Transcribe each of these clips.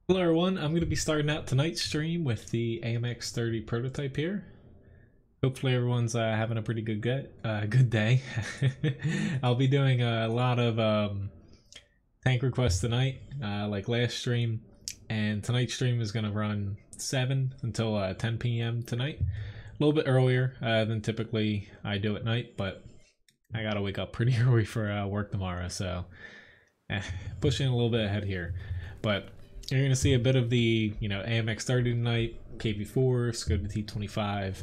Hello everyone, I'm going to be starting out tonight's stream with the AMX30 prototype here. Hopefully everyone's having a pretty good day. I'll be doing a lot of tank requests tonight, like last stream, and tonight's stream is going to run 7 until 10 p.m. tonight. A little bit earlier than typically I do at night, but I gotta wake up pretty early for work tomorrow, so pushing a little bit ahead here. But you're going to see a bit of the, AMX30 tonight, KV4, Skoda T25,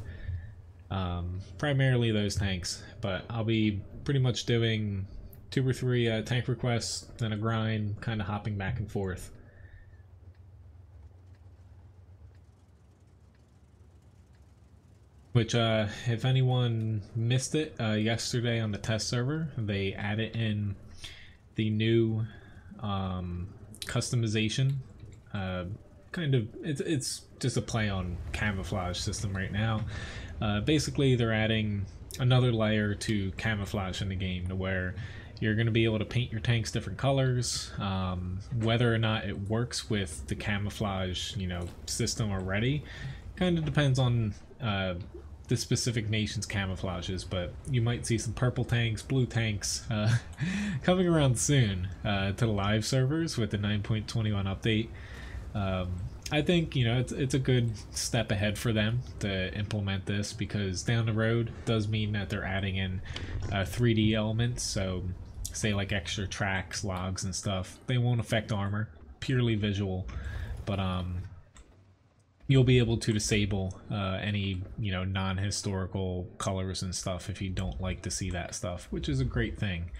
primarily those tanks. But I'll be pretty much doing 2 or 3 tank requests, then a grind, kind of hopping back and forth. Which, if anyone missed it, yesterday on the test server, they added in the new customization. It's just a play on camouflage system right now. Basically they're adding another layer to camouflage in the game, to where you're going to be able to paint your tanks different colors. Whether or not it works with the camouflage system already kind of depends on the specific nation's camouflages, but you might see some purple tanks, blue tanks coming around soon to the live servers with the 9.21 update. I think it's a good step ahead for them to implement this, because down the road does mean that they're adding in 3D elements. So say like extra tracks, logs and stuff, they won't affect armor, purely visual, but you'll be able to disable any non-historical colors and stuff if you don't like to see that stuff, which is a great thing.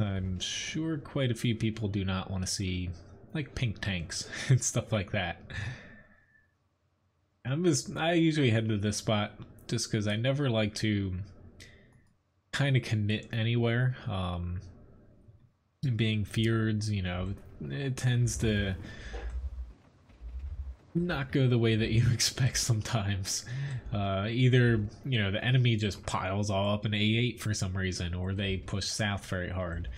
I'm sure quite a few people do not want to see like pink tanks and stuff like that. I usually head to this spot just because I never like to kind of commit anywhere. Being Fjords, it tends to not go the way that you expect sometimes. Either the enemy just piles all up in A8 for some reason, or they push south very hard.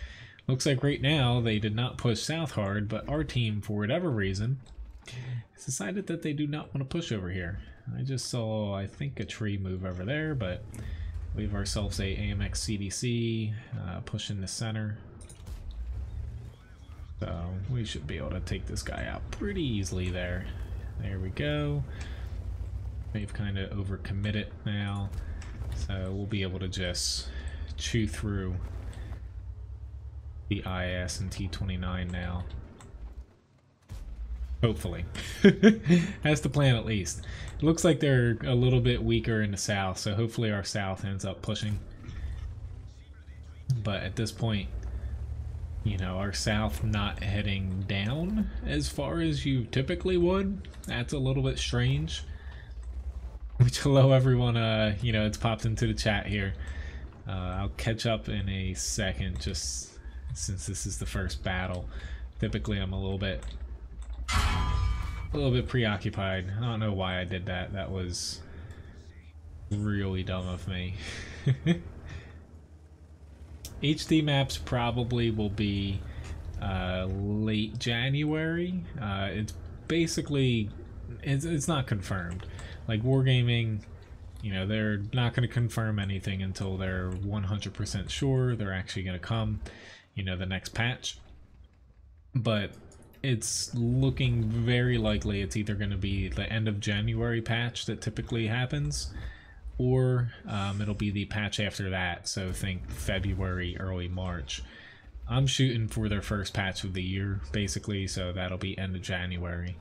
Looks like right now they did not push south hard, but our team, for whatever reason, has decided that they do not want to push over here. I just saw, I think, a tree move over there, but we have ourselves a AMX CDC pushing the center. So we should be able to take this guy out pretty easily there. There we go. They've kind of overcommitted now, so we'll be able to just chew through the IS and T29 now. Hopefully. That's the plan, at least. It looks like they're a little bit weaker in the south, so hopefully our south ends up pushing. But at this point, our south not heading down as far as you typically would, that's a little bit strange. Which, hello everyone, it's popped into the chat here. I'll catch up in a second, just since this is the first battle. Typically I'm a little bit preoccupied. I don't know why I did that. That was really dumb of me. HD maps probably will be late January. It's basically, it's not confirmed. Like Wargaming, they're not going to confirm anything until they're 100% sure they're actually going to come, the next patch. But it's looking very likely it's either going to be the end of January patch that typically happens, or it'll be the patch after that, so think February, early March. I'm shooting for their first patch of the year, basically, so that'll be end of January.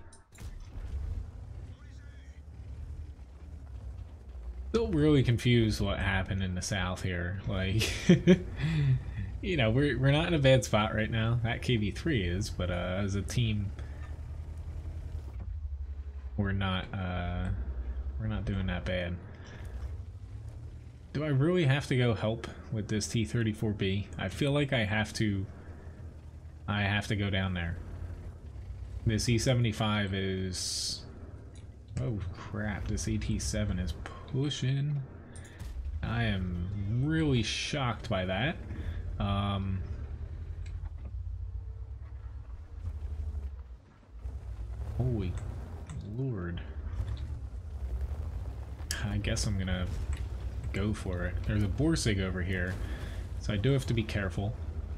Still really confused what happened in the south here. Like, we're not in a bad spot right now. That KV3 is, but as a team, we're not doing that bad. Do I really have to go help with this T-34B? I feel like I have to go down there. This E-75 is... oh crap, this AT-7 is pushing. I am really shocked by that. Holy Lord. I guess I'm gonna go for it. There's a Borsig over here, so I do have to be careful,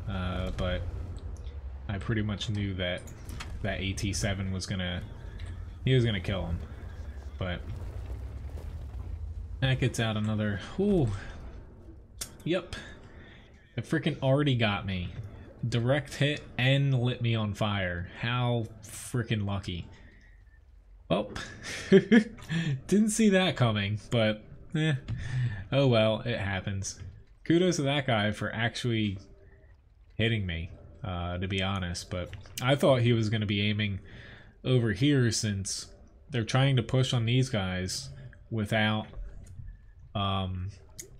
but I pretty much knew that that AT7 was gonna, he was gonna kill him, but that gets out another, ooh, yep, it freaking already got me. Direct hit and lit me on fire. How freaking lucky. Well, didn't see that coming, but oh well, it happens. Kudos to that guy for actually hitting me, to be honest, but I thought he was going to be aiming over here since they're trying to push on these guys without,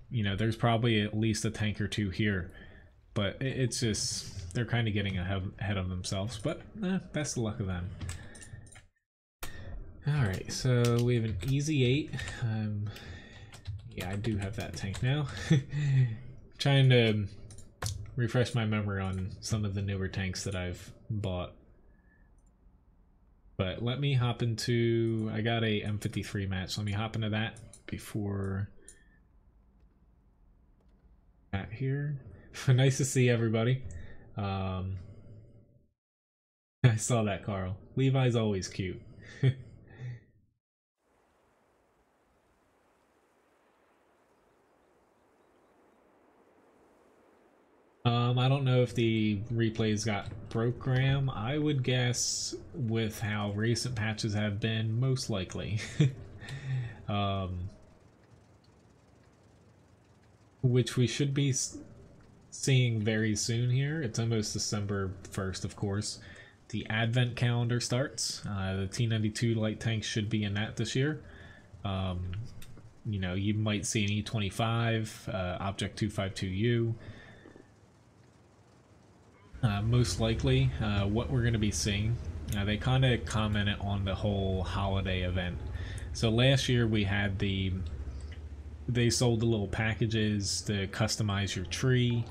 you know, there's probably at least a tank or two here, but it's just, they're kind of getting ahead of themselves, but best of luck of them. Alright, so we have an easy 8. Yeah, I do have that tank now. Trying to refresh my memory on some of the newer tanks that I've bought. But let me hop into, I got a M53 match, let me hop into that before that here. Nice to see everybody. I saw that, Carl. Levi's always cute. I don't know if the replays got broke, Graham. I would guess with how recent patches have been, most likely. Which we should be seeing very soon here. It's almost December 1st, of course. The Advent calendar starts. The T92 light tanks should be in that this year. You know, you might see an E25, Object 252U. Most likely, what we're going to be seeing, they kind of commented on the whole holiday event. So last year we had they sold the little packages to customize your tree,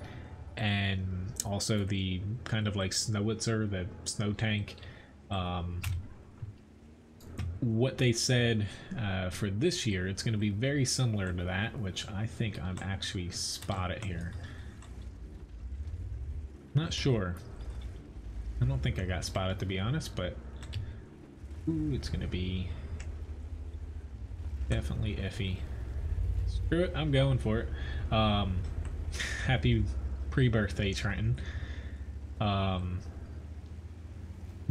and also the kind of like Snowitzer, the snow tank. What they said for this year, it's going to be very similar to that, which I think I'm actually spotted here. Not sure. I don't think I got spotted, to be honest, but ooh, it's gonna be definitely iffy. Screw it, I'm going for it. Happy pre-birthday, Trenton.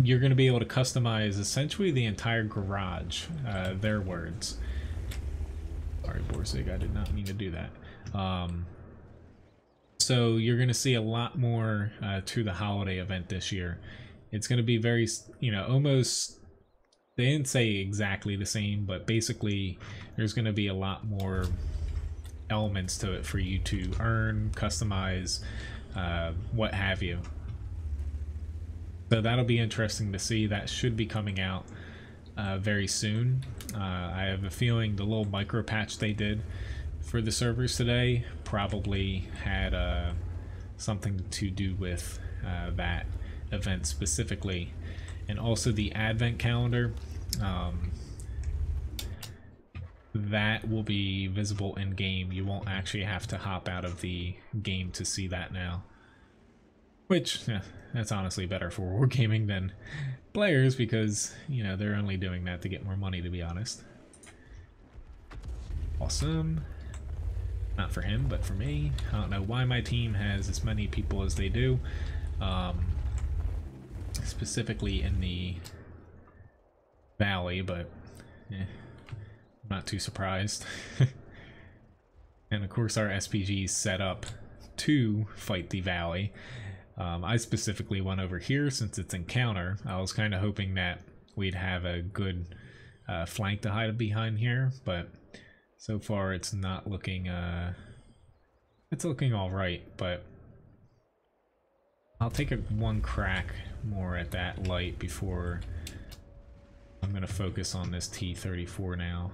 You're gonna be able to customize essentially the entire garage, their words. Sorry, Borsig, I did not mean to do that. So you're going to see a lot more to the holiday event this year. It's going to be very, you know, almost, they didn't say exactly the same, but basically there's going to be a lot more elements to it for you to earn, customize, what have you. So that'll be interesting to see. That should be coming out very soon. I have a feeling the little micro patch they did for the servers today probably had something to do with that event specifically, and also the advent calendar that will be visible in game. You won't actually have to hop out of the game to see that now, which that's honestly better for wargaming than players, because you know they're only doing that to get more money, to be honest. Awesome. Not for him, but for me. I don't know why my team has as many people as they do, specifically in the valley, but I'm not too surprised. And of course our SPG's set up to fight the valley. I specifically went over here since it's encounter. I was kind of hoping that we'd have a good flank to hide behind here, but so far it's not looking, it's looking alright, but I'll take one crack more at that light before I'm going to focus on this T-34 now.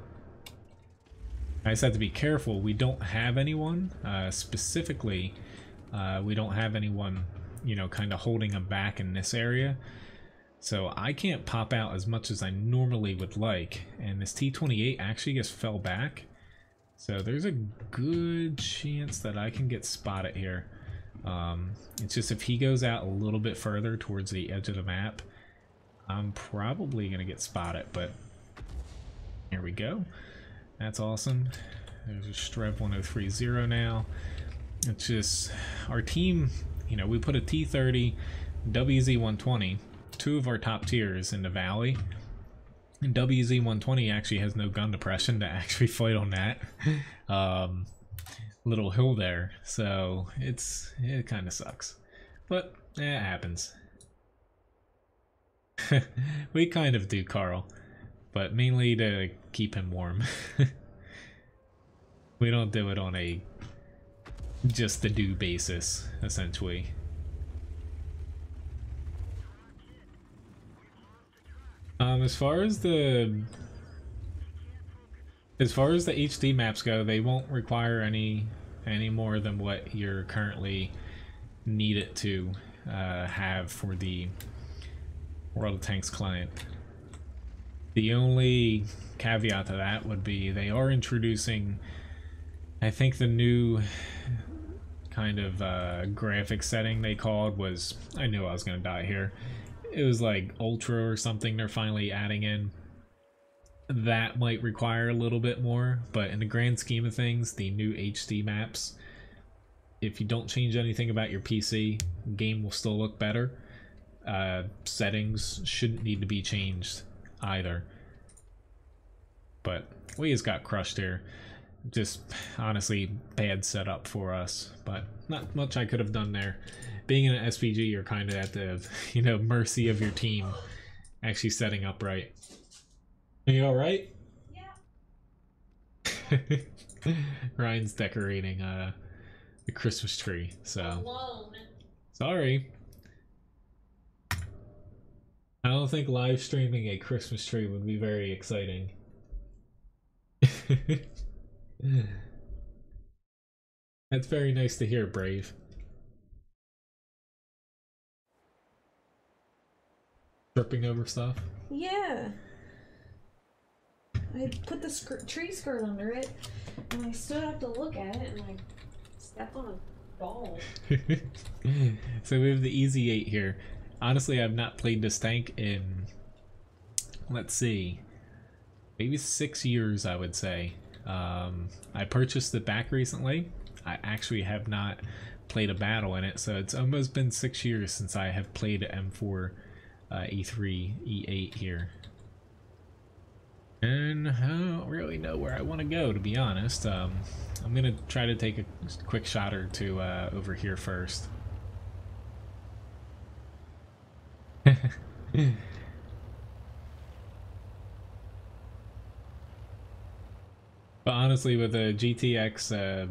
I just have to be careful. We don't have anyone, specifically, we don't have anyone, you know, kind of holding them back in this area. So I can't pop out as much as I normally would like, and this T-28 actually just fell back. So there's a good chance that I can get spotted here. It's just if he goes out a little bit further towards the edge of the map, I'm probably going to get spotted, but here we go. That's awesome. There's a Strev 1030 now. It's just our team, you know, we put a T30, WZ 120, two of our top tiers in the valley. And WZ 120 actually has no gun depression to actually fight on that little hill there. So it kind of sucks. But it happens. We kind of do, Carl. But mainly to keep him warm. We don't do it on a just to do basis, essentially. As far as the HD maps go, they won't require any more than what you're currently needed to have for the World of Tanks client. The only caveat to that would be they are introducing, I think the new kind of graphic setting they called was, I knew I was going to die here. It was like Ultra or something they're finally adding in. That might require a little bit more, but in the grand scheme of things, the new HD maps, if you don't change anything about your PC, the game will still look better. Settings shouldn't need to be changed either. But we just got crushed here. Just honestly bad setup for us, but not much I could have done there. Being in an SPG, you're kind of at the, you know, mercy of your team actually setting up right. Are you all right? Yeah. Ryan's decorating the Christmas tree, so alone. Sorry. I don't think live streaming a Christmas tree would be very exciting. That's very nice to hear, Brave. Tripping over stuff? Yeah. I put the tree skirt under it, and I stood up to look at it, and I stepped on a ball. So we have the Easy 8 here. Honestly, I've not played this tank in, let's see, maybe 6 years, I would say. I purchased it back recently. I actually have not played a battle in it, so it's almost been 6 years since I have played M4 E3 E8 here. And I don't really know where I want to go, to be honest. I'm gonna try to take a quick shot or two over here first. But honestly, with a GTX,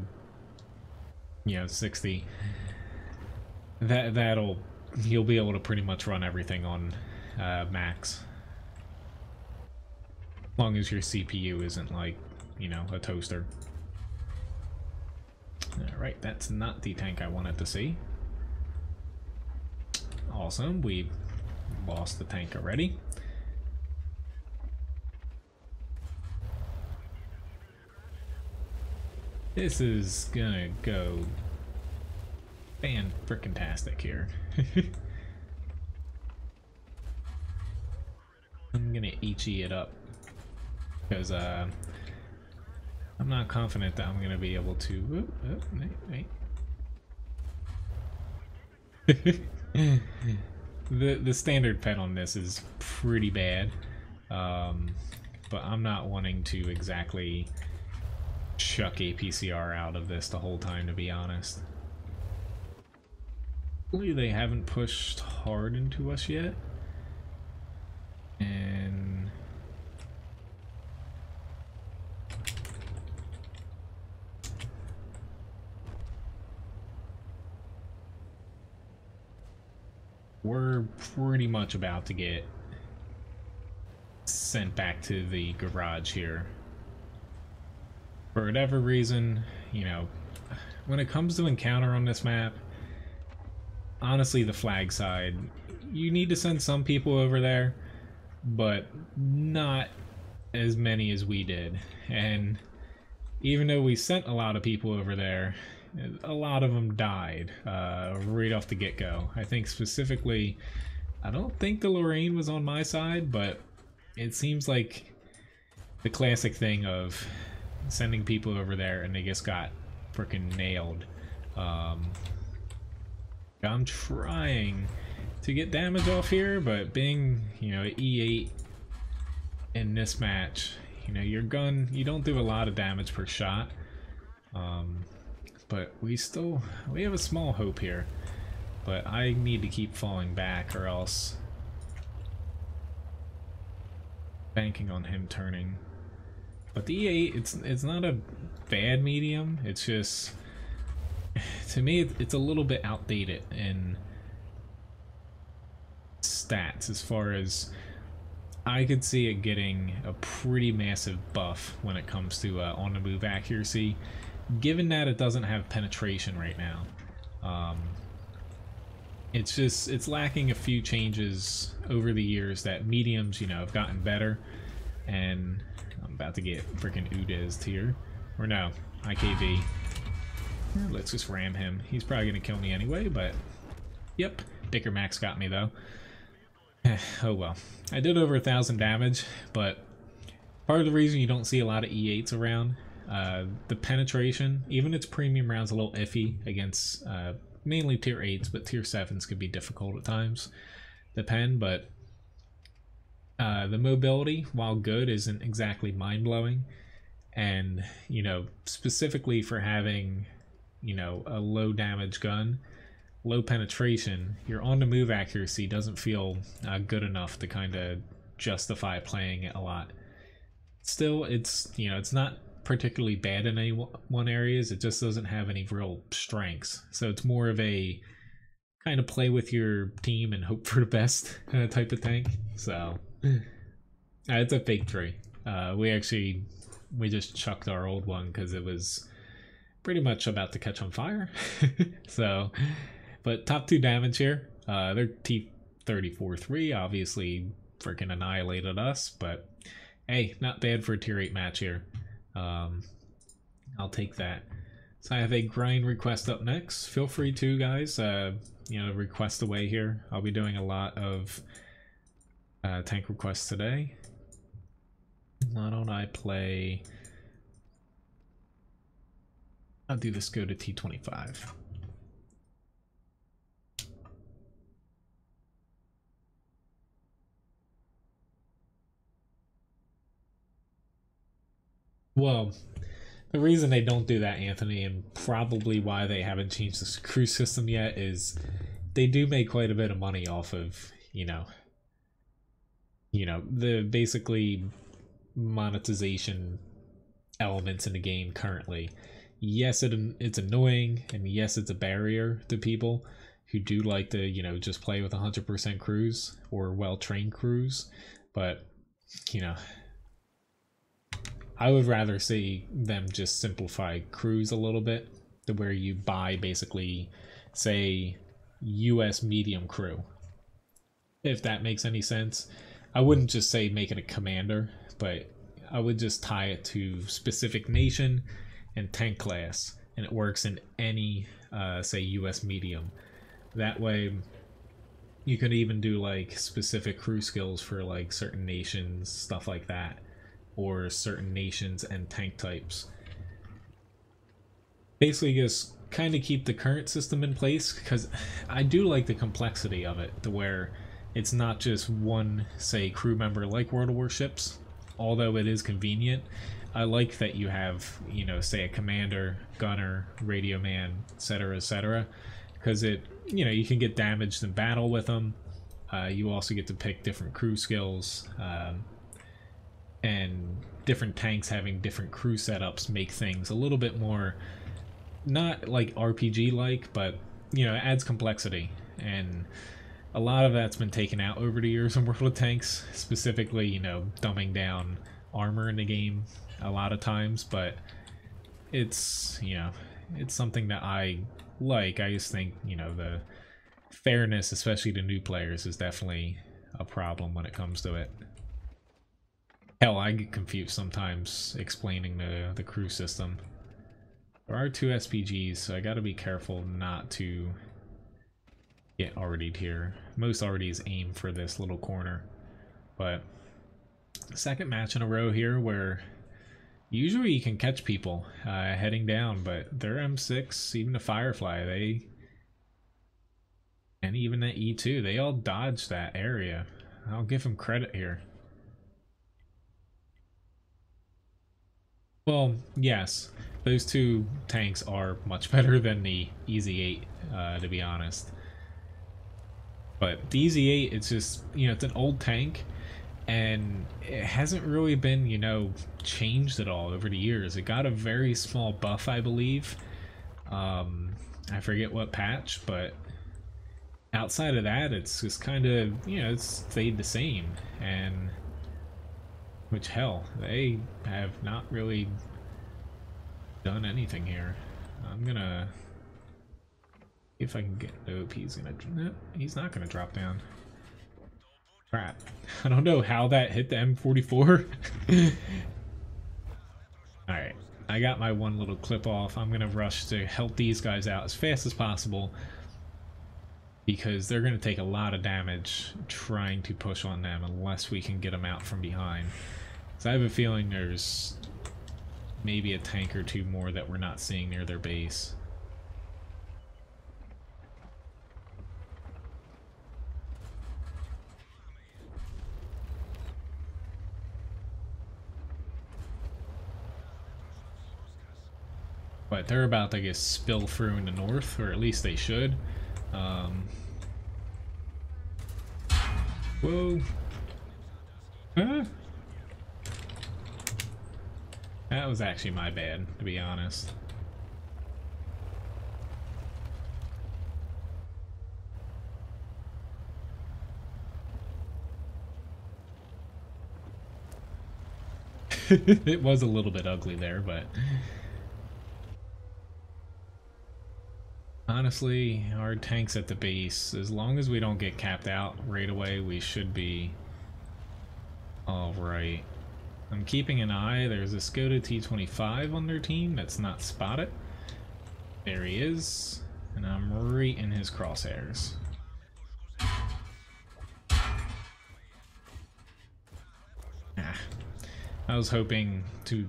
you know, 60, you'll be able to pretty much run everything on max, as long as your CPU isn't like, you know, a toaster. All right, that's not the tank I wanted to see. Awesome, we lost the tank already. This is gonna go fan-frickin-tastic here. I'm gonna HE it up because I'm not confident that I'm gonna be able to. The standard pet on this is pretty bad, but I'm not wanting to exactly chuck APCR out of this the whole time, to be honest. Hopefully they haven't pushed hard into us yet. And we're pretty much about to get sent back to the garage here. For whatever reason, you know, when it comes to encounter on this map, honestly the flag side you need to send some people over there, but not as many as we did. And even though we sent a lot of people over there, a lot of them died right off the get-go. I think specifically, I don't think the Lorraine was on my side, but it seems like the classic thing of sending people over there and they just got freaking nailed. I'm trying to get damage off here, but being, you know, E8 in this match, you know, your gun, you don't do a lot of damage per shot. But we have a small hope here. But I need to keep falling back or else banking on him turning. But the E8, it's not a bad medium, it's just, to me, it's a little bit outdated in stats as far as I could see it getting a pretty massive buff when it comes to on-the-move accuracy, given that it doesn't have penetration right now. It's lacking a few changes over the years that mediums, you know, have gotten better, and I'm about to get freaking Udized here. Or no, IKV. Let's just ram him. He's probably gonna kill me anyway, but yep, Dicker Max got me though. Oh well. I did over 1,000 damage, but part of the reason you don't see a lot of E8s around, the penetration, even its premium rounds a little iffy against mainly tier 8s, but tier 7s could be difficult at times. Depend, but the mobility, while good, isn't exactly mind-blowing. And, you know, specifically for having, you know, a low damage gun, low penetration, your on-the-move accuracy doesn't feel good enough to kind of justify playing it a lot. Still, it's, you know, it's not particularly bad in any one areas, it just doesn't have any real strengths. So it's more of a kind of play with your team and hope for the best type of tank. So it's a fake tree. We just chucked our old one because it was pretty much about to catch on fire. So, but top 2 damage here. Their T-34-3 obviously freaking annihilated us, but hey, not bad for a tier 8 match here. I'll take that. So I have a grind request up next. Feel free to, guys, you know, request away here. I'll be doing a lot of tank requests today. Why don't I play... I'll do this go to T25. Well, the reason they don't do that, Anthony, and probably why they haven't changed the crew system yet, is they do make quite a bit of money off of, you know, the basically monetization elements in the game currently. Yes, it's annoying, and yes, it's a barrier to people who do like to, you know, just play with 100% crews or well-trained crews, but, you know, I would rather see them just simplify crews a little bit to where you buy basically, say, US medium crew, if that makes any sense. I wouldn't just say make it a commander, but I would just tie it to specific nation and tank class, and it works in any say US medium. That way you could even do like specific crew skills for like certain nations, stuff like that, or certain nations and tank types. Basically just kind of keep the current system in place, because I do like the complexity of it, to where it's not just one, say, crew member like World of Warships. Although it is convenient, I like that you have, you know, say a commander, gunner, radio man, etc., because it, you know, you can get damaged in battle with them. You also get to pick different crew skills, and different tanks having different crew setups make things a little bit more, not like RPG-like, but, you know, it adds complexity. And a lot of that's been taken out over the years in World of Tanks, specifically, you know, dumbing down armor in the game a lot of times, but it's, you know, it's something that I like. I just think, you know, fairness, especially to new players, is definitely a problem when it comes to it. Hell, I get confused sometimes explaining the crew system. There are 2 SPGs, so I gotta be careful not to get RD'd here. Most RDs aim for this little corner. But second match in a row here where usually you can catch people heading down, but their M6, even the Firefly, and even that E2, they all dodged that area. I'll give them credit here. Well, yes, those 2 tanks are much better than the Easy 8, to be honest. But the Easy 8, it's just, you know, it's an old tank, and it hasn't really been, you know, changed at all over the years. It got a very small buff, I believe. I forget what patch, but outside of that, it's just kind of, you know, it's stayed the same. And which, hell, they have not really done anything here. I'm gonna, if I can get, nope, he's gonna, no, he's not gonna drop down. Crap. I don't know how that hit the M44. Alright, I got my one little clip off. I'm gonna rush to help these guys out as fast as possible, because they're gonna take a lot of damage trying to push on them unless we can get them out from behind. So I have a feeling there's maybe a tank or 2 more that we're not seeing near their base. But they're about to get spill through in the north, or at least they should. Whoa. Huh? That was actually my bad, to be honest. It was a little bit ugly there, but honestly, our tanks at the base, as long as we don't get capped out right away, we should be alright. I'm keeping an eye. There's a Skoda T25 on their team that's not spotted. There he is, and I'm right in his crosshairs. I was hoping to,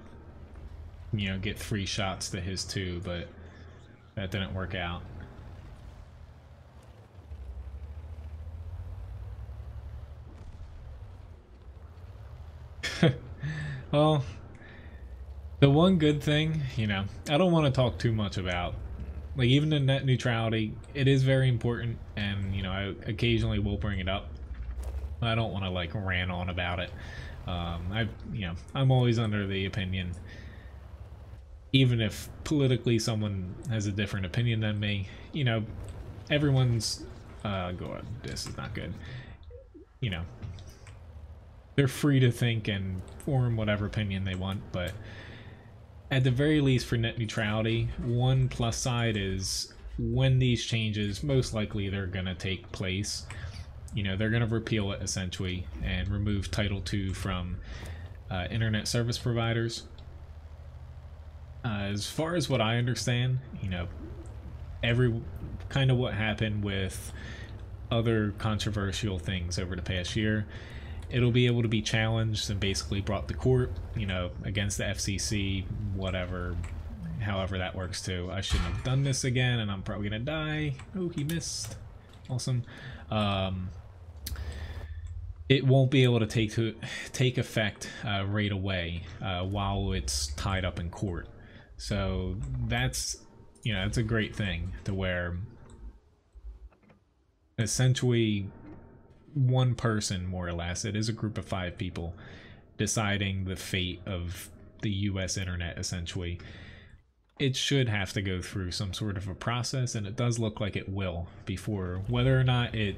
you know, get 3 shots to his 2, but that didn't work out. Well, the one good thing, you know, I don't want to talk too much about, like, even in net neutrality, it is very important, and, you know, I occasionally will bring it up. I don't want to, like, rant on about it. You know, I'm always under the opinion, even if politically someone has a different opinion than me, you know, everyone's, this is not good, you know, they're free to think and form whatever opinion they want, but at the very least for net neutrality, one plus side is when these changes, most likely they're going to take place, you know, they're going to repeal it essentially and remove Title II from internet service providers. As far as what I understand, you know, every kind of what happened with other controversial things over the past year, it'll be able to be challenged and basically brought to court, you know, against the FCC, whatever, however that works too. I shouldn't have done this again, and I'm probably gonna die. Oh, he missed. Awesome. It won't be able to take effect right away while it's tied up in court. So that's, you know, it's a great thing to where essentially one person, more or less, it is a group of 5 people deciding the fate of the US internet essentially. It should have to go through some sort of a process, and it does look like it will, before whether or not it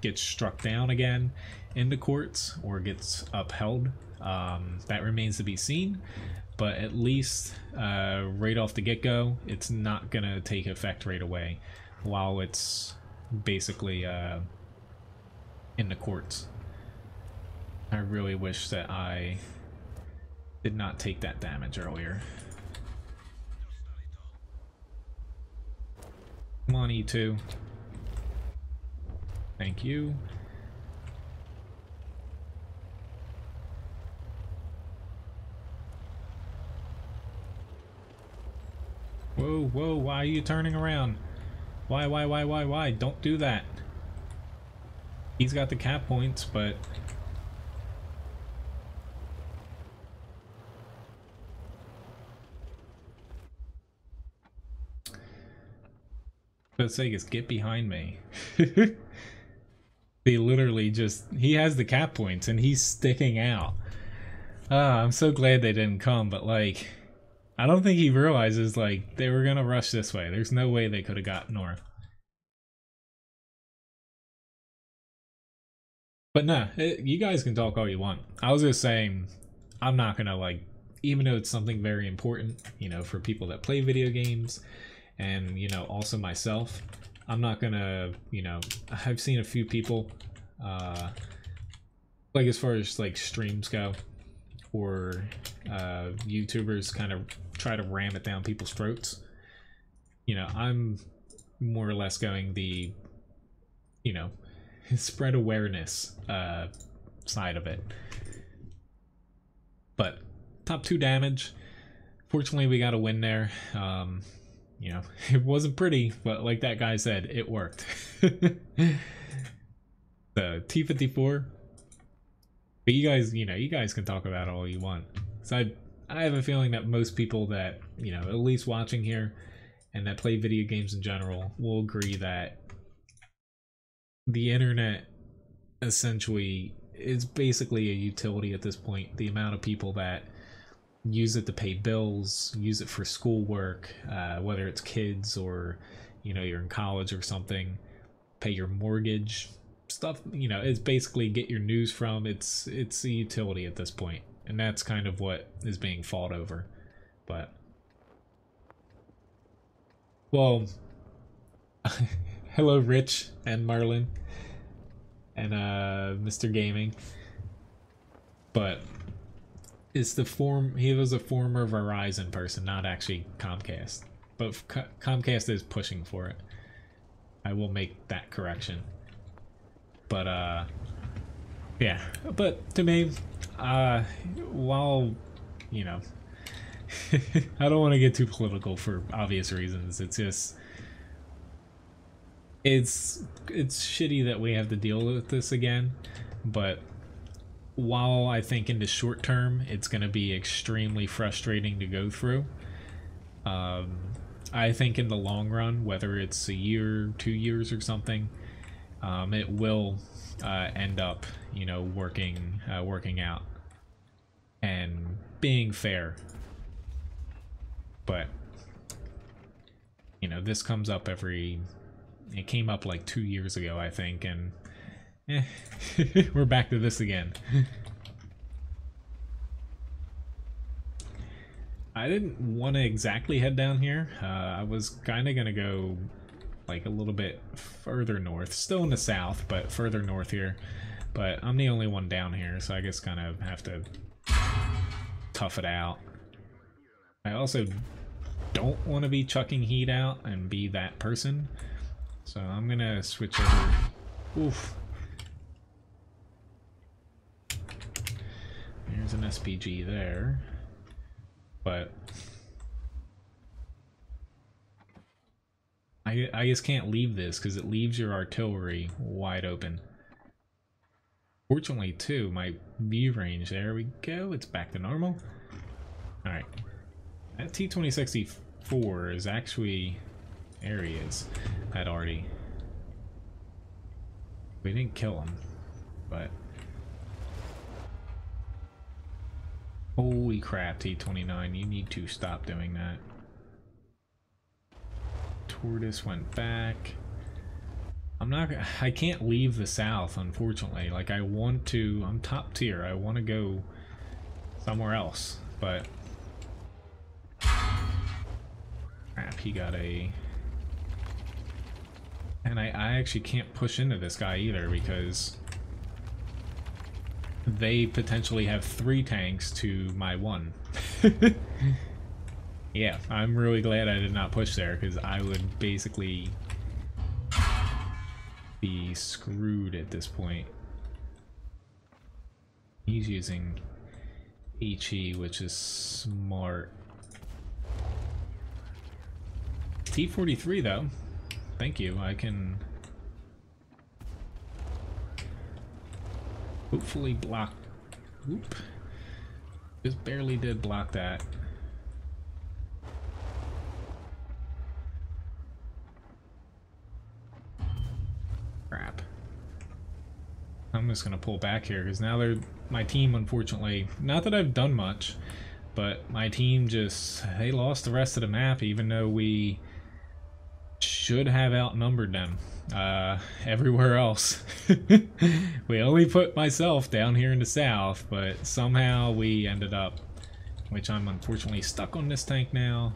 gets struck down again in the courts or gets upheld, that remains to be seen. But at least right off the get-go, it's not gonna take effect right away while it's basically in the courts. I really wish that I did not take that damage earlier. Come on, E2. Thank you. Whoa, whoa, why are you turning around? Why? Don't do that. He's got the cap points, but... For the sake is get behind me. They literally just... He has the cap points and he's sticking out. I'm so glad they didn't come, but like... I don't think he realizes, like, they were gonna rush this way. There's no way they could have got north. But nah, you guys can talk all you want. I was just saying, I'm not gonna, like, even though it's something very important, you know, for people that play video games, and, you know, also myself, I'm not gonna, you know, I've seen a few people, like, as far as, like, streams go, or YouTubers kind of try to ram it down people's throats. You know, I'm more or less going the, you know, spread awareness side of it. But top 2 damage. Fortunately, we got a win there. You know, it wasn't pretty, but like that guy said, it worked. The T-54. But you guys, you know, you guys can talk about it all you want. So I have a feeling that most people that, you know, at least watching here and that play video games in general will agree that the internet essentially is basically a utility at this point. The amount of people that use it to pay bills, use it for schoolwork, whether it's kids or, you know, you're in college or something, pay your mortgage, stuff, you know, it's basically get your news from. It's a utility at this point, and that's kind of what is being fought over. But well, hello Rich and Marlin and Mr. Gaming. But it's the he was a former Verizon person, not actually Comcast, but Comcast is pushing for it. I will make that correction. But yeah, but to me, while, you know, I don't want to get too political for obvious reasons. It's just, it's shitty that we have to deal with this again. But while I think in the short term it's going to be extremely frustrating to go through, I think in the long run, whether it's a year, 2 years or something, it will end up, you know, working out and being fair. But, you know, this comes up it came up like 2 years ago, I think, and we're back to this again. I didn't want to exactly head down here. I was kind of gonna go like a little bit further north, still in the south, but further north here. But I'm the only one down here, so I guess kind of have to tough it out. I also don't want to be chucking heat out and be that person, so I'm gonna switch over. Oof. There's an SPG there, but I just can't leave this because it leaves your artillery wide open. Fortunately, too, my view range, there we go, it's back to normal. Alright. That T-2064 is actually... There he is. That already... We didn't kill him, but... Holy crap, T-29, you need to stop doing that. Tortoise went back. I can't leave the south, unfortunately. Like, I want to, I'm top tier, I want to go somewhere else, but crap, he got a And I actually can't push into this guy either because they potentially have 3 tanks to my 1. Yeah, I'm really glad I did not push there because I would basically be screwed at this point. He's using HE, which is smart. T-43 though. Thank you. I can hopefully block. Oop. Just barely did block that. Crap. I'm just gonna pull back here because now my team, unfortunately, not that I've done much, but my team they lost the rest of the map even though we should have outnumbered them everywhere else. We only put myself down here in the south, but somehow we ended up, which I'm unfortunately stuck on this tank now.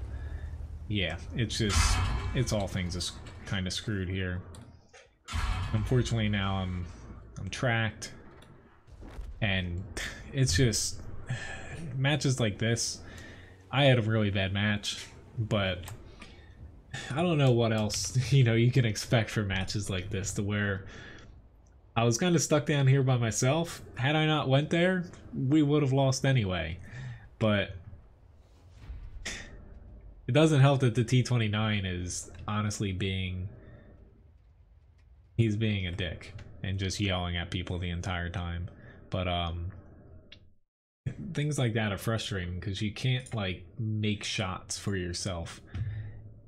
Yeah, it's all things is kind of screwed here. Unfortunately now I'm tracked, and it's just matches like this. I had a really bad match, but I don't know what else you can expect for matches like this, to where I was kind of stuck down here by myself. Had I not went there, we would have lost anyway. But it doesn't help that the T-29 is honestly he's being a dick and just yelling at people the entire time. But things like that are frustrating because you can't like make shots for yourself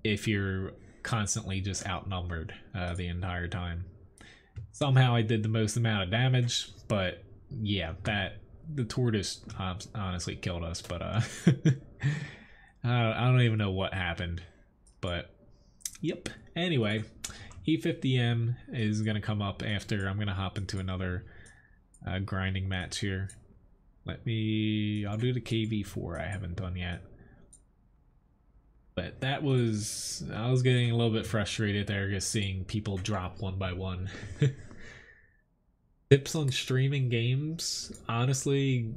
if you're constantly just outnumbered the entire time. Somehow I did the most amount of damage, but yeah, the tortoise honestly killed us. But I don't even know what happened, but yep. Anyway, E50M is gonna come up after. I'm gonna hop into another grinding match here. I'll do the KV4 I haven't done yet. But I was getting a little bit frustrated there, just seeing people drop one by one. Tips on streaming games. Honestly,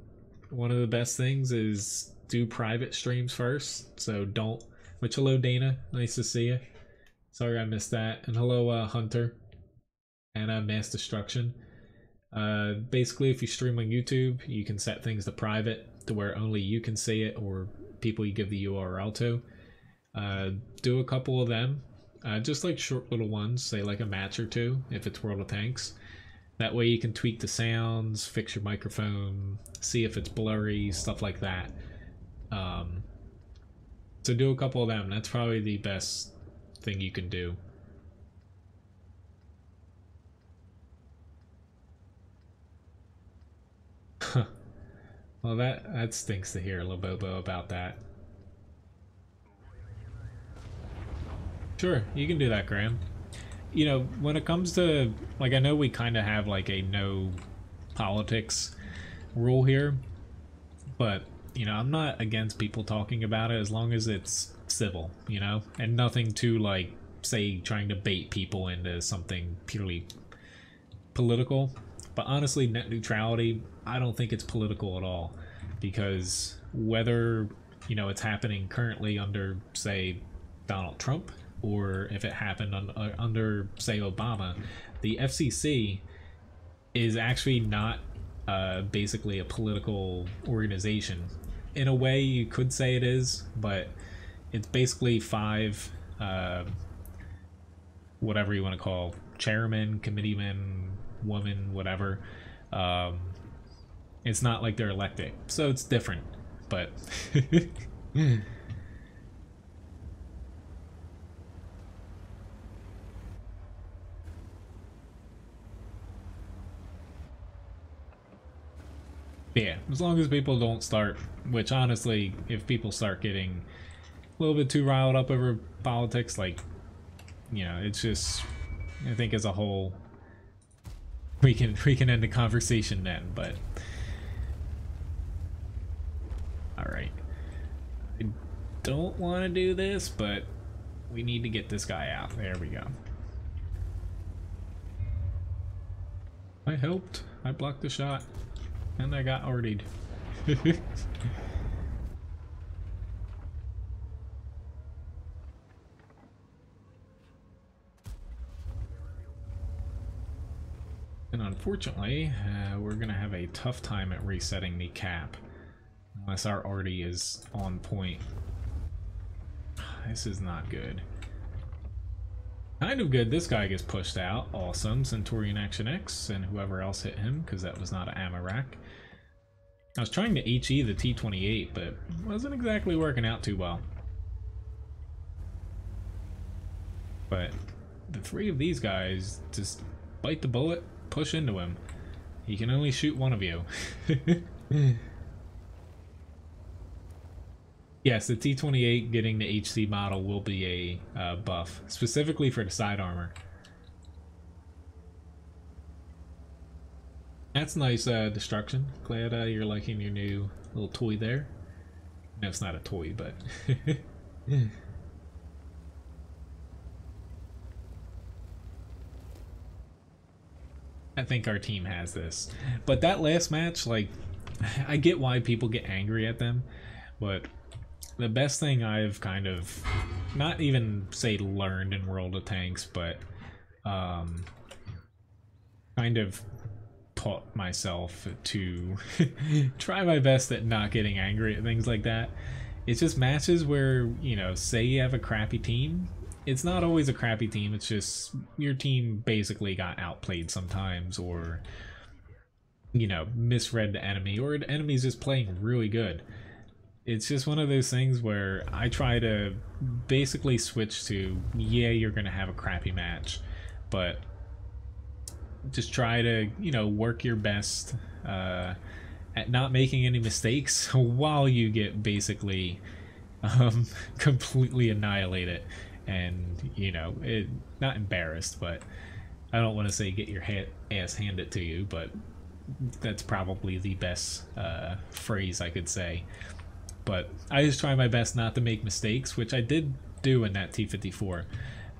one of the best things is do private streams first. So don't, which hello Dana, nice to see you. Sorry I missed that. And hello Hunter and Mass Destruction. Basically if you stream on YouTube, you can set things to private to where only you can see it or people you give the URL to. Do a couple of them, just like short little ones, say like a match or two if it's World of Tanks. That way you can tweak the sounds, fix your microphone, see if it's blurry, stuff like that. So do a couple of them. That's probably the best thing you can do. Well, that stinks to hear, Lobobo, about that. Sure, you can do that, Graham. When it comes to, like, I know we kind of have like a no politics rule here, but I'm not against people talking about it as long as it's civil, and nothing to like say trying to bait people into something purely political. But honestly, net neutrality, I don't think it's political at all, because whether it's happening currently under, say, Donald Trump, or if it happened under, say, Obama, the FCC is actually not basically a political organization. In a way, you could say it is, but it's basically 5, whatever you want to call, chairmen, committeemen, woman, whatever. It's not like they're elected, so it's different, but... Yeah, as long as people don't start, which honestly, if people start getting a little bit too riled up over politics, like, it's just, I think as a whole, we can end the conversation then, but... Alright. I don't want to do this, but we need to get this guy out. There we go. I helped. I blocked the shot. And I got artied. And unfortunately, we're going to have a tough time at resetting the cap. Unless our arty is on point. This is not good. Kind of good. This guy gets pushed out. Awesome. Centurion Action X and whoever else hit him, because that was not an ammo rack. I was trying to HE the T-28, but it wasn't exactly working out too well. But the three of these guys just bite the bullet, push into him. He can only shoot one of you. Yes, the T-28 getting the HC model will be a buff, specifically for the side armor. That's nice destruction. Glad you're liking your new little toy there. No, it's not a toy, but... I think our team has this. But that last match, like, I get why people get angry at them, but... The best thing I've kind of, not even say learned in World of Tanks, but kind of taught myself to try my best at not getting angry at things like that. It's just matches where, you know, say you have a crappy team. It's not always a crappy team, it's just your team basically got outplayed sometimes, or, you know, misread the enemy, or the enemy's just playing really good. It's just one of those things where I try to basically switch to, yeah, you're going to have a crappy match, but just try to, you know, work your best at not making any mistakes while you get basically completely annihilated and, you know, not embarrassed, but I don't want to say get your ass handed to you, but that's probably the best phrase I could say. But I just try my best not to make mistakes, which I did do in that T-54.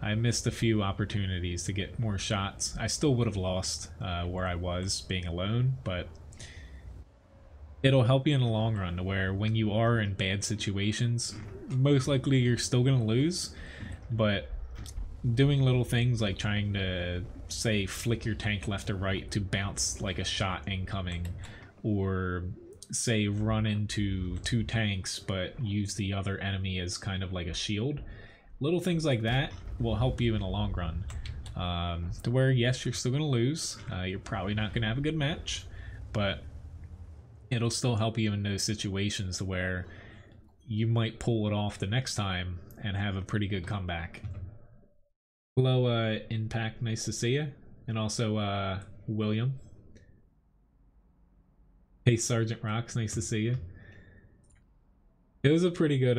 I missed a few opportunities to get more shots. I still would have lost where I was being alone, but it'll help you in the long run to where when you are in bad situations, most likely you're still going to lose, but doing little things like trying to, say, flick your tank left or right to bounce like a shot incoming, or say run into two tanks but use the other enemy as kind of like a shield. Little things like that will help you in the long run. To where, yes, you're still going to lose. You're probably not going to have a good match, but it'll still help you in those situations to where you might pull it off the next time and have a pretty good comeback. Hello, Impact, nice to see you. And also, William. Hey, Sergeant Rocks, nice to see you. It was a pretty good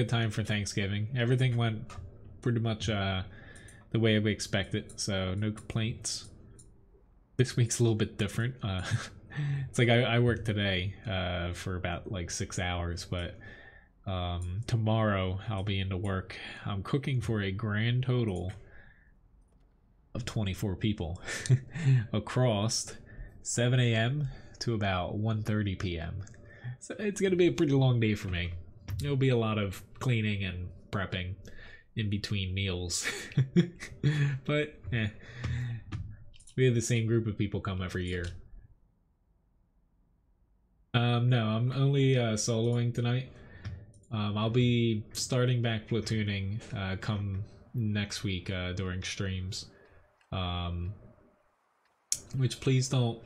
time for Thanksgiving. Everything went pretty much the way we expected, so no complaints. This week's a little bit different. It's like I worked today for about like 6 hours, but tomorrow I'll be into work. I'm cooking for a grand total of 24 people across 7 a.m. to about 1:30 p.m. So it's going to be a pretty long day for me. There'll be a lot of cleaning and prepping in between meals. But, we have the same group of people come every year. No, I'm only soloing tonight. I'll be starting back platooning come next week during streams. Which please don't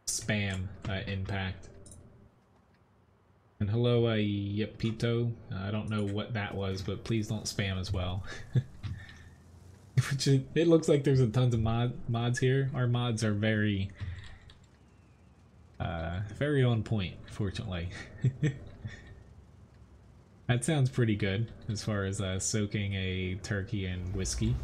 spam Impact. And hello, Yepito. I don't know what that was, but please don't spam as well. It looks like there's a tons of mods here. Our mods are very on point, fortunately. That sounds pretty good as far as soaking a turkey in whiskey.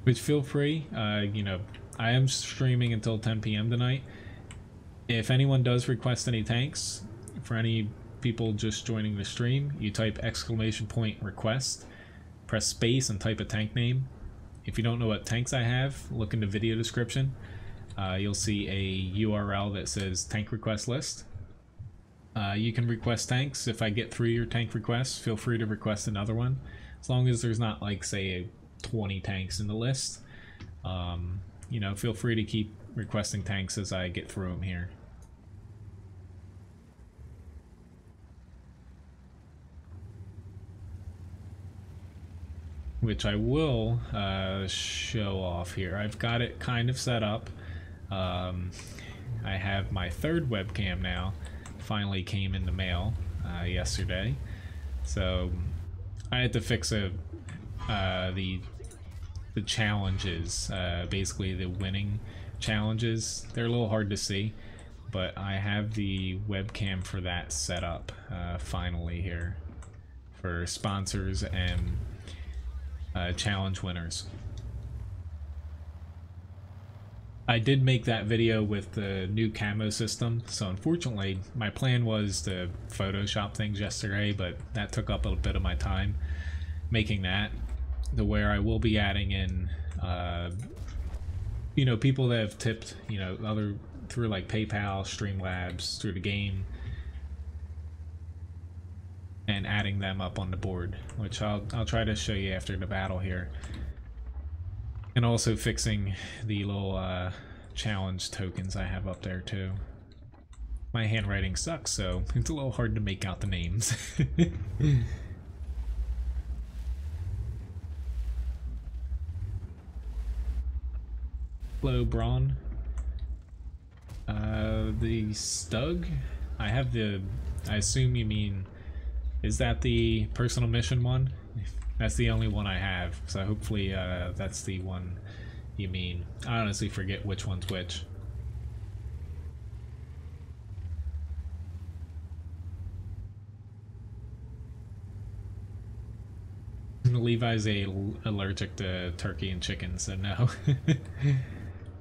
Which, feel free, you know, I am streaming until 10 p.m. tonight. If anyone does request any tanks, for any people just joining the stream, you type !request, press space and type a tank name. If you don't know what tanks I have, look in the video description. You'll see a URL that says tank request list. You can request tanks. If I get through your tank requests, feel free to request another one. As long as there's not like, say, 20 tanks in the list. You know, feel free to keep requesting tanks as I get through them here. Which I will show off here. I've got it kind of set up. I have my third webcam now. Finally came in the mail yesterday. So I had to fix the challenges, basically the winning challenges. They're a little hard to see, but I have the webcam for that set up finally here for sponsors and challenge winners. I did make that video with the new camo system, so unfortunately my plan was to Photoshop things yesterday, but that took up a bit of my time making that, to where I will be adding in you know, people that have tipped, you know, through like PayPal, Streamlabs, through the game, and adding them up on the board, which I'll try to show you after the battle here. And also fixing the little challenge tokens I have up there too. My handwriting sucks, so it's a little hard to make out the names. Hello, Braun. The Stug? I have the... I assume you mean... Is that the personal mission one? That's the only one I have, so hopefully that's the one you mean. I honestly forget which one's which. Levi's allergic to turkey and chicken, so no.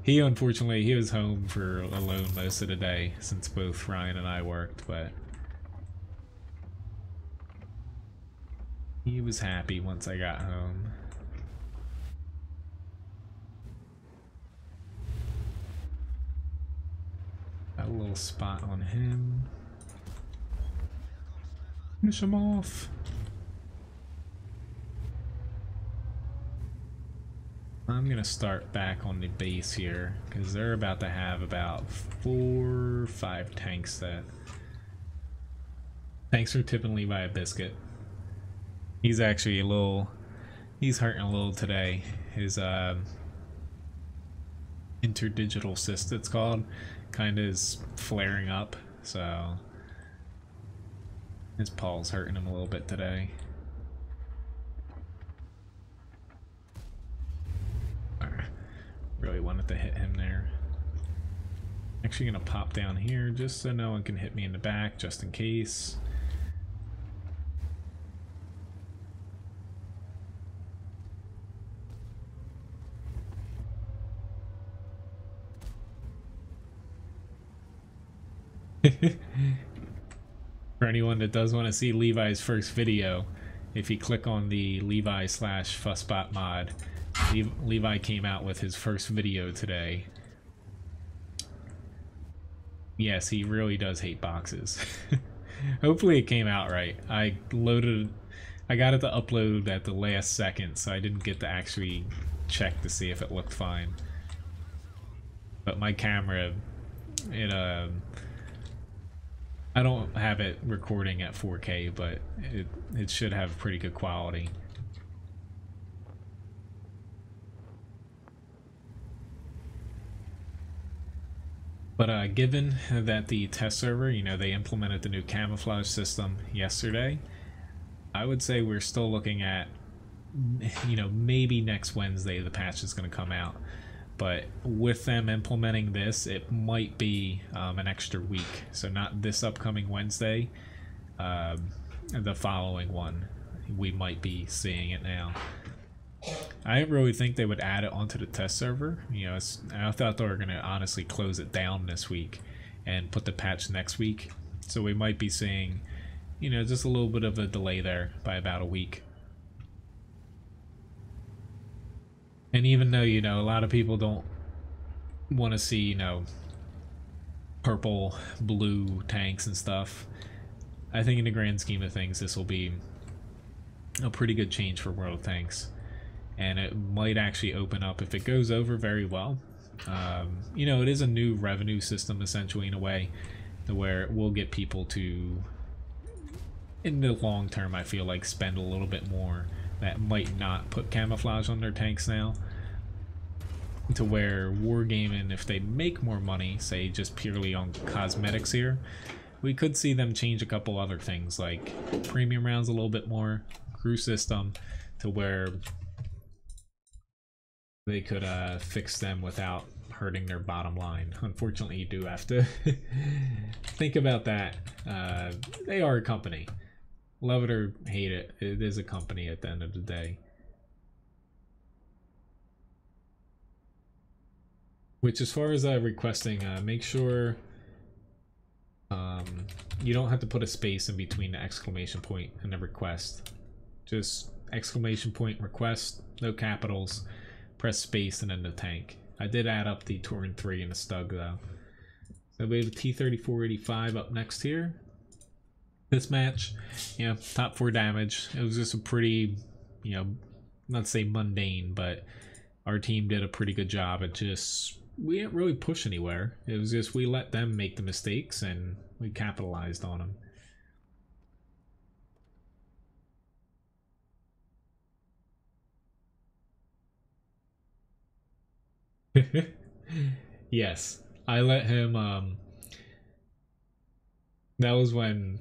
He unfortunately, he was home for alone most of the day since both Ryan and I worked, but he was happy once I got home. Got a little spot on him. Finish him off. I'm gonna start back on the base here because they're about to have about 4 or 5 tanks that... Thanks for tipping Levi a biscuit. He's actually a little... He's hurting a little today. His interdigital cyst, it's called, kind of is flaring up, so his paw's hurting him a little bit today. Really wanted to hit him there. Actually gonna pop down here just so no one can hit me in the back, just in case. For anyone that does want to see Levi's first video, if you click on the Levi/Fussbot mod, Levi came out with his first video today. Yes, he really does hate boxes. Hopefully it came out right. I got it to upload at the last second, so I didn't get to actually check to see if it looked fine. But my camera, I don't have it recording at 4K, but it should have pretty good quality. But given that the test server, you know, they implemented the new camouflage system yesterday, I would say we're still looking at, you know, maybe next Wednesday the patch is going to come out. But with them implementing this, it might be an extra week. So not this upcoming Wednesday, the following one, we might be seeing it now. I didn't really think they would add it onto the test server. You know, I thought they were going to honestly close it down this week and put the patch next week. So we might be seeing you know, just a little bit of a delay there by about a week. And even though, you know, a lot of people don't want to see, you know, purple, blue tanks and stuff, I think in the grand scheme of things, this will be a pretty good change for World of Tanks. And it might actually open up, if it goes over very well. You know, it is a new revenue system, essentially, in a way, where it will get people to, in the long term, I feel like, spend a little bit more that might not put camouflage on their tanks now, to where wargaming, if they make more money, say just purely on cosmetics here, we could see them change a couple other things, like premium rounds a little bit more, crew system, to where they could fix them without hurting their bottom line. Unfortunately, you do have to think about that. They are a company. Love it or hate it, it is a company at the end of the day. Which, as far as requesting, make sure you don't have to put a space in between the exclamation point and the request. Just exclamation point request, no capitals, press space, and then the tank. I did add up the Torn 3 and the Stug though. So we have the T-3485 up next here. This match, you know, top 4 damage. It was just a pretty, you know, not to say mundane, but our team did a pretty good job at just, we didn't really push anywhere. It was just we let them make the mistakes and we capitalized on them. Yes, I let him, that was when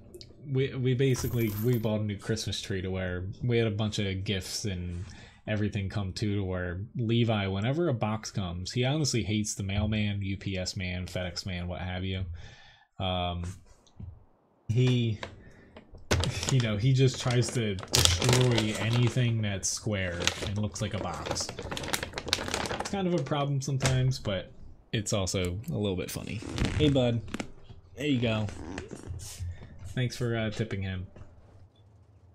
we basically, we bought a new Christmas tree to where we had a bunch of gifts and everything come to where Levi, whenever a box comes, he honestly hates the mailman, UPS man, FedEx man, what have you. He, you know, he just tries to destroy anything that's square and looks like a box. It's kind of a problem sometimes, but it's also a little bit funny. Hey bud, there you go. Thanks for tipping him.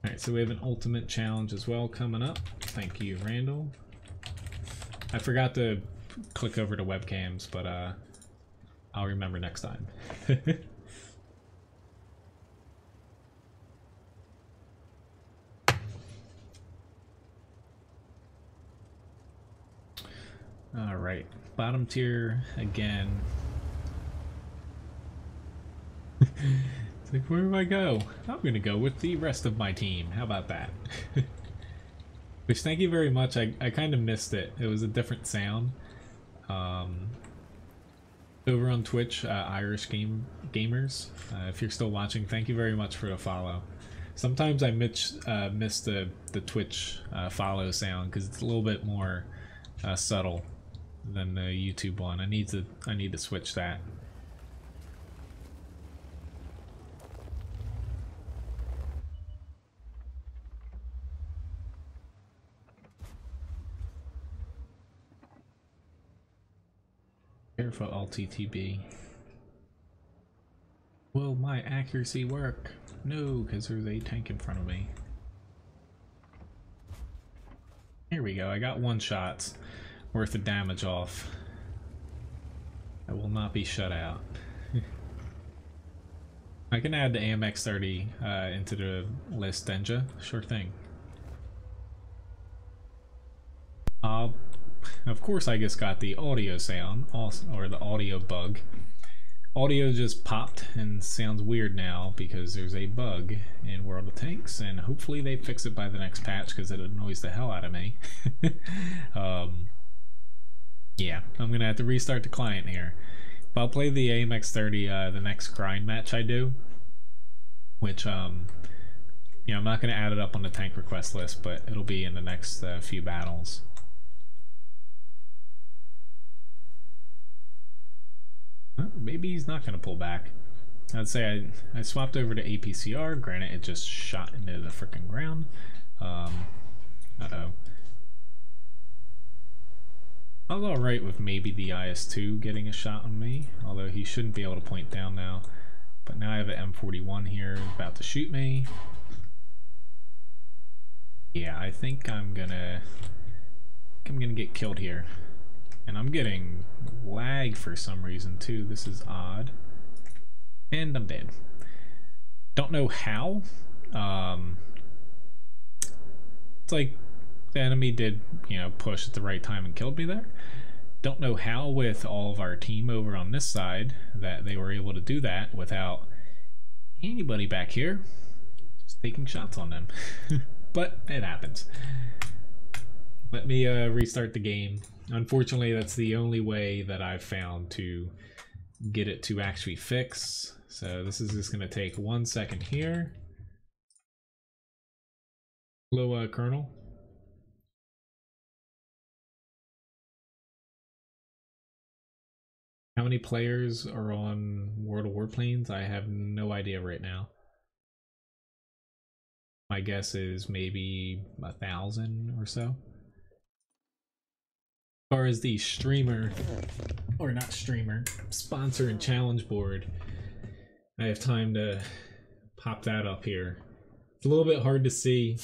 Alright, so we have an ultimate challenge as well coming up. Thank you, Randall. I forgot to click over to webcams, but I'll remember next time. Alright, bottom tier again. It's like, where do I go? I'm gonna go with the rest of my team. How about that? Which, thank you very much. I kind of missed it. It was a different sound. Over on Twitch, Irish Gamers. If you're still watching, thank you very much for the follow. Sometimes I miss the Twitch follow sound because it's a little bit more subtle than the YouTube one. I need to switch that. Careful, LTTB. Will my accuracy work? No, because there's a tank in front of me. Here we go, I got 1 shot worth of damage off. I will not be shut out. I can add the AMX-30 into the list, Denja. Sure thing. Of course I just got the audio sound, also, or the audio bug. Audio just popped and sounds weird now because there's a bug in World of Tanks, and hopefully they fix it by the next patch because it annoys the hell out of me. Yeah, I'm gonna have to restart the client here. But I'll play the AMX-30 the next grind match I do, which you know, I'm not gonna add it up on the tank request list, but it'll be in the next few battles. Maybe he's not going to pull back. I'd say I swapped over to APCR. Granted, it just shot into the frickin' ground. Uh-oh. I was alright with maybe the IS-2 getting a shot on me, although he shouldn't be able to point down now. But now I have an M41 here about to shoot me. Yeah, I think I'm gonna get killed here. And I'm getting lag for some reason too. This is odd. And I'm dead. Don't know how. It's like the enemy did, you know, push at the right time and killed me there. Don't know how with all of our team over on this side that they were able to do that without anybody back here just taking shots on them. But it happens. Let me restart the game. Unfortunately, that's the only way that I've found to get it to actually fix. So this is just going to take 1 second here. Hello, Colonel. How many players are on World of Warplanes? I have no idea right now. My guess is maybe 1,000 or so. As far as the streamer, or not streamer, sponsor and challenge board, I have time to pop that up here. It's a little bit hard to see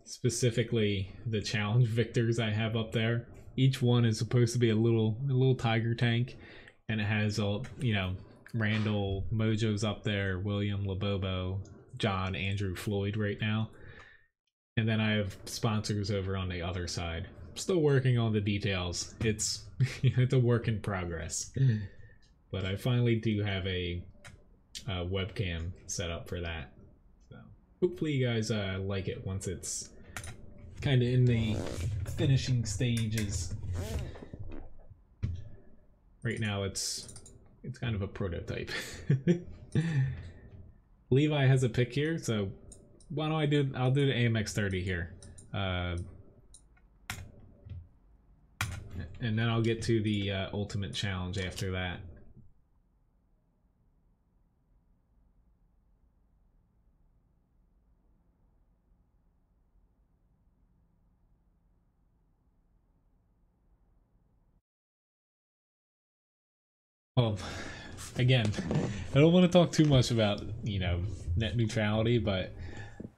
specifically the challenge victors I have up there. Each one is supposed to be a little tiger tank, and it has all, you know, Randall, Mojo's up there, William, Labobo, John, Andrew, Floyd right now. And then I have sponsors over on the other side. I'm still working on the details. It's it's a work in progress. But I finally do have a webcam set up for that. So hopefully you guys like it once it's kind of in the finishing stages. Right now it's kind of a prototype. Levi has a pick here, so why don't I'll do the AMX 30 here. And then I'll get to the ultimate challenge after that. Well, again, I don't want to talk too much about, you know, net neutrality, but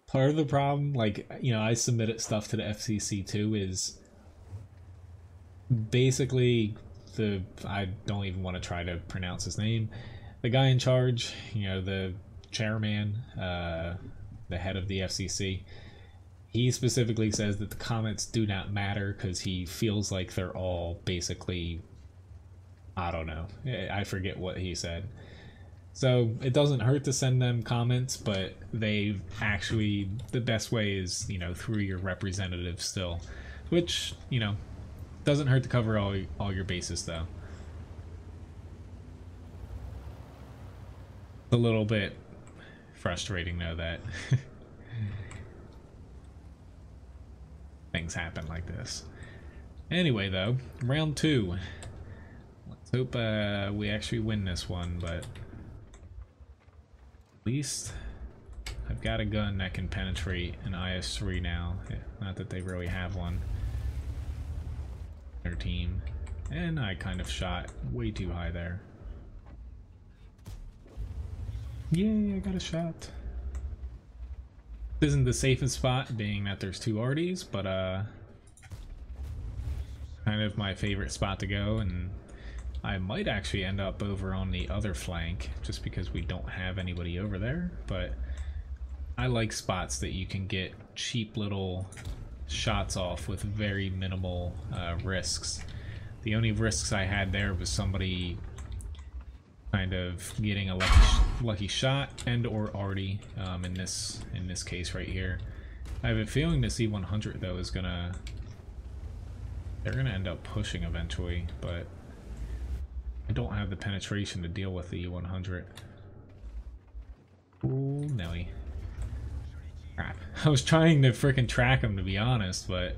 part of the problem, like, you know, I submitted stuff to the FCC too, is basically I don't even want to try to pronounce his name. The guy in charge, you know, the chairman, the head of the FCC, he specifically says that the comments do not matter because he feels like they're all basically, I don't know, I forget what he said. So it doesn't hurt to send them comments, but they actually, the best way is, you know, through your representative still, which, you know, doesn't hurt to cover all your bases though. A little bit frustrating though that things happen like this. Anyway though, round 2. Let's hope we actually win this one, but at least I've got a gun that can penetrate an IS-3 now. Not that they really have one. Their team. And I kind of shot way too high there. Yay, I got a shot. This isn't the safest spot, being that there's 2 RDs, but kind of my favorite spot to go, and I might actually end up over on the other flank just because we don't have anybody over there, but I like spots that you can get cheap little shots off with very minimal risks. The only risks I had there was somebody kind of getting a lucky shot and or already in this case right here. I have a feeling this E100 though is they're gonna end up pushing eventually, but I don't have the penetration to deal with the E100. Ooh, Nelly. Crap. I was trying to frickin' track him, to be honest, but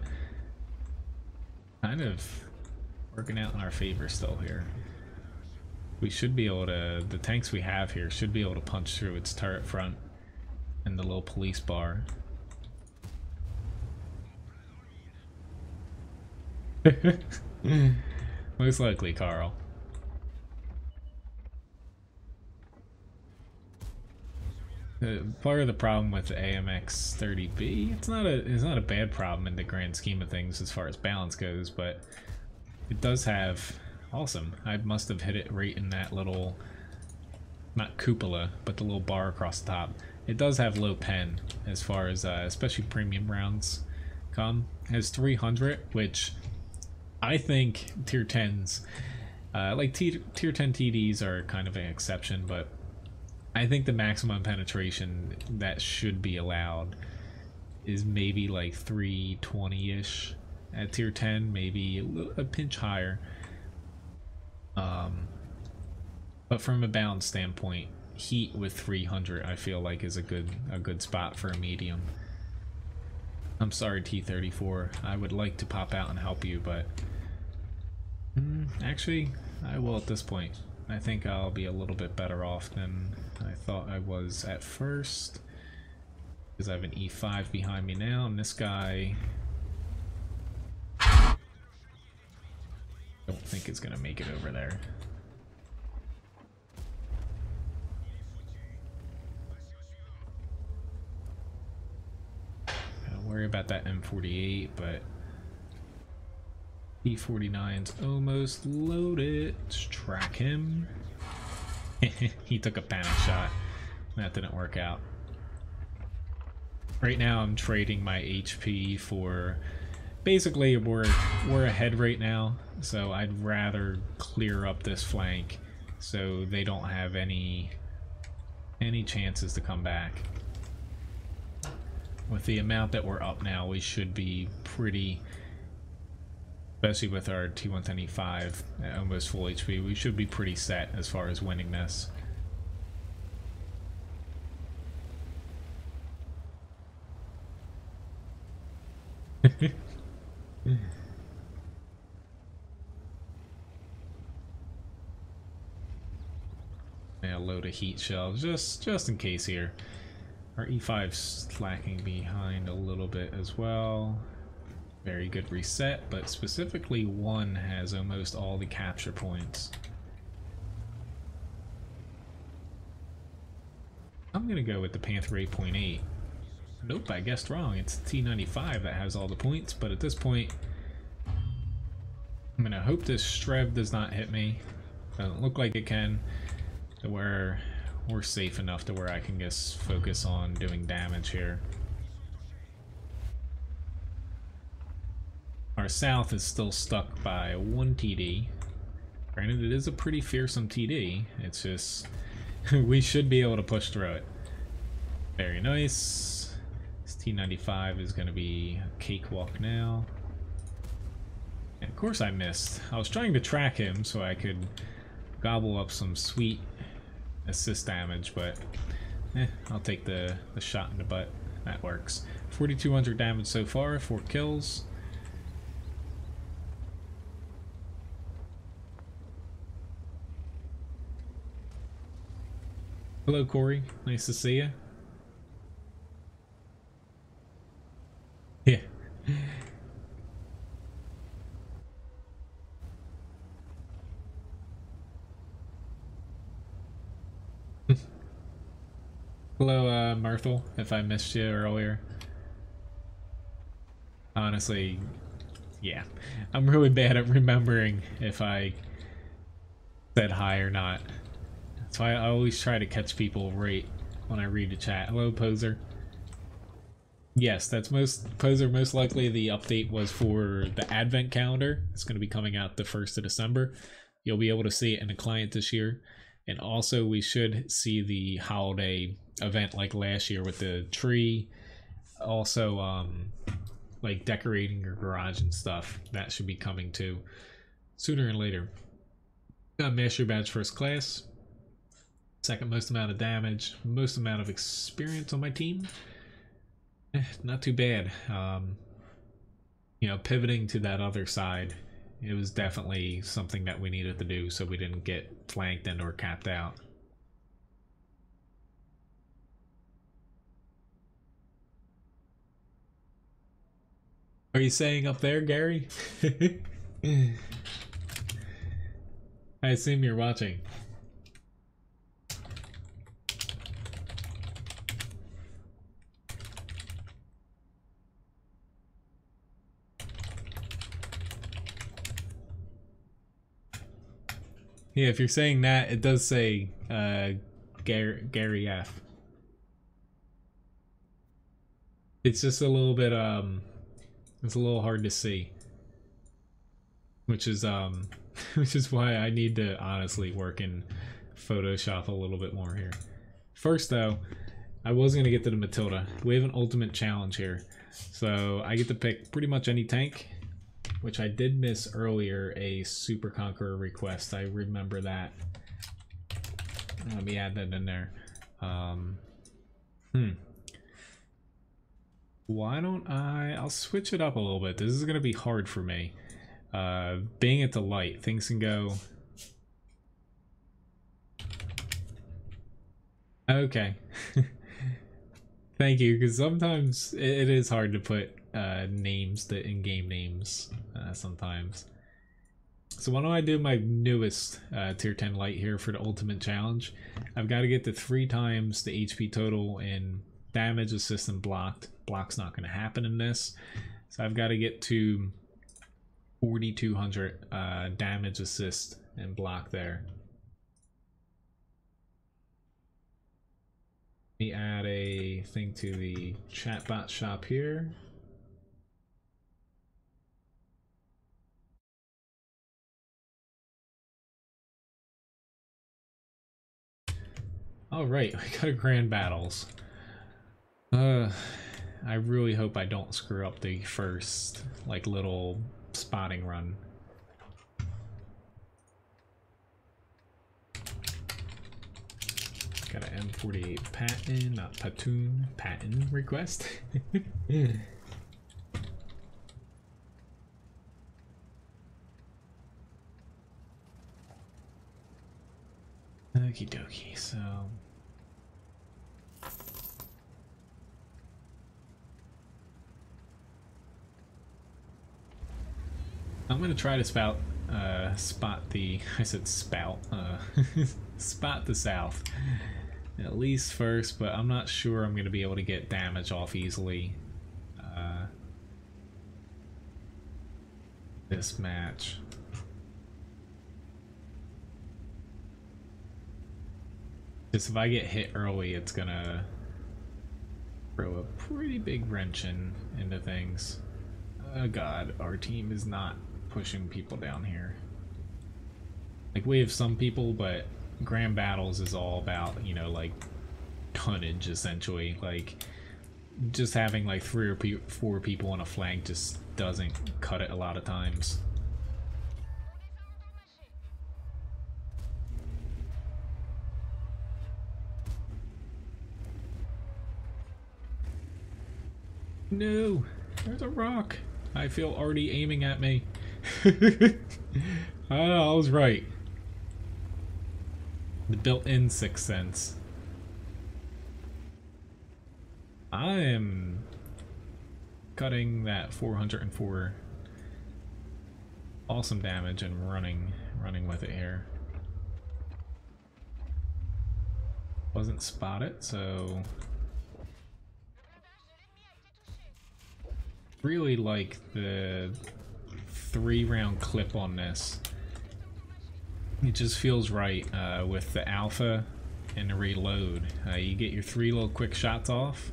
kind of working out in our favor still here. We should be able to, the tanks we have here should be able to punch through its turret front and the little police bar. Most likely, Carl. Part of the problem with the AMX 30B, it's not a bad problem in the grand scheme of things as far as balance goes, but it does have awesome. I must have hit it right in that little, not cupola, but the little bar across the top. It does have low pen as far as especially premium rounds come. It has 300, which I think tier 10s, like tier 10 TDs are kind of an exception, but I think the maximum penetration that should be allowed is maybe like 320-ish at tier 10, maybe a pinch higher. But from a balance standpoint, heat with 300 I feel like is a good spot for a medium. I'm sorry T34, I would like to pop out and help you, but actually I will at this point. I think I'll be a little bit better off than I thought I was at first, because I have an E5 behind me now, and this guy I don't think is gonna make it over there. Don't worry about that M48, but E49's almost loaded. Let's track him. He took a panic shot. That didn't work out. Right now I'm trading my HP for... Basically we're ahead right now, so I'd rather clear up this flank so they don't have any chances to come back. With the amount that we're up now, we should be pretty... Especially with our T110E5 at almost full HP, we should be pretty set as far as winning this. Yeah, load of heat shells just in case here. Our E5's slacking behind a little bit as well. Very good reset, but specifically one has almost all the capture points. I'm gonna go with the Panther 8.8. Nope, I guessed wrong. It's T95 that has all the points, but at this point, I'm gonna hope this Streb does not hit me. Doesn't look like it can. So we're safe enough to where I can just focus on doing damage here. Our south is still stuck by 1 TD. Granted, it is a pretty fearsome TD. It's just, we should be able to push through it. Very nice. This T95 is going to be a cakewalk now. And of course I missed. I was trying to track him so I could gobble up some sweet assist damage, but I'll take the shot in the butt. That works. 4,200 damage so far, 4 kills. Hello, Corey. Nice to see you. Yeah. Hello, Myrtle, if I missed you earlier. Honestly, yeah. I'm really bad at remembering if I said hi or not. That's why I always try to catch people right when I read the chat. Hello, Poser. Yes, that's Poser. Most likely the update was for the Advent calendar. It's going to be coming out the 1st of December. You'll be able to see it in the client this year. And also we should see the holiday event like last year with the tree. Also, like decorating your garage and stuff. That should be coming too sooner and later. Got Master Badge First Class. Second most amount of damage. Most amount of experience on my team. Not too bad. You know, pivoting to that other side, it was definitely something that we needed to do so we didn't get flanked and or capped out. Are you saying up there, Gary? I assume you're watching. Yeah, if you're saying that, it does say Gary F. It's just a little bit it's a little hard to see. Which is which is why I need to honestly work in Photoshop a little bit more here. First though, I was gonna get to the Matilda. We have an ultimate challenge here. So I get to pick pretty much any tank, which I did miss earlier, a Super Conqueror request. I remember that. Let me add that in there. Why don't I'll switch it up a little bit. This is gonna be hard for me. Being at the light, things can go. Okay. Thank you, because sometimes it is hard to put names, the in-game names, sometimes. So why don't I do my newest tier 10 light here for the ultimate challenge. I've got to get to 3 times the HP total in damage, assist, and blocked. Block's not going to happen in this. So I've got to get to 4,200 damage, assist, and block there. Let me add a thing to the chatbot shop here. All right, we got a grand battles. I really hope I don't screw up the first like little spotting run. Got an M48 patent, not platoon, patent request. Okie dokie, so I'm gonna try to spot the, I said spout, spot the south at least first, but I'm not sure I'm gonna be able to get damage off easily this match. Just if I get hit early, it's gonna throw a pretty big wrench into things. Oh god, our team is not pushing people down here. Like, we have some people, but Grand Battles is all about, you know, like, tonnage, essentially. Like, just having, like, 3 or 4 people on a flank just doesn't cut it a lot of times. No! There's a rock! I feel already aiming at me. I was right. The built-in Sixth Sense. I am cutting that 404 awesome damage and running with it here. Wasn't spotted, so really like the 3-round clip on this. It just feels right with the alpha and the reload. You get your 3 little quick shots off,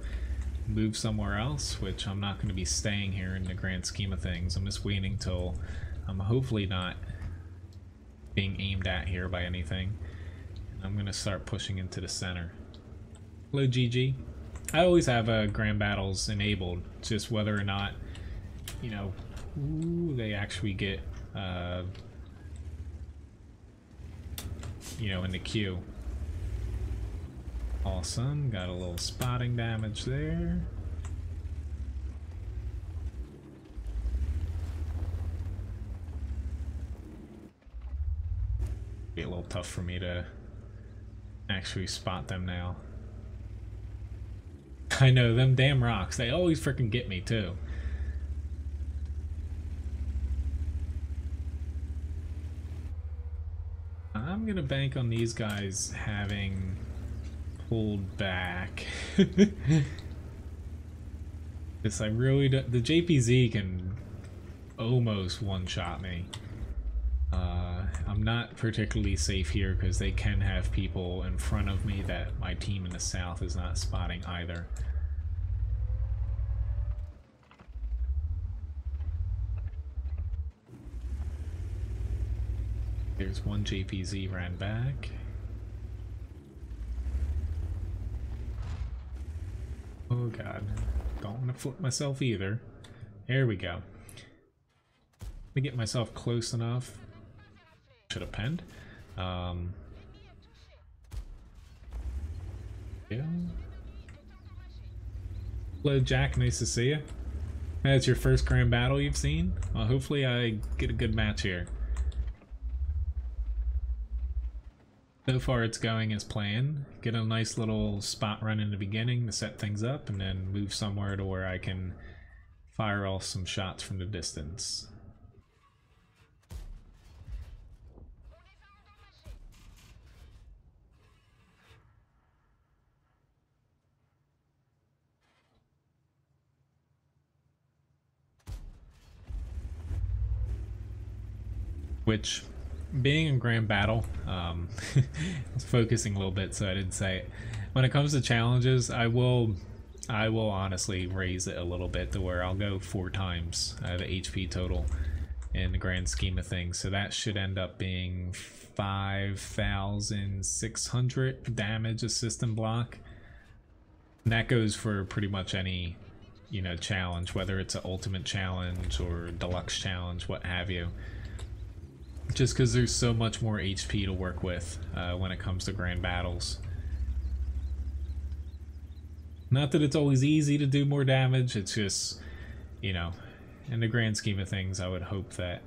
move somewhere else, which I'm not going to be staying here in the grand scheme of things. I'm just waiting till I'm hopefully not being aimed at here by anything. I'm going to start pushing into the center. Hello, GG. I always have grand battles enabled, just whether or not, you know, they actually get, you know, in the queue. Awesome, got a little spotting damage there. Be a little tough for me to actually spot them now. I know, them damn rocks, they always freaking get me too. I'm gonna bank on these guys having pulled back. This I really do, the JPZ can almost one-shot me. I'm not particularly safe here because they can have people in front of me that my team in the south is not spotting either. There's one JPZ ran back. Oh god, don't want to flip myself either. There we go. Let me get myself close enough. Should have penned. Yeah. Hello Jack, nice to see you. That's your first grand battle you've seen? Well, hopefully I get a good match here. So far it's going as planned. Get a nice little spot run in the beginning to set things up, and then move somewhere to where I can fire off some shots from the distance. Which, being in Grand Battle, I was focusing a little bit so I didn't say it. When it comes to challenges, I will honestly raise it a little bit to where I'll go 4 times the HP total in the grand scheme of things. So that should end up being 5,600 damage a system block. And that goes for pretty much any, you know, challenge, whether it's an ultimate challenge or deluxe challenge, what have you. Just because there's so much more HP to work with when it comes to grand battles. Not that it's always easy to do more damage, it's just, you know, in the grand scheme of things, I would hope that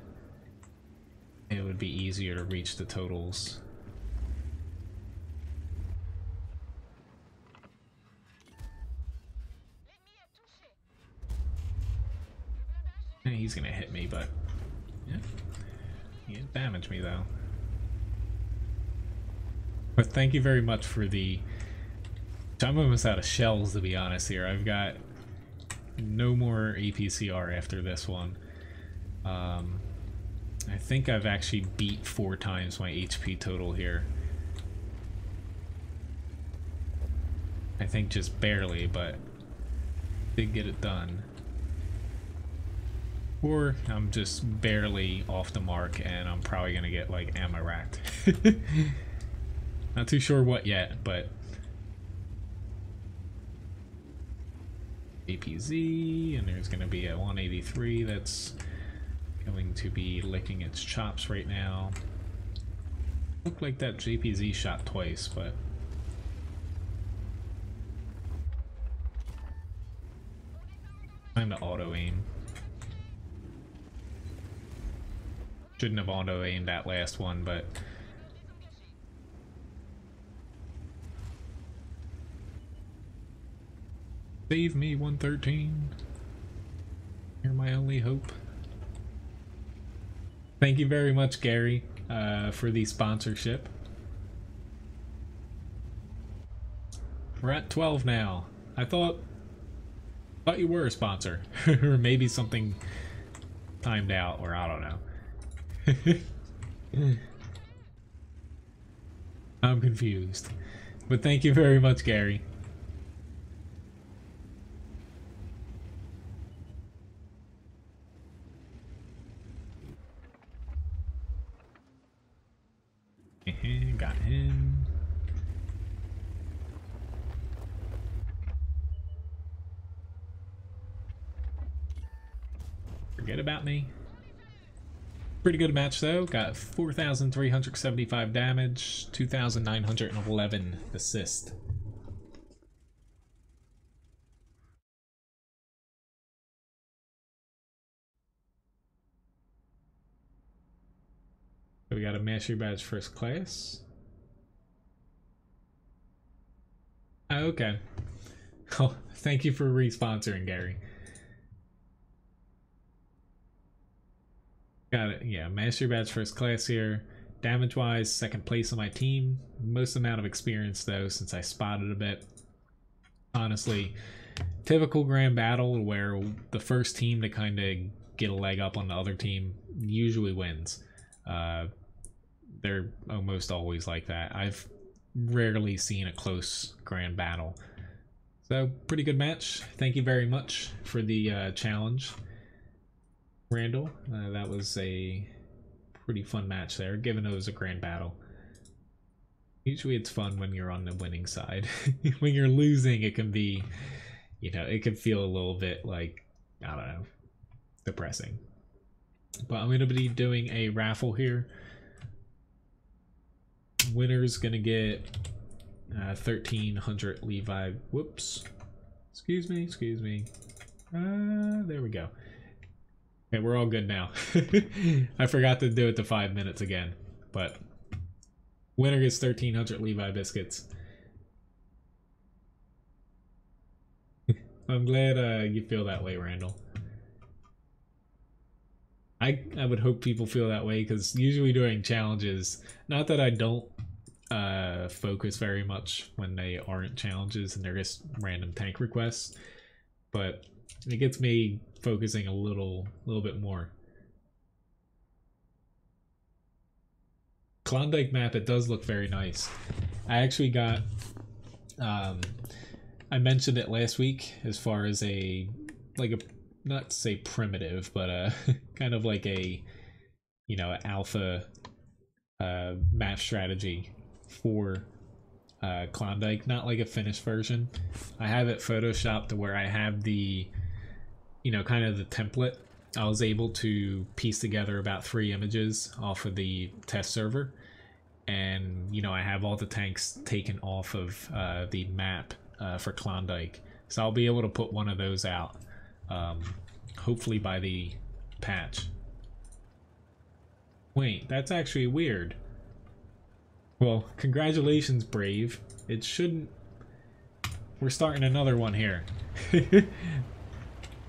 it would be easier to reach the totals. He's gonna hit me, but yeah. He didn't damage me though. But thank you very much for the... I'm almost out of shells, to be honest here. I've got no more APCR after this one. I think I've actually beat 4 times my HP total here. I think just barely, but did get it done. Or I'm just barely off the mark and I'm probably gonna get like ammo racked. Not too sure what yet, but APZ, and there's gonna be a 183 that's going to be licking its chops right now. Looked like that JPZ shot twice, but time to auto aim. Shouldn't have auto-aimed that last one, but save me, 113. You're my only hope. Thank you very much, Gary, for the sponsorship. We're at 12 now. I thought you were a sponsor, or maybe something timed out, or I don't know. I'm confused, but thank you very much, Gary. Got him. Forget about me. Pretty good match though. Got 4,375 damage, 2,911 assist. So we got a mastery badge first class. Oh, okay. Oh, thank you for re-sponsoring, Gary. Got it. Yeah, mastery badge first class here. Damage wise, second place on my team. Most amount of experience though, since I spotted a bit. Honestly, typical grand battle where the first team to kind of get a leg up on the other team usually wins. they're almost always like that. I've rarely seen a close grand battle. So, pretty good match. Thank you very much for the challenge, Randall. That was a pretty fun match there, given it was a grand battle. Usually it's fun when you're on the winning side. When you're losing, it can be, you know, it can feel a little bit like, I don't know, depressing. But I'm going to be doing a raffle here. Winner's going to get 1,300 Levi. Whoops. Excuse me. There we go. Okay, we're all good now. I forgot to do it to 5 minutes again. But winner gets 1,300 Levi biscuits. I'm glad you feel that way, Randall. I would hope people feel that way, because usually during challenges, not that I don't focus very much when they aren't challenges and they're just random tank requests, but it gets me focusing a little bit more. Klondike map, it does look very nice. I actually got I mentioned it last week as far as a not to say primitive, but kind of like a, you know, alpha map strategy for Klondike, not like a finished version. I have it photoshopped to where I have the, you know, kind of the template. I was able to piece together about 3 images off of the test server, and, you know, I have all the tanks taken off of the map for Klondike, so I'll be able to put one of those out hopefully by the patch. Wait, that's actually weird. Well, congratulations, Brave. It shouldn't... We're starting another one here. I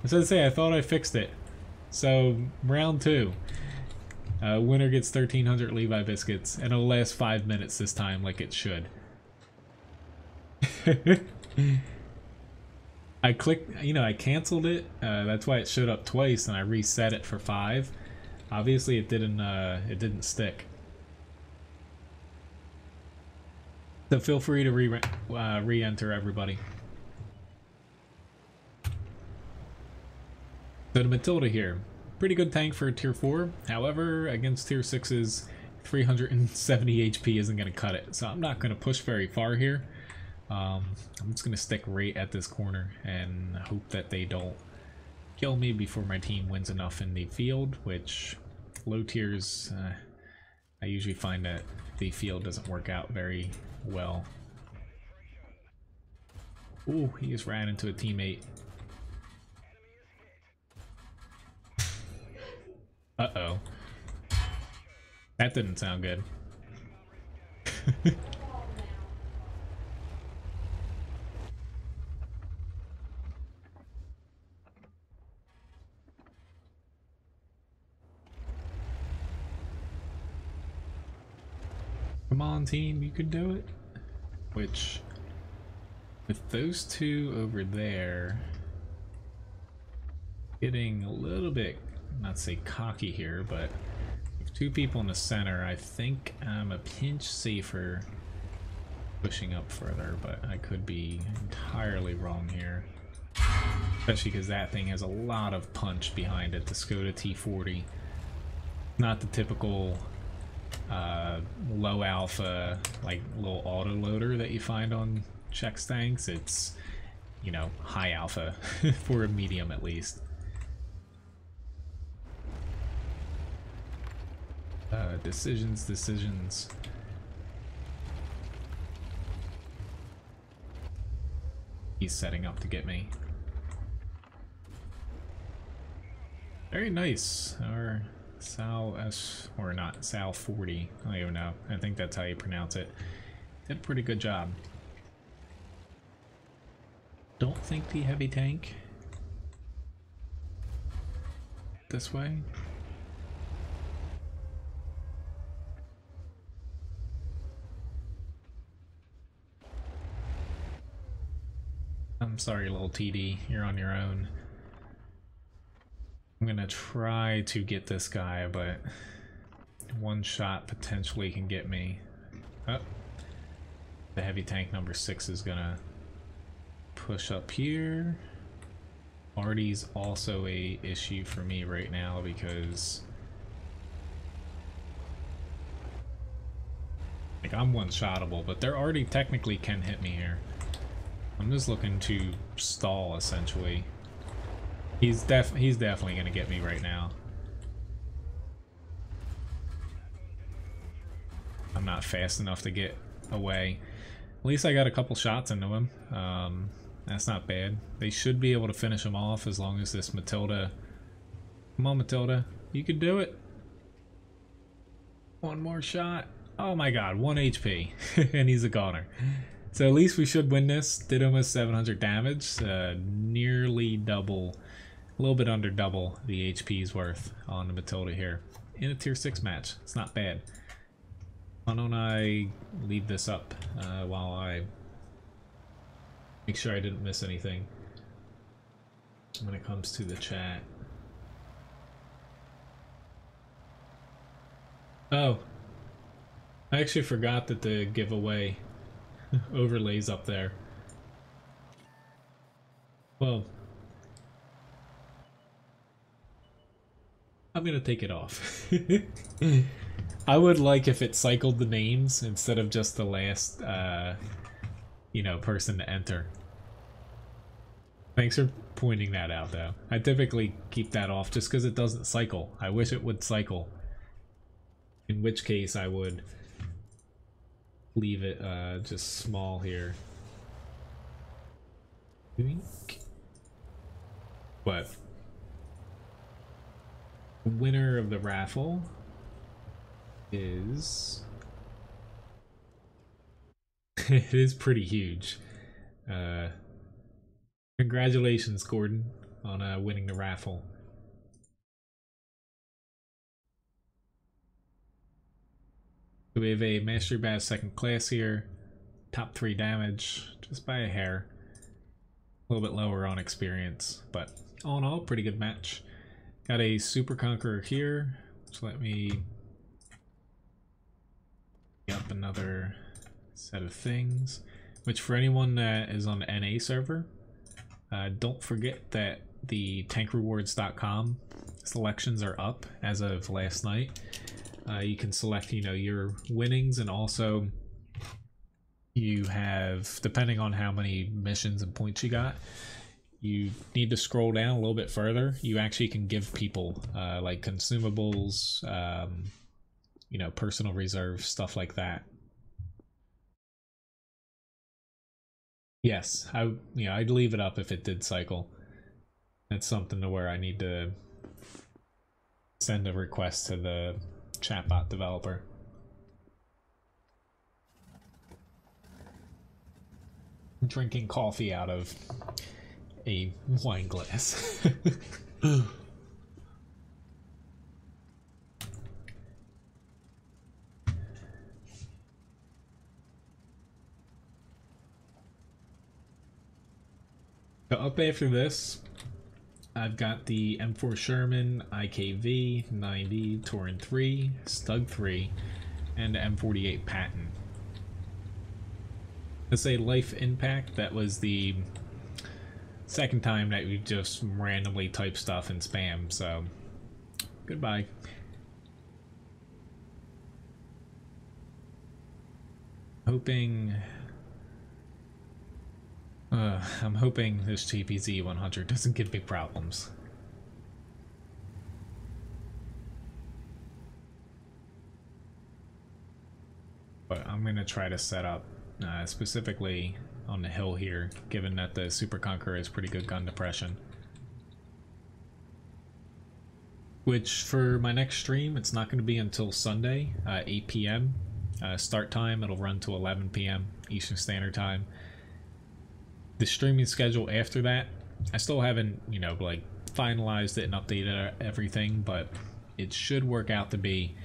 was gonna say, I thought I fixed it. So, round 2. Winner gets 1,300 Levi biscuits, and it'll last 5 minutes this time, like it should. I clicked, you know, I canceled it. That's why it showed up twice, and I reset it for 5. Obviously, it didn't stick. So feel free to re-enter everybody. So to Matilda here, pretty good tank for a tier 4. However, against tier 6's 370 HP isn't going to cut it. So I'm not going to push very far here. I'm just going to stick right at this corner and hope that they don't kill me before my team wins enough in the field, which low tiers, I usually find that the field doesn't work out very well. Ooh, he just ran into a teammate. Uh-oh. That didn't sound good. Come on, team, you can do it. Which, with those 2 over there, getting a little bit, not to say cocky here, but with 2 people in the center, I think I'm a pinch safer pushing up further, but I could be entirely wrong here. Especially because that thing has a lot of punch behind it, the Skoda T40. Not the typical low alpha, like little auto loader that you find on Czech tanks. It's, you know, high alpha for a medium at least. Decisions. He's setting up to get me. Very nice. Our Sal S, or not, Sal 40. I don't even know. I think that's how you pronounce it. Did a pretty good job. Don't think the heavy tank this way. I'm sorry, little TD, you're on your own. I'm gonna try to get this guy, but one shot potentially can get me. Oh, the heavy tank number 6 is gonna push up here. Artie's also a issue for me right now because like I'm one-shottable, but they're already technically can hit me here. I'm just looking to stall essentially. He's definitely gonna get me right now. I'm not fast enough to get away. At least I got a couple shots into him. That's not bad. They should be able to finish him off as long as this Matilda... Come on, Matilda. You can do it. One more shot. Oh my god, 1 HP. And he's a goner. So at least we should win this. Did almost 700 damage. Nearly double, a little bit under double the HP's worth on the Matilda here. In a tier 6 match. It's not bad. Why don't I leave this up while I make sure I didn't miss anything when it comes to the chat. Oh, I actually forgot that the giveaway overlays up there. Well, I'm gonna take it off. I would like if it cycled the names instead of just the last, you know, person to enter. Thanks for pointing that out, though. I typically keep that off just because it doesn't cycle. I wish it would cycle. In which case, I would leave it just small here. But the winner of the raffle is it is pretty huge. Congratulations, Gordon, on winning the raffle. So we have a Mastery Bass 2nd class here, top 3 damage, just by a hair. A little bit lower on experience, but all in all, pretty good match. Got a Super Conqueror here, which let me up another set of things, which for anyone that is on the NA server, don't forget that the tankrewards.com selections are up as of last night. You can select, you know, your winnings, and also you have, depending on how many missions and points you got, you need to scroll down a little bit further. You actually can give people like consumables, you know, personal reserve, stuff like that. Yes, I'd leave it up if it did cycle. That's something to where I need to send a request to the chatbot developer. I'm drinking coffee out of a wine glass. So up after this, I've got the M4 Sherman, IKV, 90, Torin 3, Stug 3, and the M48 Patton. It's a life impact. That was the second time that we've just randomly typed stuff and spam, so goodbye. I'm hoping this GPZ 100 doesn't give me problems. But I'm gonna try to set up specifically on the hill here, given that the Super Conqueror is pretty good gun depression. Which for my next stream, it's not going to be until Sunday, 8 p.m. Start time. It'll run to 11 p.m. Eastern Standard Time. The streaming schedule after that, I still haven't, you know, like finalized it and updated everything, but it should work out to be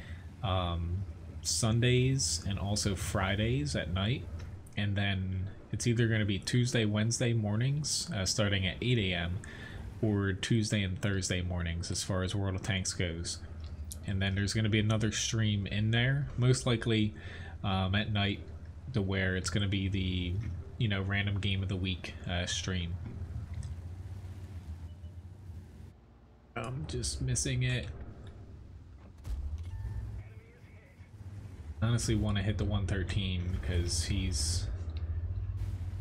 Sundays and also Fridays at night, and then it's either going to be Tuesday, Wednesday mornings starting at 8 a.m. or Tuesday and Thursday mornings as far as World of Tanks goes. and then there's going to be another stream in there, most likely at night, to where it's going to be the, you know, random game of the week stream. I'm just missing it. I honestly want to hit the 113 because he's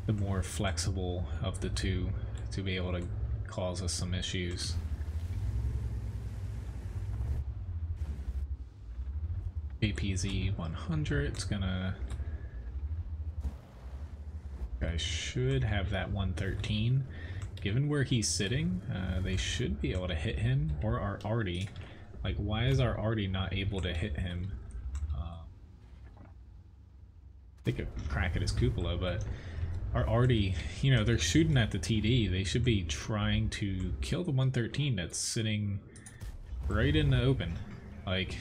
the more flexible of the two to be able to cause us some issues. APZ 100, it's gonna... I should have that 113. Given where he's sitting, they should be able to hit him, or our arty. Like, why is our arty not able to hit him? Take a crack at his cupola, but our arty, you know, they're shooting at the TD. They should be trying to kill the 113 that's sitting right in the open. Like...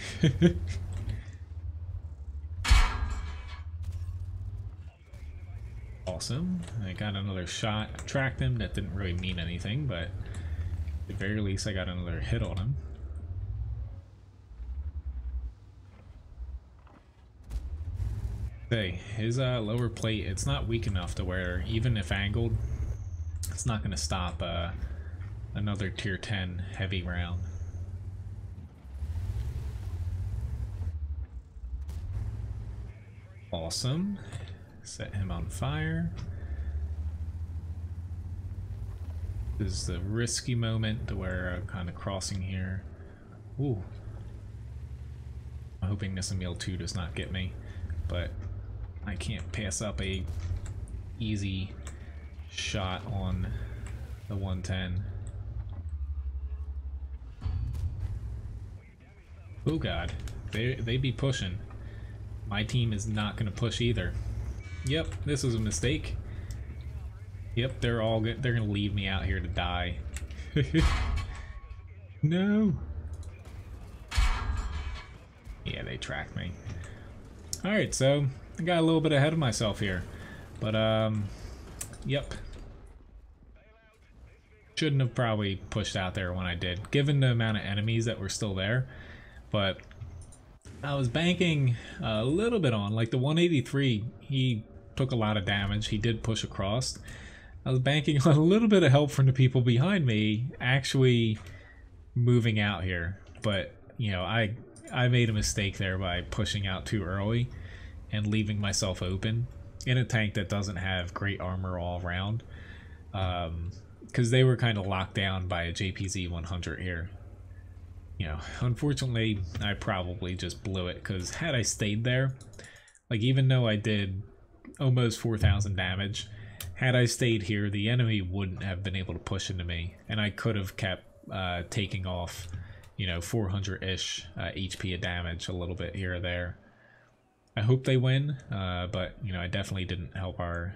Awesome. I got another shot. I tracked him. That didn't really mean anything, but at the very least I got another hit on him. Okay, his lower plate, it's not weak enough to where, even if angled, it's not going to stop another tier 10 heavy round. Awesome. Set him on fire. This is the risky moment to where I'm kind of crossing here. Ooh. I'm hoping this Emil 2 does not get me, but I can't pass up a easy shot on the 110. Oh god, they be pushing. My team is not going to push either. Yep, this was a mistake. Yep, they're gonna leave me out here to die. No. Yeah, they tracked me. All right, so I got a little bit ahead of myself here, but yep. Shouldn't have probably pushed out there when I did, given the amount of enemies that were still there. But I was banking a little bit on, like the 183, he took a lot of damage, he did push across. I was banking on a little bit of help from the people behind me actually moving out here. But, you know, I made a mistake there by pushing out too early and leaving myself open in a tank that doesn't have great armor all around. Because they were kind of locked down by a JPZ 100 here. You know, unfortunately, I probably just blew it, because had I stayed there, like, even though I did almost 4,000 damage, had I stayed here, the enemy wouldn't have been able to push into me, and I could have kept taking off, you know, 400-ish HP of damage a little bit here or there. I hope they win, but, you know, I definitely didn't help our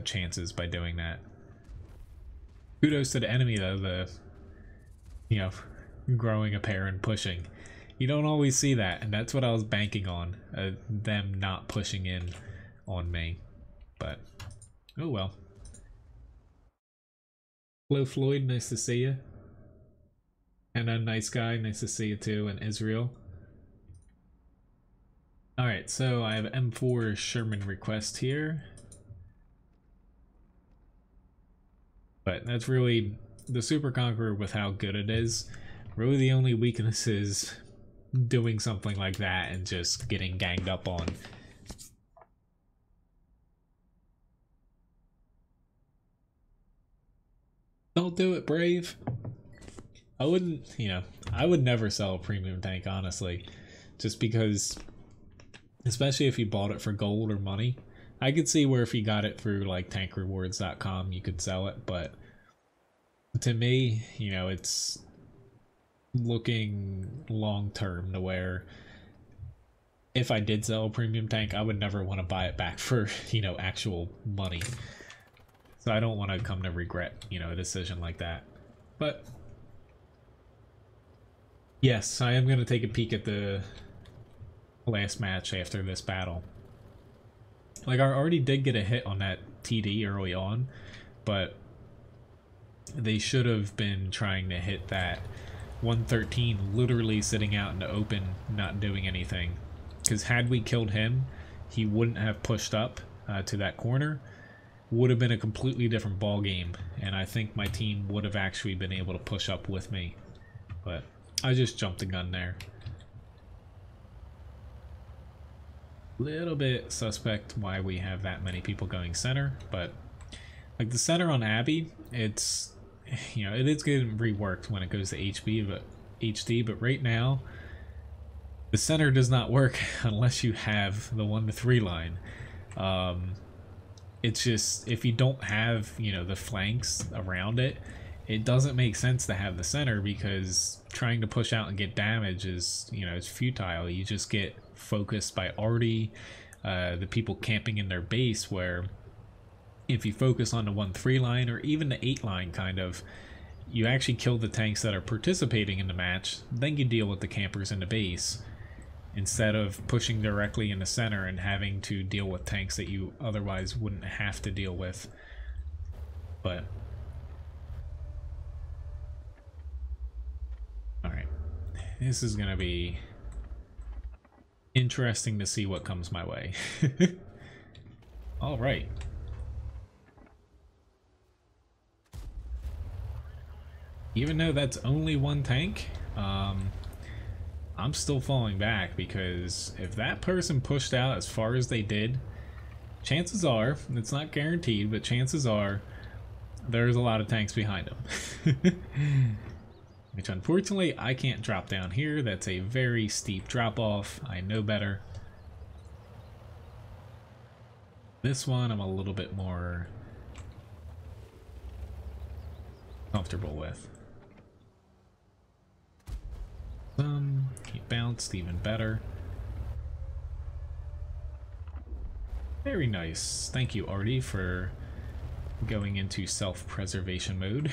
chances by doing that. Kudos to the enemy, though, the, you know, growing a pair and pushing. You don't always see that, and that's what I was banking on, them not pushing in on me. But oh well. Hello Floyd, nice to see you. And a nice guy, nice to see you too, and Israel. Alright, so I have M4 Sherman request here. But that's really the Super Conqueror with how good it is. Really the only weakness is doing something like that and just getting ganged up on. Don't do it, Brave. I wouldn't, you know, I would never sell a premium tank, honestly. Just because, especially if you bought it for gold or money. I could see where if you got it through like tankrewards.com you could sell it, but to me, you know, it's looking long term to where if I did sell a premium tank, I would never want to buy it back for, you know, actual money. So I don't want to come to regret, you know, a decision like that. But yes, I am going to take a peek at the last match after this battle. Like, I already did get a hit on that TD early on, but they should have been trying to hit that 113 literally sitting out in the open, not doing anything. Because had we killed him, he wouldn't have pushed up to that corner. Would have been a completely different ball game, and I think my team would have actually been able to push up with me. But I just jumped the gun there. Little bit suspect why we have that many people going center, but like the center on Abby, it's, you know, it is getting reworked when it goes to HD, but right now the center does not work unless you have the 1 to 3 line. It's just, if you don't have, you know, the flanks around it, it doesn't make sense to have the center, because trying to push out and get damage is, you know, it's futile. You just get focused by already the people camping in their base, where if you focus on the 1-3 line or even the 8 line, kind of, you actually kill the tanks that are participating in the match, then you deal with the campers in the base, instead of pushing directly in the center and having to deal with tanks that you otherwise wouldn't have to deal with. But alright, this is gonna be interesting to see what comes my way. Alright. Even though that's only 1 tank, I'm still falling back, because if that person pushed out as far as they did, chances are, it's not guaranteed, but chances are there's a lot of tanks behind them. Which unfortunately I can't drop down here. That's a very steep drop off. I know better. This one I'm a little bit more comfortable with. He bounced, even better. Very nice. Thank you, Artie, for going into self-preservation mode.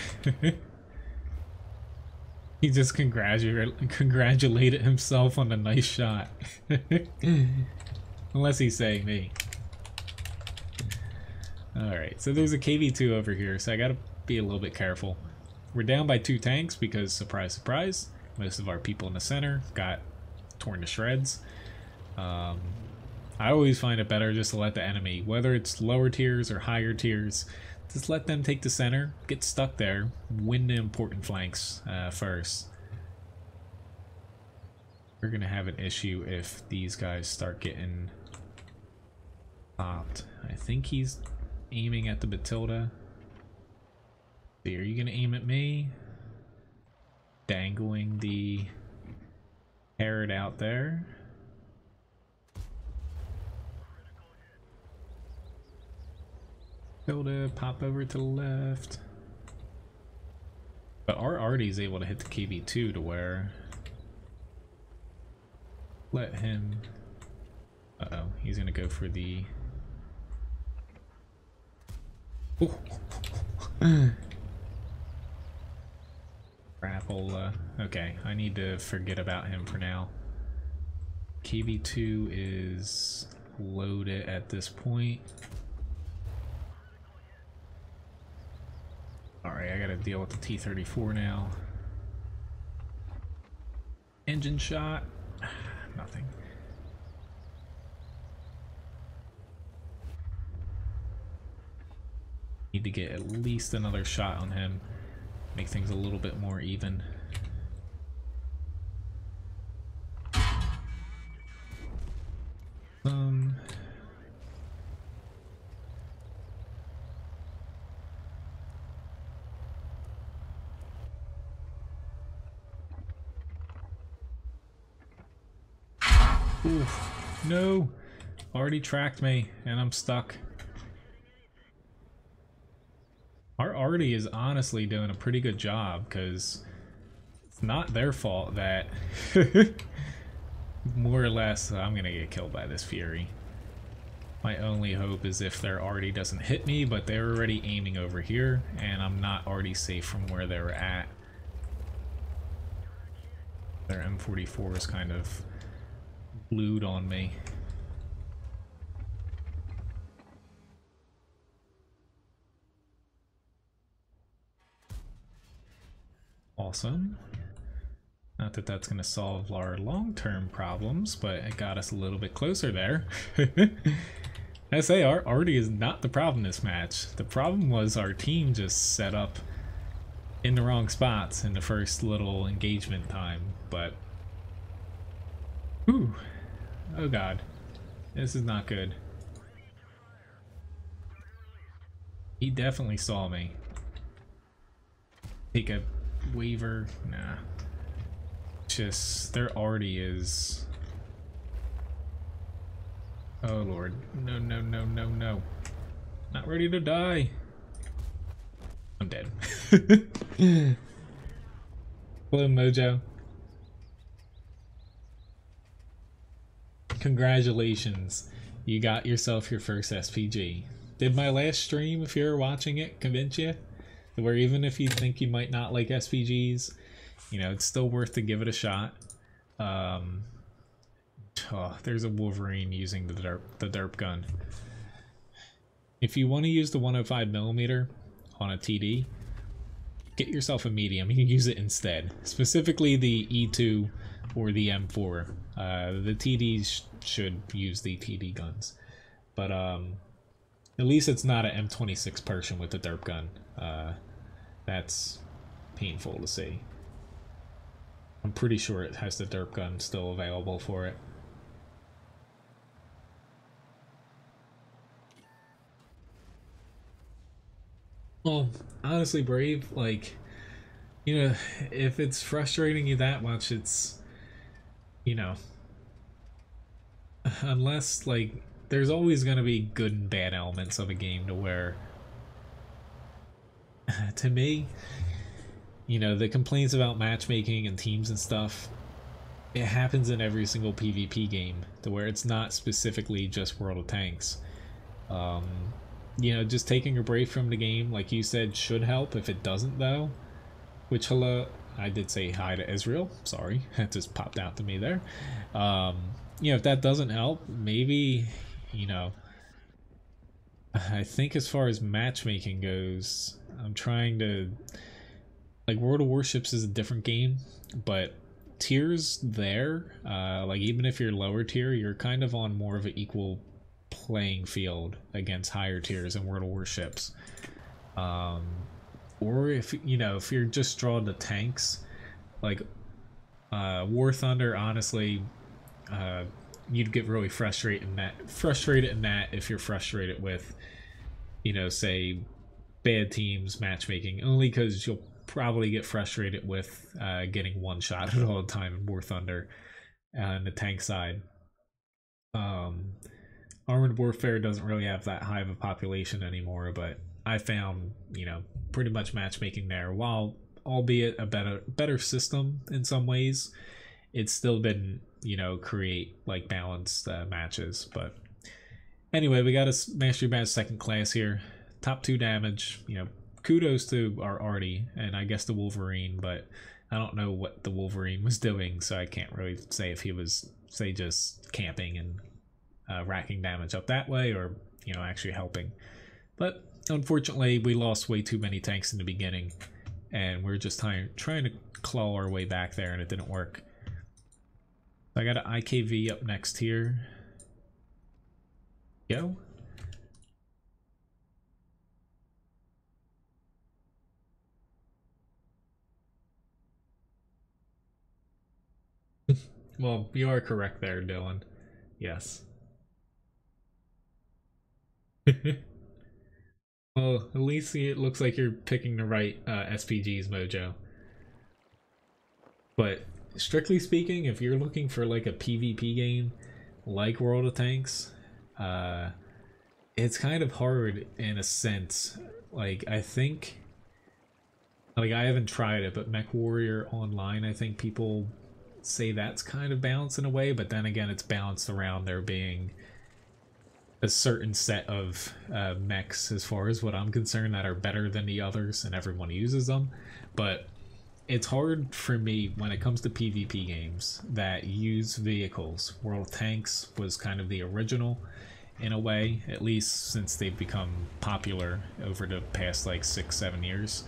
He just congratulated himself on a nice shot. Unless he's saying me. Alright, so there's a KV2 over here, so I gotta be a little bit careful. We're down by 2 tanks because, surprise, surprise, most of our people in the center got torn to shreds. I always find it better just to let the enemy, whether it's lower tiers or higher tiers, just let them take the center, get stuck there, win the important flanks first. We're gonna have an issue if these guys start getting popped. I think he's aiming at the Matilda. Are you gonna aim at me? Dangling the carrot out there. Matilda, pop over to the left. But our Artie's able to hit the KV2 to where... Let him... Uh-oh, he's gonna go for the... Raffle, okay, I need to forget about him for now. KV2 is loaded at this point. Alright, I gotta deal with the T-34 now. Engine shot. Nothing. Need to get at least another shot on him. Make things a little bit more even. Oof, no! Already tracked me, and I'm stuck. Our Artie is honestly doing a pretty good job, because it's not their fault that more or less I'm gonna get killed by this Fury. My only hope is if their Artie doesn't hit me, but they're already aiming over here, and I'm not already safe from where they were at. Their M44 is kind of glued on me. Awesome. Not that that's going to solve our long-term problems, but it got us a little bit closer there. I say, our arty is not the problem this match. The problem was our team just set up in the wrong spots in the first little engagement time, but... Ooh. Oh god. This is not good. He definitely saw me. Take a waiver. Nah. Just, there already is. Oh lord. No, no, no, no, no. Not ready to die. I'm dead. Hello, Mojo. Congratulations. You got yourself your first SPG. Did my last stream, if you're watching it, convince you? Where even if you think you might not like SPGs, you know, it's still worth to give it a shot. Oh, there's a Wolverine using the derp gun. If you want to use the 105mm on a TD, get yourself a medium. You can use it instead. Specifically the E2 or the M4. The TDs should use the TD guns. But at least it's not an M26 Persian with the derp gun. That's painful to see. I'm pretty sure it has the derp gun still available for it. Well, honestly, Brave, like, you know, if it's frustrating you that much, it's, you know, unless, like, there's always going to be good and bad elements of a game to where, to me, you know, the complaints about matchmaking and teams and stuff, it happens in every single PvP game, to where it's not specifically just World of Tanks. You know, just taking a break from the game, like you said, should help. If it doesn't, though, which, hello, I did say hi to Israel, sorry, that just popped out to me there. You know, if that doesn't help, maybe, you know, I think as far as matchmaking goes, I'm trying to, like, World of Warships is a different game, but tiers there, like, even if you're lower tier, you're kind of on more of an equal playing field against higher tiers in World of Warships. Or if, you know, if you're just drawn to tanks, like, War Thunder, honestly, you'd get really frustrated in that if you're frustrated with, you know, say, bad teams matchmaking, only because you'll probably get frustrated with getting one-shotted all the time in War Thunder on the tank side. Armored Warfare doesn't really have that high of a population anymore, but I found, you know, pretty much matchmaking there, while albeit a better system in some ways, it's still didn't, you know, create like balanced matches. But anyway, we got a Mastery Badge 2nd class here, top 2 damage. You know, kudos to our arty and I guess the Wolverine, but I don't know what the Wolverine was doing, so I can't really say if he was, say, just camping and racking damage up that way, or, you know, actually helping. But unfortunately, we lost way too many tanks in the beginning, and we're just trying to claw our way back there, and it didn't work. So I got an IKV up next here. Go. Well, you are correct there, Dylan. Yes. Well, at least it looks like you're picking the right SPGs, Mojo. But strictly speaking, if you're looking for like a PvP game like World of Tanks, it's kind of hard in a sense. Like, I think, like, I haven't tried it, but Mech Warrior Online, I think people say that's kind of balanced in a way, but then again, it's balanced around there being a certain set of mechs, as far as what I'm concerned, that are better than the others, and everyone uses them. But it's hard for me when it comes to PvP games that use vehicles. World of Tanks was kind of the original in a way, at least since they've become popular over the past like 6-7 years.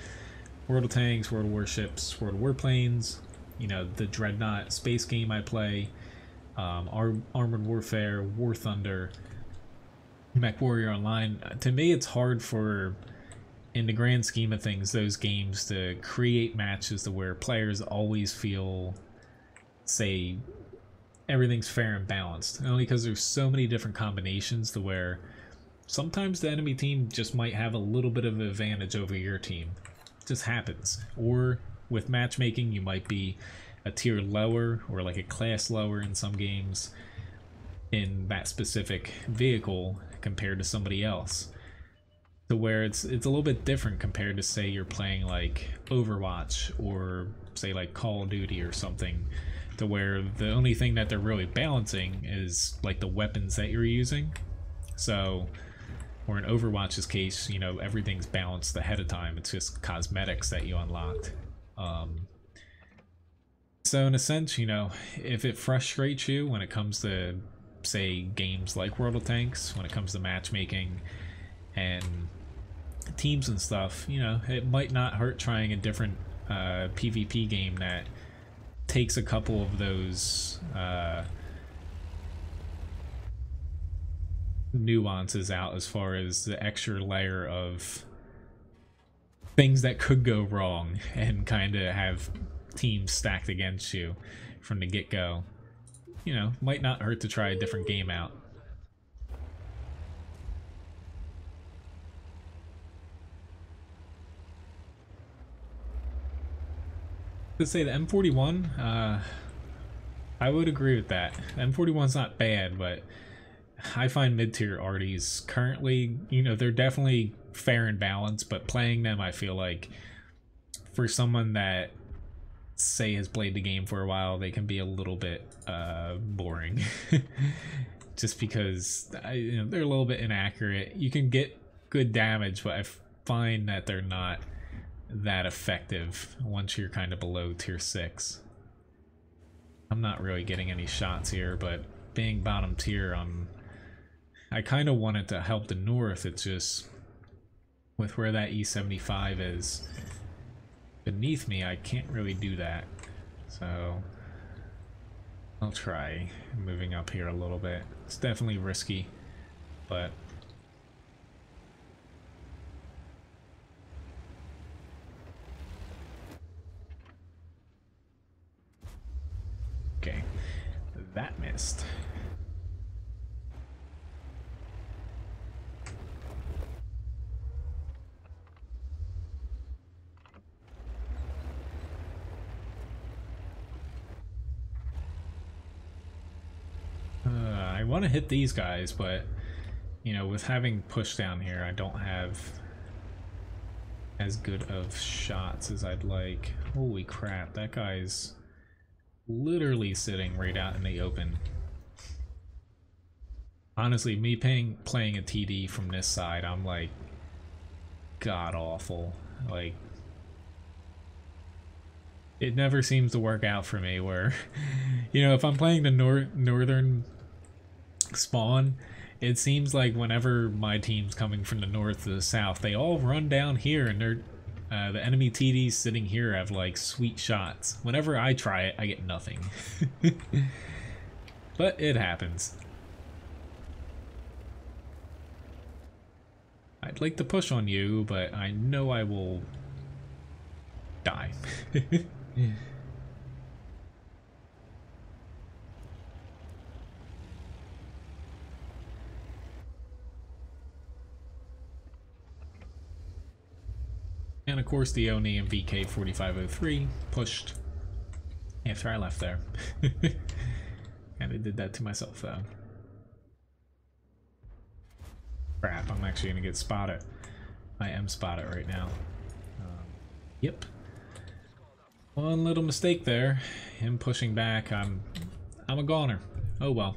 World of Tanks, World of Warships, World of Warplanes, you know, the Dreadnought space game I play, Armored Warfare, War Thunder, Mech Warrior Online. To me, it's hard for, in the grand scheme of things, those games to create matches to where players always feel, say, everything's fair and balanced. Only because there's so many different combinations to where sometimes the enemy team just might have a little bit of an advantage over your team. It just happens. Or with matchmaking, you might be a tier lower or like a class lower in some games in that specific vehicle compared to somebody else. To where it's a little bit different compared to, say, you're playing like Overwatch or say like Call of Duty or something, to where the only thing that they're really balancing is like the weapons that you're using. So, or in Overwatch's case, you know, everything's balanced ahead of time. It's just cosmetics that you unlocked. So in a sense, you know, if it frustrates you when it comes to, say, games like World of Tanks, when it comes to matchmaking and teams and stuff, you know, it might not hurt trying a different PvP game that takes a couple of those nuances out, as far as the extra layer of things that could go wrong, and kind of have teams stacked against you from the get-go. You know, might not hurt to try a different game out. To say the M41, I would agree with that. The M41's not bad, but I find mid-tier arties currently, you know, they're definitely fair and balanced, but playing them, I feel like, for someone that, say, has played the game for a while, they can be a little bit boring. Just because, you know, they're a little bit inaccurate. You can get good damage, but I find that they're not that effective once you're kind of below tier 6. I'm not really getting any shots here, but being bottom tier, I kind of wanted to help the north. It's just with where that E75 is beneath me, I can't really do that. So I'll try moving up here a little bit. It's definitely risky, but okay, that missed. I want to hit these guys, but, you know, with having push down here, I don't have as good of shots as I'd like. Holy crap, that guy's literally sitting right out in the open. Honestly, me playing a TD from this side, I'm like god awful. Like, it never seems to work out for me where, you know, if I'm playing the northern spawn, it seems like whenever my team's coming from the north to the south, they all run down here, and they're the enemy TDs sitting here have like sweet shots. Whenever I try it, I get nothing. But it happens. I'd like to push on you, but I know I will die. And of course the Oni and VK4503 pushed after I left there. And I did that to myself though. Crap, I'm actually gonna get spotted. I am spotted right now. Yep. One little mistake there. Him pushing back, I'm a goner. Oh well.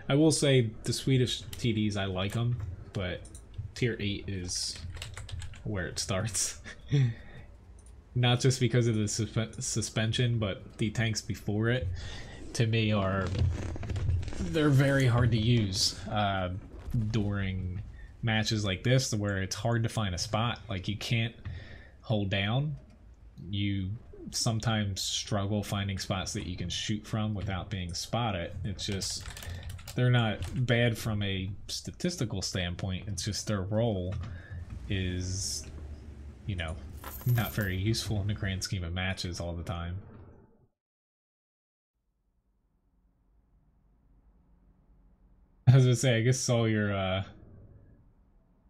I will say the Swedish TDs, I like them, but tier 8 is where it starts. Not just because of the suspension, but the tanks before it, to me, they're very hard to use during matches like this, where it's hard to find a spot. Like, you can't hold down. You sometimes struggle finding spots that you can shoot from without being spotted. It's just, they're not bad from a statistical standpoint. It's just their role is, you know, not very useful in the grand scheme of matches all the time. I was gonna say, I guess saw your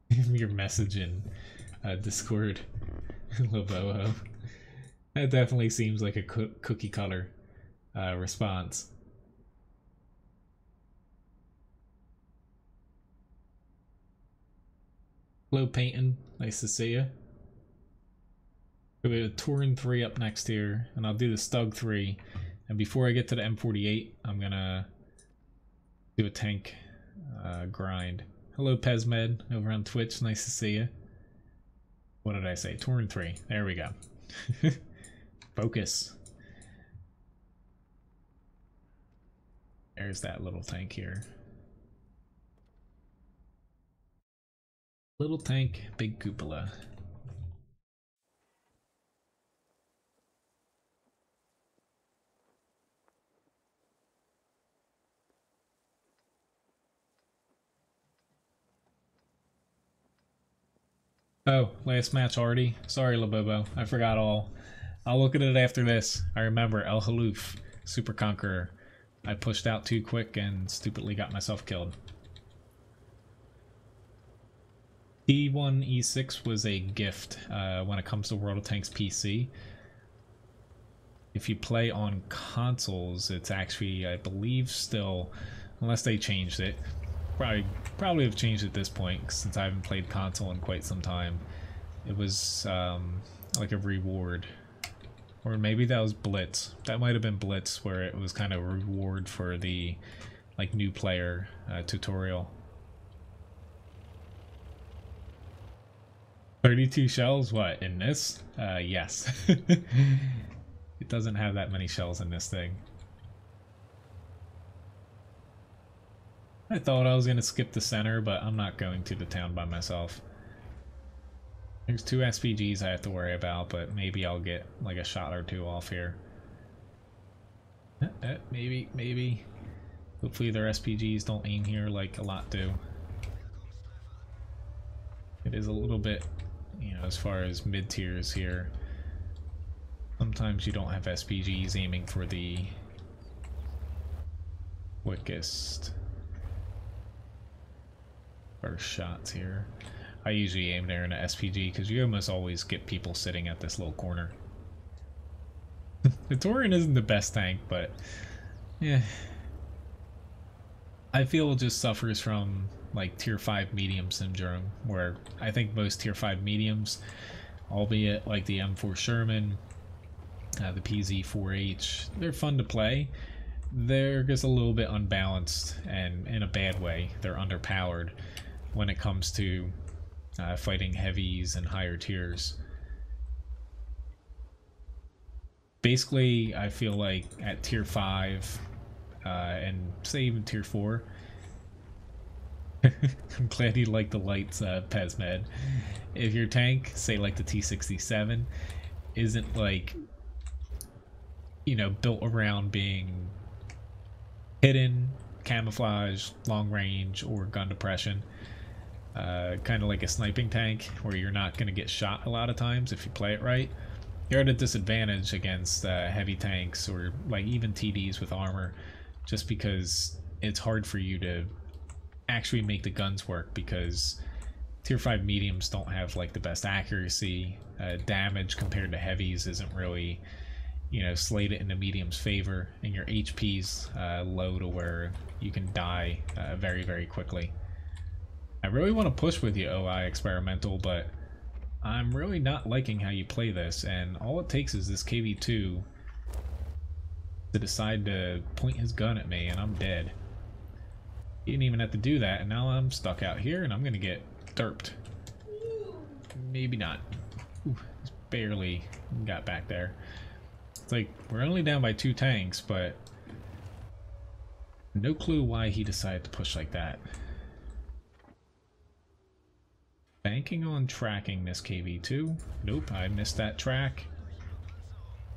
your message in Discord, Loboho. That definitely seems like a cookie cutter response. Hello, Peyton. Nice to see you. We have a Touring 3 up next here, and I'll do the Stug 3. And before I get to the M48, I'm gonna do a tank grind. Hello, Pezmed over on Twitch. Nice to see you. What did I say? Touring 3. There we go. Focus. There's that little tank here. Little tank, big cupola. Oh, last match already? Sorry, Labobo. I forgot all. I'll look at it after this. I remember El Haloof, Super Conqueror. I pushed out too quick and stupidly got myself killed. E1E6 was a gift when it comes to World of Tanks PC. If you play on consoles, it's actually, I believe, still, unless they changed it. Probably have changed at this point since I haven't played console in quite some time. It was like a reward, or maybe that was Blitz. That might have been Blitz, where it was kind of a reward for the like new player tutorial. 32 shells? What, in this? Yes. It doesn't have that many shells in this thing. I thought I was going to skip the center, but I'm not going to the town by myself. There's 2 SPGs I have to worry about, but maybe I'll get like a shot or 2 off here. Maybe. Hopefully their SPGs don't aim here like a lot do. It is a little bit, you know, as far as mid-tiers here. Sometimes you don't have SPGs aiming for the quickest first shots here. I usually aim there in an SPG because you almost always get people sitting at this little corner. The Taurian isn't the best tank, but yeah, I feel it just suffers from like tier 5 medium syndrome, where I think most tier 5 mediums, albeit like the M4 Sherman, the PZ4H, they're fun to play. They're just a little bit unbalanced, and in a bad way. They're underpowered when it comes to fighting heavies and higher tiers. Basically, I feel like at tier 5 and say even tier 4, I'm glad you like the lights, Pezmed. If your tank, say like the T67, isn't like, you know, built around being hidden, camouflage, long range, or gun depression, kind of like a sniping tank where you're not going to get shot a lot of times if you play it right, you're at a disadvantage against heavy tanks or like even TDs with armor, just because it's hard for you to actually make the guns work, because tier 5 mediums don't have like the best accuracy. Damage compared to heavies isn't really, you know, slated in the medium's favor, and your HP's low to where you can die very, very quickly. I really want to push with you, OI Experimental, but I'm really not liking how you play this, and all it takes is this KV2 to decide to point his gun at me and I'm dead. He didn't even have to do that, and now I'm stuck out here and I'm gonna get derped. Maybe not. Ooh, just barely got back there. It's like, we're only down by 2 tanks, but no clue why he decided to push like that. Banking on tracking this KV2. Nope, I missed that track.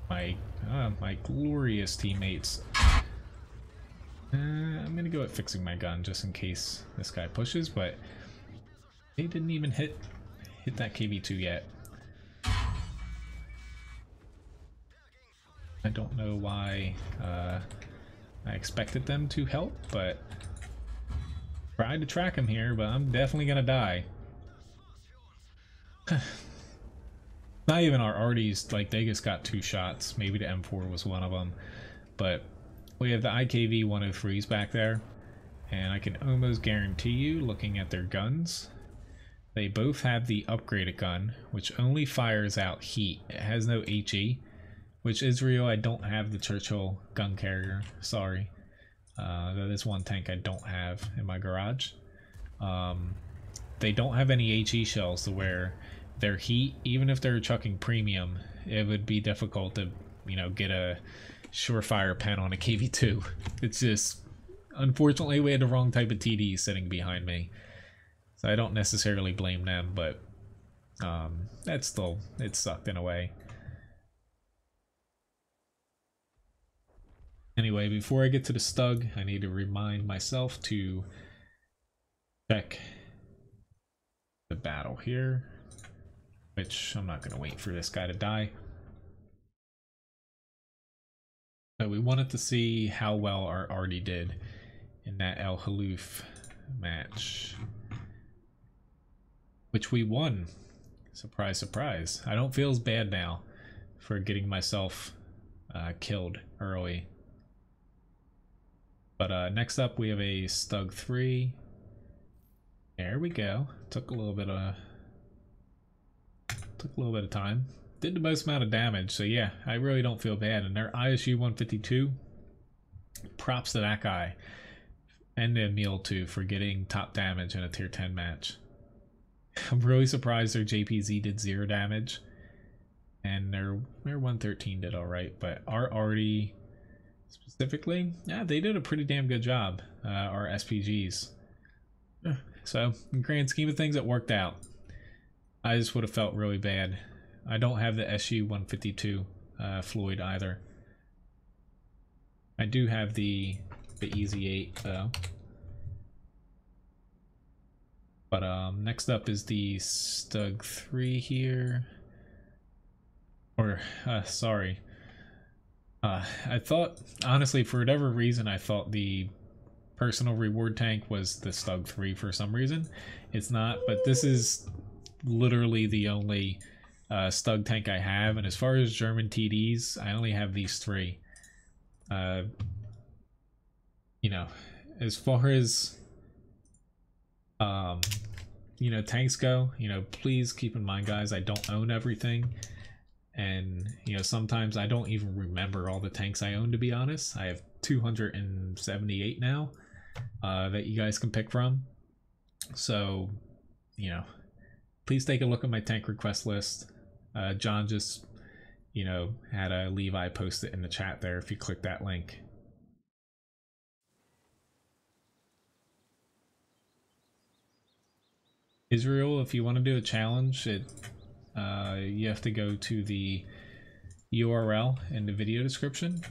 my glorious teammates. I'm gonna go at fixing my gun just in case this guy pushes, but they didn't even hit that KV2 yet. I don't know why I expected them to help, but tried to track him here, but I'm definitely gonna die. Not even our arties, like they just got 2 shots. Maybe the M4 was one of them, but we have the IKV 103s back there, and I can almost guarantee you, looking at their guns, they both have the upgraded gun, which only fires out heat. It has no HE, which Israel, I don't have the Churchill gun carrier. Sorry. That is one tank I don't have in my garage. They don't have any HE shells to where their heat, even if they're chucking premium, it would be difficult to, you know, get a surefire pen on a KV2. It's just, unfortunately, we had the wrong type of TD sitting behind me. So I don't necessarily blame them, but that's still, it sucked in a way. Anyway, before I get to the Stug, I need to remind myself to check the battle here, which I'm not going to wait for this guy to die. So we wanted to see how well our arty did in that El Haloof match, which we won. Surprise, surprise. I don't feel as bad now for getting myself killed early. But next up we have a Stug 3. There we go. Took a little bit of time. Did the most amount of damage, so yeah, I really don't feel bad. And their ISU 152, props to that guy and the Emil too for getting top damage in a tier 10 match. I'm really surprised their JPZ did 0 damage, and their 113 did alright, but our arty specifically, yeah, they did a pretty damn good job, our SPGs. So, in grand scheme of things, it worked out. I just would have felt really bad. I don't have the SU 152 Floyd either. I do have the Easy 8 though. But next up is the Stug 3 here. Or, sorry. I thought, honestly, for whatever reason, I thought the personal reward tank was the Stug 3 for some reason. It's not, but this is literally the only Stug tank I have, and as far as German TDs, I only have these 3. You know, as far as you know, tanks go, you know, please keep in mind, guys, I don't own everything. And, you know, sometimes I don't even remember all the tanks I own, to be honest. I have 278 now that you guys can pick from. So, you know, please take a look at my tank request list. John just, you know, had a Levi post it in the chat there if you click that link. Israel, if you want to do a challenge, you have to go to the URL in the video description.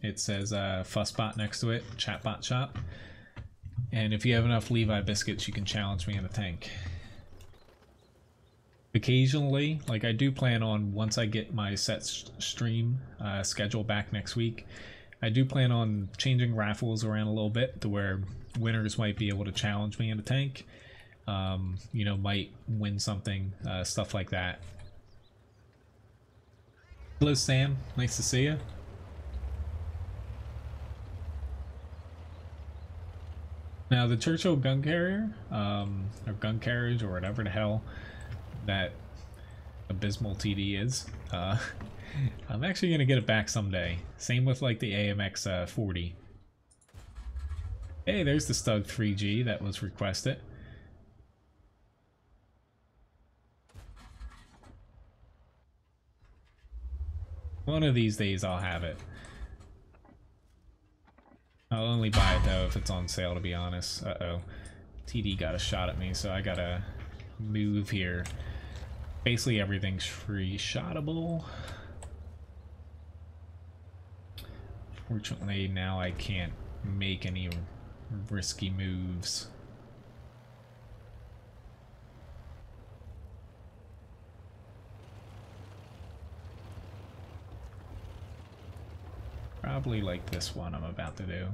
It says Fussbot next to it, Chatbot Shop. And if you have enough Levi biscuits, you can challenge me in a tank. Occasionally, like I do plan on, once I get my set stream schedule back next week, I do plan on changing raffles around a little bit to where winners might be able to challenge me in a tank. You know, might win something, stuff like that. Hello Sam, nice to see you. Now the Churchill gun carrier, or gun carriage, or whatever the hell that abysmal TD is, I'm actually gonna get it back someday. Same with like the AMX 40. Hey, there's the Stug 3G that was requested. One of these days I'll have it. I'll only buy it though if it's on sale, to be honest. Uh-oh. TD got a shot at me, so I gotta move here. Basically everything's free shotable. Fortunately, now I can't make any risky moves. Probably like this one I'm about to do.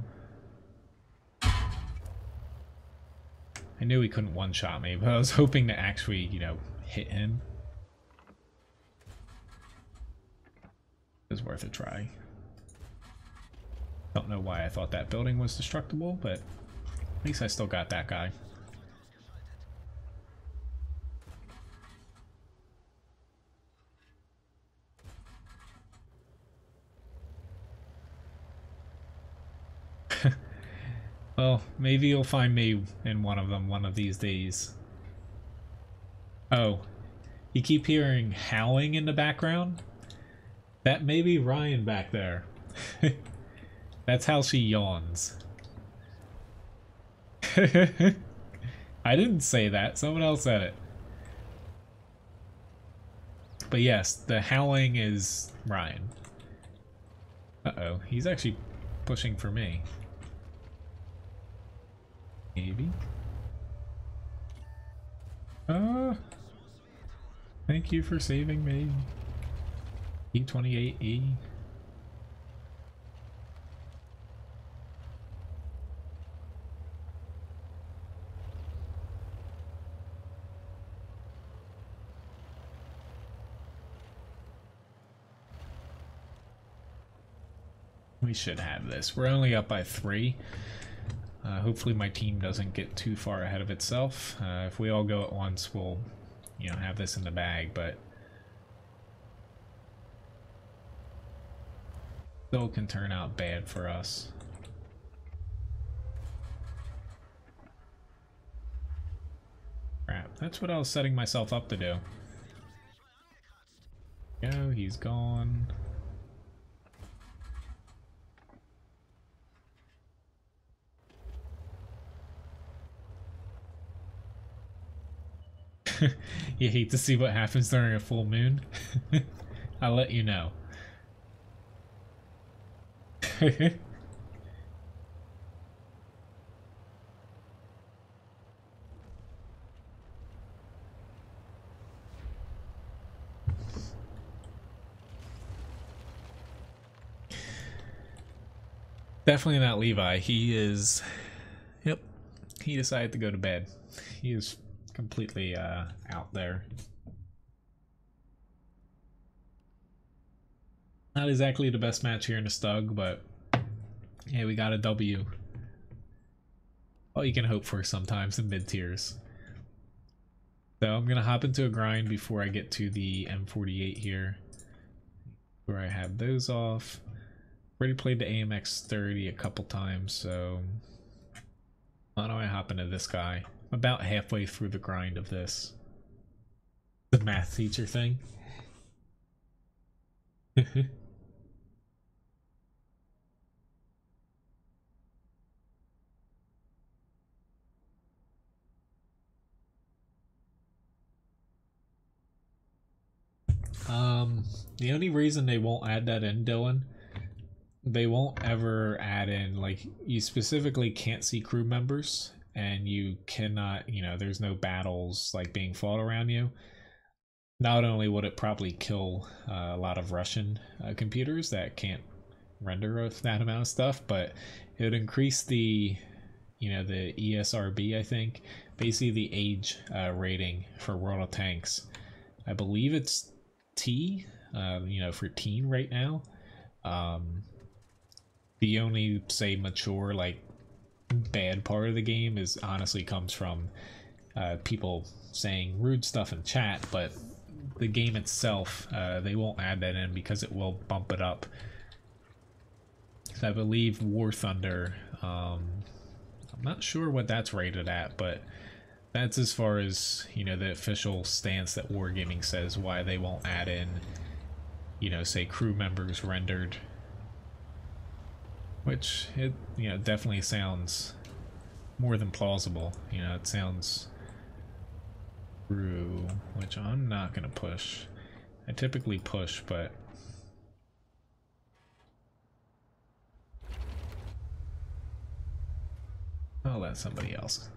I knew he couldn't one-shot me, but I was hoping to actually, you know, hit him. It was worth a try. Don't know why I thought that building was destructible, but at least I still got that guy. Well, maybe you'll find me in one of them one of these days. Oh, you keep hearing howling in the background? That may be Ryan back there. That's how she yawns. I didn't say that, someone else said it. But yes, the howling is Ryan. Uh-oh, he's actually pushing for me. Maybe. Thank you for saving me. E28E. We should have this. We're only up by 3. Hopefully my team doesn't get too far ahead of itself. If we all go at once, we'll, you know, have this in the bag, but still can turn out bad for us. Crap, that's what I was setting myself up to do. Go, he's gone. You hate to see what happens during a full moon? I'll let you know. Definitely not Levi. He is... Yep. He decided to go to bed. He is completely out there. Not exactly the best match here in the Stug, but hey, we got a W. All you can hope for sometimes in mid-tiers. So I'm gonna hop into a grind before I get to the M48 here, where I have those off. Already played the AMX 30 a couple times, so why don't I hop into this guy? I'm about halfway through the grind of this. The math teacher thing. The only reason they won't add that in, Dylan, they won't ever add in, like, you specifically can't see crew members, and you cannot, you know, there's no battles like being fought around you. Not only would it probably kill a lot of Russian computers that can't render that amount of stuff, but it would increase the, you know, the ESRB, I think, basically the age rating for World of Tanks. I believe it's T, you know, for teen right now. The only, say, mature, like, bad part of the game is honestly comes from people saying rude stuff in chat, but the game itself, they won't add that in because it will bump it up. So I believe War Thunder, I'm not sure what that's rated at, but that's as far as, you know, the official stance that Wargaming says why they won't add in, you know, say crew members rendered. Which, it, you know, definitely sounds more than plausible. You know, it sounds true, which I'm not going to push. I typically push, but I'll let somebody else.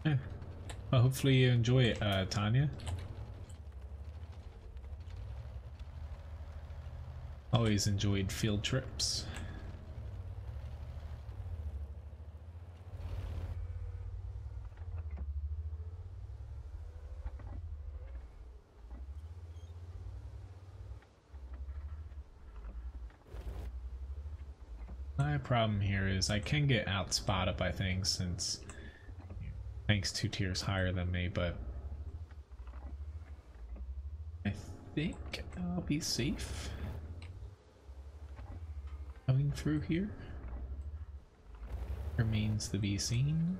Yeah. Well, hopefully you enjoy it, Tanya. Always enjoyed field trips. My problem here is I can get outspotted by things since Tank's 2 tiers higher than me, but I think I'll be safe coming through here. Remains to be seen.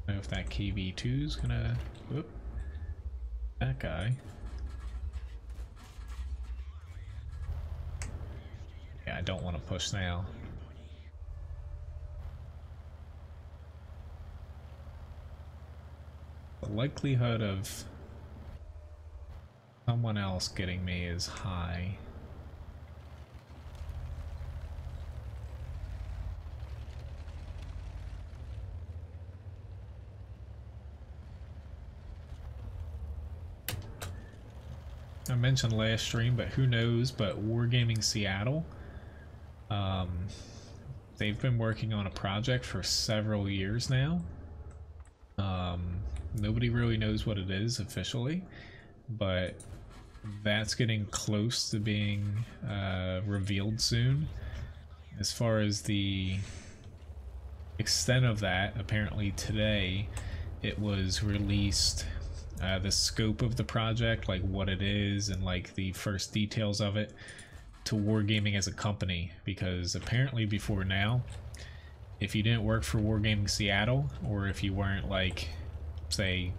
I don't know if that KV2 is gonna whoop that guy. Yeah, I don't want to push now. The likelihood of someone else getting me is high. I mentioned last stream, but who knows, but Wargaming Seattle, they've been working on a project for several years now. Nobody really knows what it is officially, but that's getting close to being revealed soon. As far as the extent of that, apparently today it was released, the scope of the project, like what it is and like the first details of it, to Wargaming as a company, because apparently before now, if you didn't work for Wargaming Seattle, or if you weren't like, say,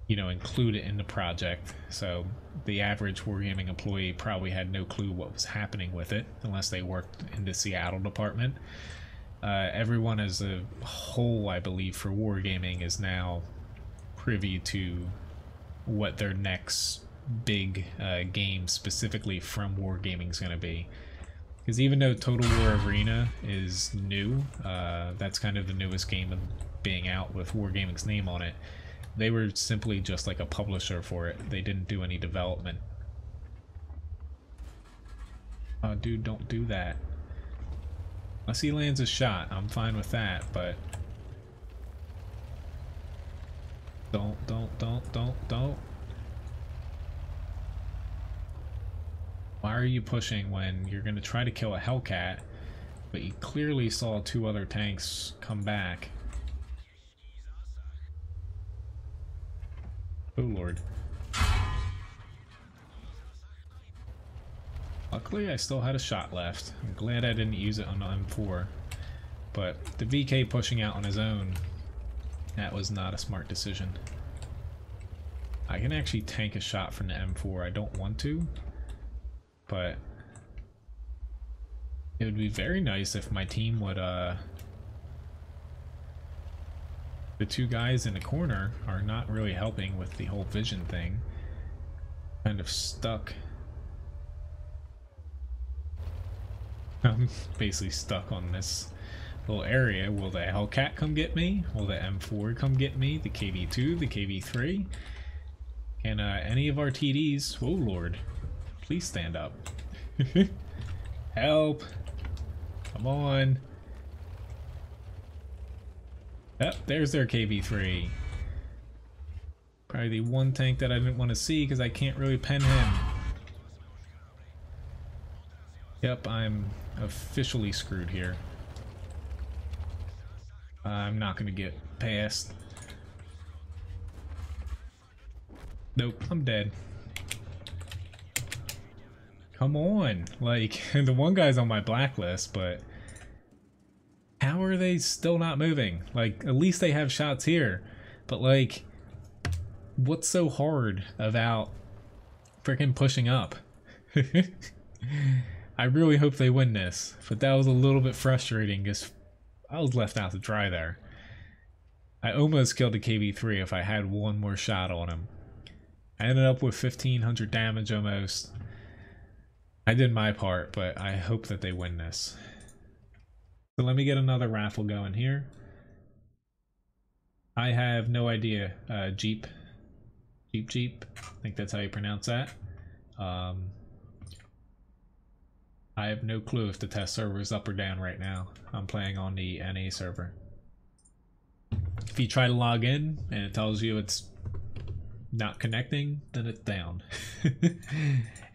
you know, included in the project, so the average Wargaming employee probably had no clue what was happening with it unless they worked in the Seattle department. Everyone as a whole, I believe, for Wargaming is now privy to what their next big game specifically from Wargaming is going to be. Because even though Total War Arena is new, that's kind of the newest game being out with Wargaming's name on it, they were simply just like a publisher for it. They didn't do any development. Oh, dude, don't do that. Unless he lands a shot, I'm fine with that, but don't. Why are you pushing when you're going to try to kill a Hellcat, but you clearly saw 2 other tanks come back? Oh lord. Luckily I still had a shot left. I'm glad I didn't use it on the M4. But the VK pushing out on his own, that was not a smart decision. I can actually tank a shot from the M4. I don't want to, but it would be very nice if my team would, the 2 guys in the corner are not really helping with the whole vision thing. Kind of stuck. I'm basically stuck on this little area. Will the Hellcat come get me? Will the M4 come get me? The KV2? The KV3? Can any of our TDs... Oh lord. Please stand up. Help! Come on. Yep, there's their KV3. Probably the one tank that I didn't want to see because I can't really pen him. Yep, I'm officially screwed here. I'm not going to get past. Nope, I'm dead. Come on. Like, the one guy's on my blacklist, but how are they still not moving? Like, at least they have shots here. But, like, what's so hard about freaking pushing up? I really hope they win this, but that was a little bit frustrating because I was left out to dry there. I almost killed the KV3 if I had one more shot on him. I ended up with 1500 damage almost. I did my part, but I hope that they win this. So let me get another raffle going here. I have no idea. Jeep. I think that's how you pronounce that. I have no clue if the test server is up or down right now. I'm playing on the NA server. If you try to log in and it tells you it's not connecting, then it's down.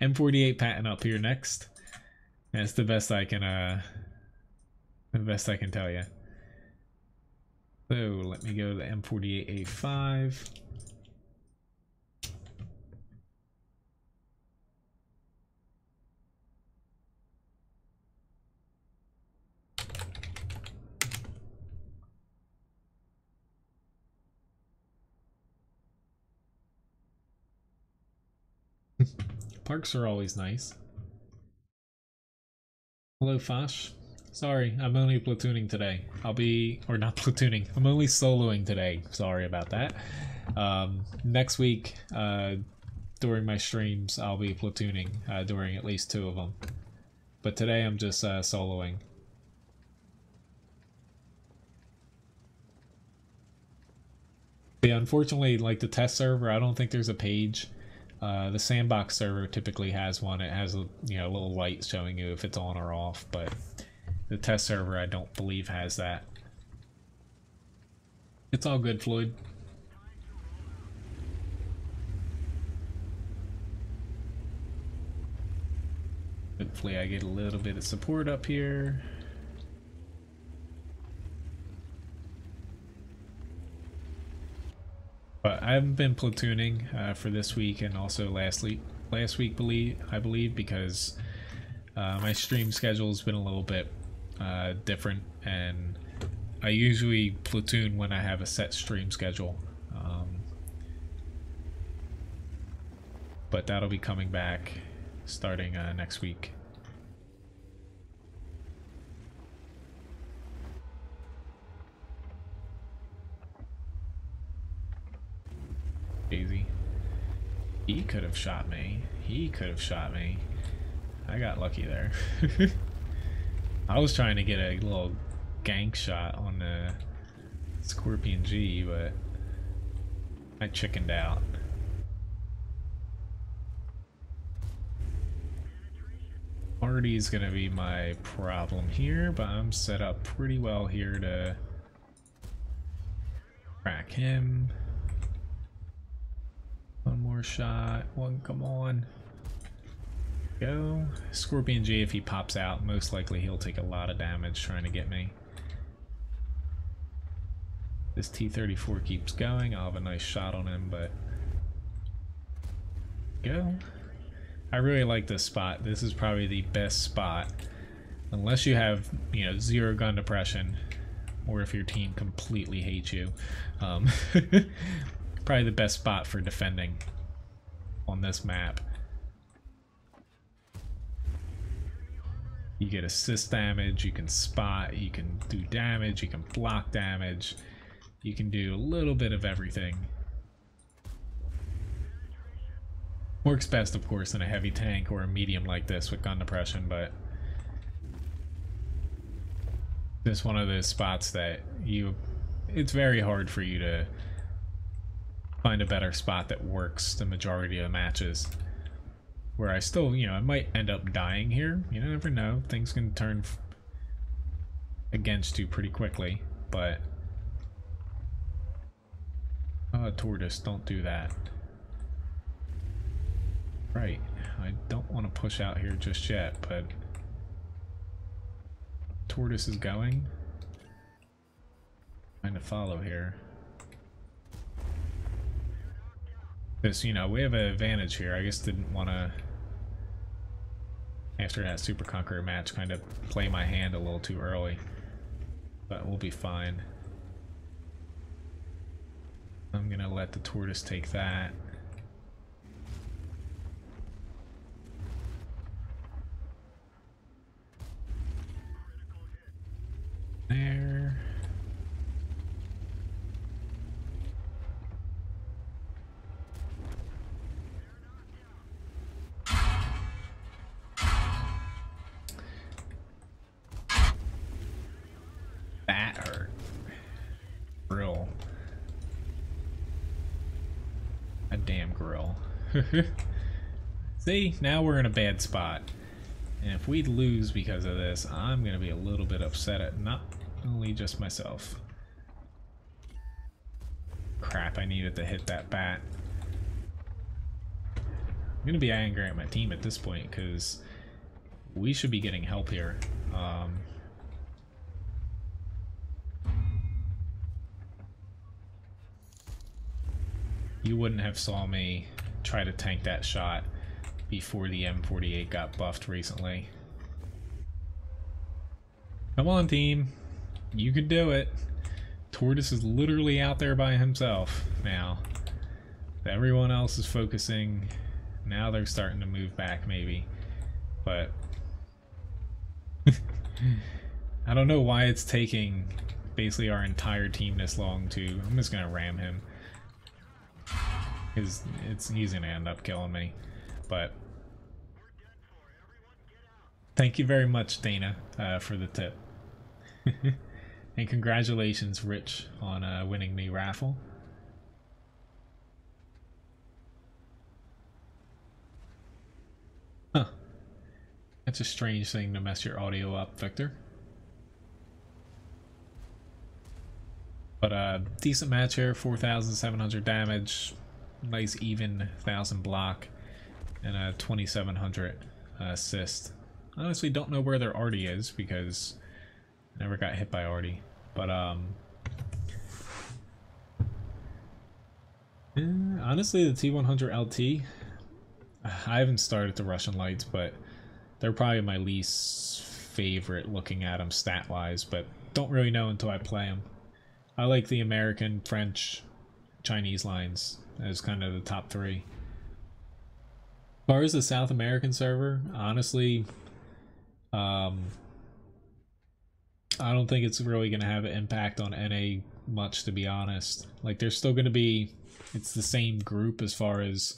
M48 patent up here next. That's the best I can tell you. So let me go to the M48A5. Parks are always nice. Hello, Fosh. Sorry, I'm only platooning today. Or not platooning, I'm only soloing today. Sorry about that. Next week, during my streams, I'll be platooning during at least 2 of them. But today I'm just soloing. Yeah, unfortunately, like the test server, I don't think there's a page. The sandbox server typically has one. It has a little light showing you if it's on or off, but the test server I don't believe has that. It's all good, Floyd. Hopefully I get a little bit of support up here. But I haven't been platooning for this week and also last week I believe, because my stream schedule has been a little bit different, and I usually platoon when I have a set stream schedule. But that'll be coming back starting next week. Daisy. He could have shot me. I got lucky there. I was trying to get a little gank shot on the Scorpion G, but I chickened out. Marty's gonna be my problem here, but I'm set up pretty well here to crack him. One more shot. Come on. Go. Scorpion G, if he pops out, most likely he'll take a lot of damage trying to get me. This T-34 keeps going. I'll have a nice shot on him, but... Go. I really like this spot. This is probably the best spot. Unless you have, 0 gun depression, or if your team completely hates you. Probably the best spot for defending on this map. You get assist damage, you can spot, you can do damage, you can block damage, you can do a little bit of everything. Works best, of course, in a heavy tank or a medium like this with gun depression, but this is one of those spots that it's very hard for you to find a better spot that works the majority of the matches. Where I still, I might end up dying here. You never know. Things can turn against you pretty quickly, but... Oh, Tortoise, don't do that. Right. I don't want to push out here just yet, but... Tortoise is going. Trying to follow here. Because, we have an advantage here. I just didn't want to, after that Super Conqueror match, kind of play my hand a little too early. But we'll be fine. I'm going to let the Tortoise take that. bat hurt? Grill. A damn grill. See, now we're in a bad spot. And if we lose because of this, I'm gonna be a little bit upset at not only just myself. Crap, I needed to hit that bat. I'm gonna be angry at my team at this point because we should be getting help here. You wouldn't have saw me try to tank that shot before the M48 got buffed recently. Come on, team. You can do it. Tortoise is literally out there by himself now. Everyone else is focusing. Now they're starting to move back maybe. But I don't know why it's taking basically our entire team this long to... I'm just gonna ram him. Because he's gonna end up killing me. But thank you very much, Dana, for the tip. And congratulations, Rich, on winning the raffle. Huh. That's a strange thing to mess your audio up, Victor. But decent match here, 4,700 damage, nice even 1,000 block, and a 2,700 assist. Honestly, don't know where their Artie is because I never got hit by Artie. But honestly, the T100 LT, I haven't started the Russian Lights, but they're probably my least favorite looking at them stat-wise, but don't really know until I play them. I like the American, French, Chinese lines as kind of the top three. As far as the South American server, honestly, I don't think it's really going to have an impact on NA much, to be honest. Like, there's still going to be, it's the same group as far as,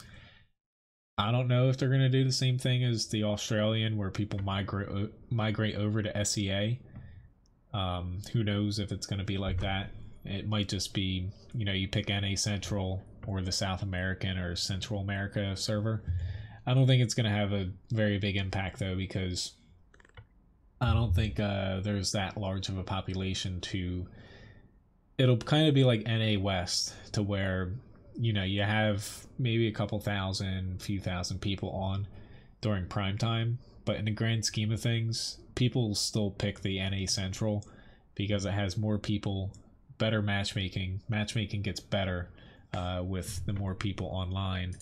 I don't know if they're going to do the same thing as the Australian where people migrate over to SEA. Who knows if it's going to be like that. It might just be, you know, you pick NA Central or the South American or Central America server. I don't think it's going to have a very big impact though, because I don't think there's that large of a population to... It'll kind of be like NA West, to where, you know, you have maybe a couple thousand, few thousand people on during prime time, but in the grand scheme of things, people still pick the NA Central because it has more people, better matchmaking. Matchmaking gets better with the more people online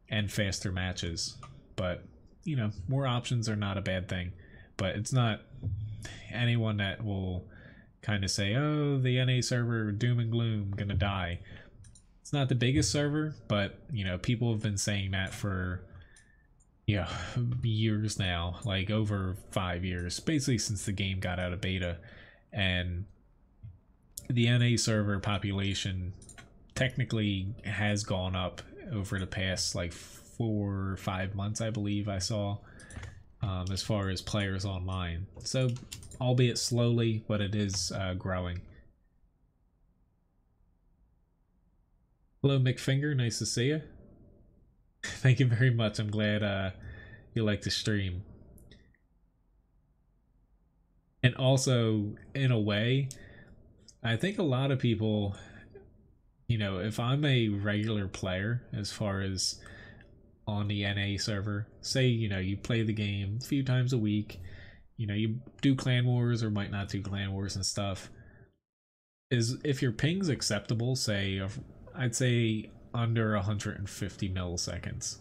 and faster matches. But, you know, more options are not a bad thing. But it's not anyone that will kind of say, oh, the NA server, doom and gloom, gonna die. It's not the biggest server, but, you know, people have been saying that for, yeah, years now, like over 5 years, basically since the game got out of beta. And the NA server population technically has gone up over the past like 4 or 5 months, I believe I saw, as far as players online. So, albeit slowly, but it is growing. Hello, McFinger. Nice to see you. Thank you very much. I'm glad you like the stream. And also, in a way, I think a lot of people, you know, if I'm a regular player as far as on the NA server, say, you know, you play the game a few times a week, you know, you do clan wars or might not do clan wars and stuff, is if your ping's acceptable, say, I'd say under 150 milliseconds.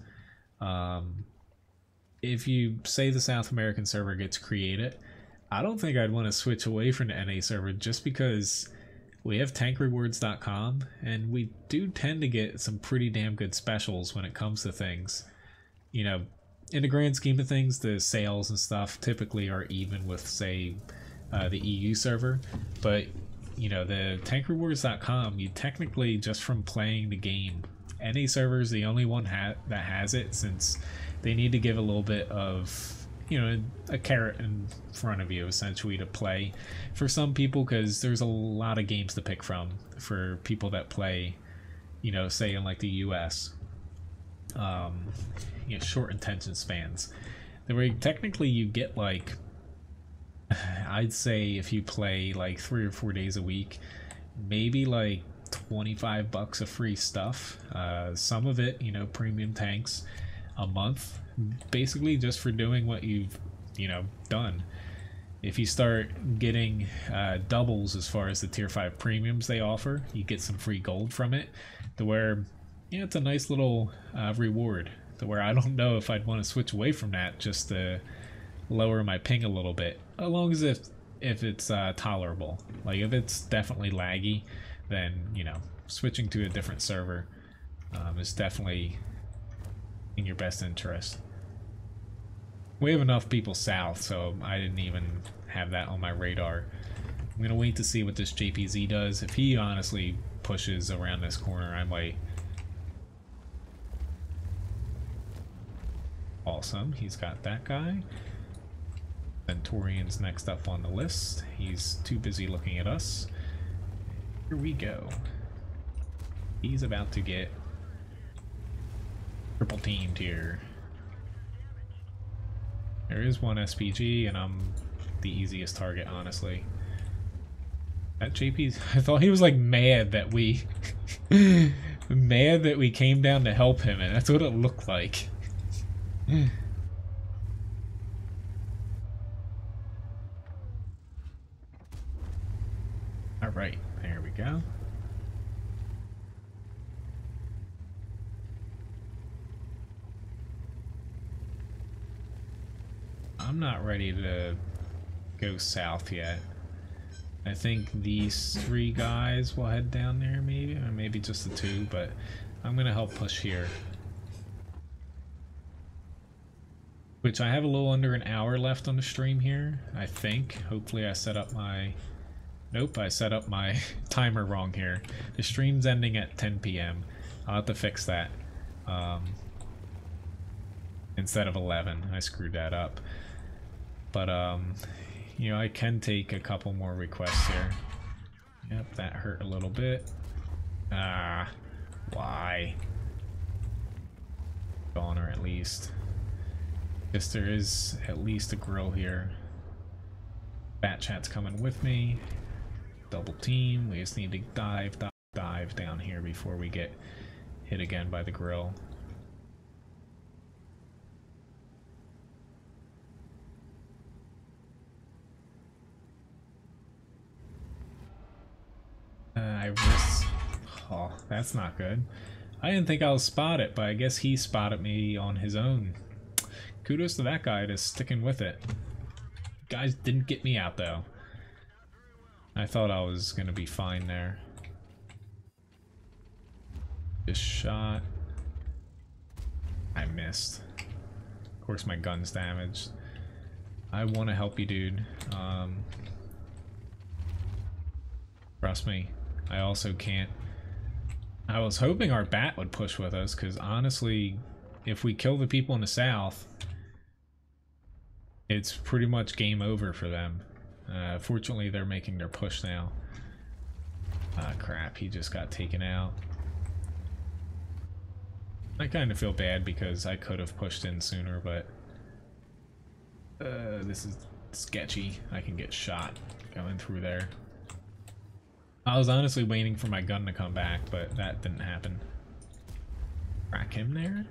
If you say the South American server gets created, I don't think I'd want to switch away from the NA server just because we have tankrewards.com and we do tend to get some pretty damn good specials when it comes to things. You know, in the grand scheme of things, the sales and stuff typically are even with, say, the EU server, but you know, the tankrewards.com, you technically, just from playing the game, NA server is the only one that has it, since they need to give a little bit of you know, a carrot in front of you essentially to play for some people, because there's a lot of games to pick from for people that play, you know, say in like the US, you know, short attention spans. The way technically you get like, I'd say if you play like 3 or 4 days a week, maybe like $25 of free stuff. Some of it, you know, premium tanks a month, basically just for doing what you've, you know, done. If you start getting doubles as far as the tier 5 premiums they offer, you get some free gold from it, to where, yeah, it's a nice little reward, to where I don't know if I'd want to switch away from that just to lower my ping a little bit, as long as if it's tolerable. Like if it's definitely laggy, then, you know, switching to a different server is definitely in your best interest. We have enough people south, so I didn't even have that on my radar. I'm gonna wait to see what this JPZ does. If he honestly pushes around this corner, I might. Awesome, he's got that guy. Centaurian's next up on the list. He's too busy looking at us. Here we go. He's about to get triple teamed here. There is one SPG, and I'm the easiest target, honestly. That JP's, I thought he was like mad that we mad that we came down to help him, and that's what it looked like. Alright, there we go. I'm not ready to go south yet. I think these 3 guys will head down there, maybe, or maybe just the 2, but I'm gonna help push here. Which I have a little under an hour left on the stream here, I think. Hopefully I set up my... Nope, I set up my timer wrong here. The stream's ending at 10 p.m. I'll have to fix that. Instead of 11, I screwed that up. But, you know, I can take a couple more requests here. Yep, that hurt a little bit. Ah, why? Goner at least. Guess there is at least a grill here. Bat chat's coming with me. Double team. We just need to dive down here before we get hit again by the grill. I risked. Oh, that's not good. I didn't think I would spot it, but I guess he spotted me on his own. Kudos to that guy to sticking with it. Guys didn't get me out though. I thought I was gonna be fine there. Just shot. I missed. Of course my gun's damaged. I want to help you, dude. Trust me. I also can't. I was hoping our bat would push with us, because honestly, if we kill the people in the south, it's pretty much game over for them. Fortunately, they're making their push now. Ah, crap, he just got taken out. I kind of feel bad because I could have pushed in sooner, but this is sketchy. I can get shot going through there. I was honestly waiting for my gun to come back, but that didn't happen. Crack him there.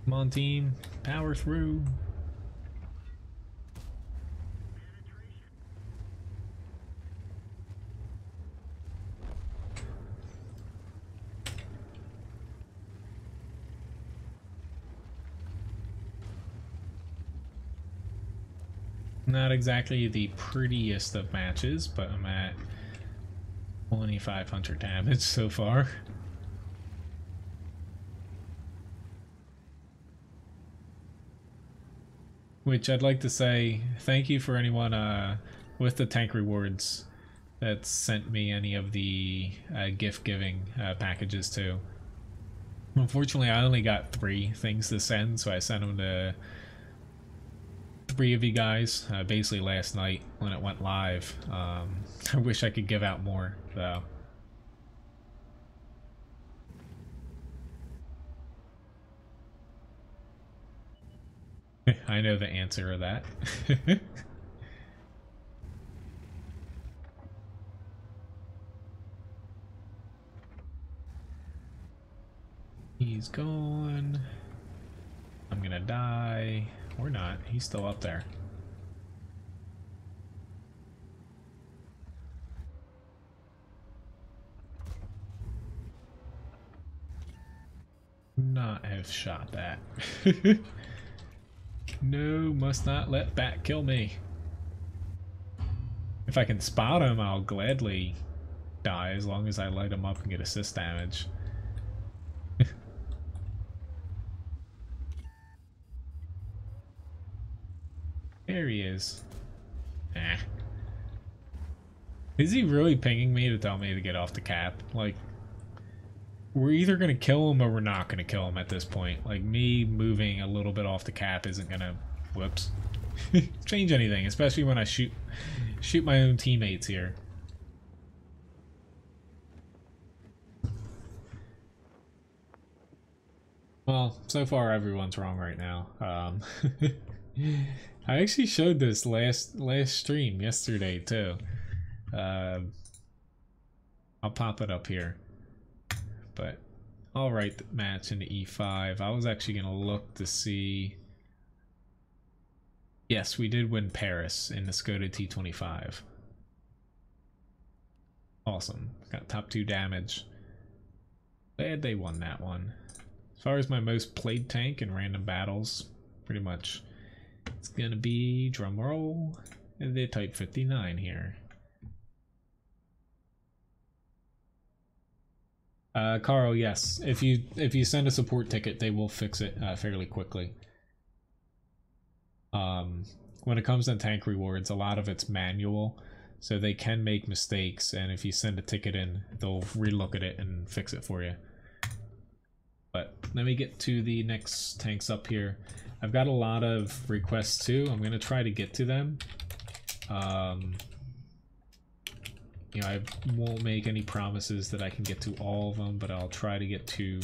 Come on, team. Power through. Not exactly the prettiest of matches, but I'm at 2,500 damage so far. Which I'd like to say thank you for anyone with the tank rewards that sent me any of the gift giving packages too. Unfortunately, I only got 3 things to send, so I sent them to 3 of you guys basically last night when it went live. I wish I could give out more, though. I know the answer to that. He's gone. I'm gonna die. Or not. He's still up there. Not have shot that. No, must not let that kill me. If I can spot him, I'll gladly die as long as I light him up and get assist damage. There he is. Eh. Is he really pinging me to tell me to get off the cap? Like, we're either going to kill him or we're not going to kill him at this point. Like, me moving a little bit off the cap isn't going to, whoops, change anything, especially when I shoot my own teammates here. Well, so far everyone's wrong right now. I actually showed this last stream yesterday too. I'll pop it up here. But I'll write the match into E5. I was actually gonna look to see. Yes, we did win Paris in the Skoda T25. Awesome. Got top 2 damage. Glad they won that one. As far as my most played tank in random battles, pretty much it's gonna be, drum roll, the Type 59 here. Carl, yes. If you send a support ticket, they will fix it fairly quickly. When it comes to tank rewards, a lot of it's manual, so they can make mistakes, and if you send a ticket in, they'll relook at it and fix it for you. But let me get to the next tanks up here. I've got a lot of requests too. I'm gonna try to get to them. You know, I won't make any promises that I can get to all of them, but I'll try to get to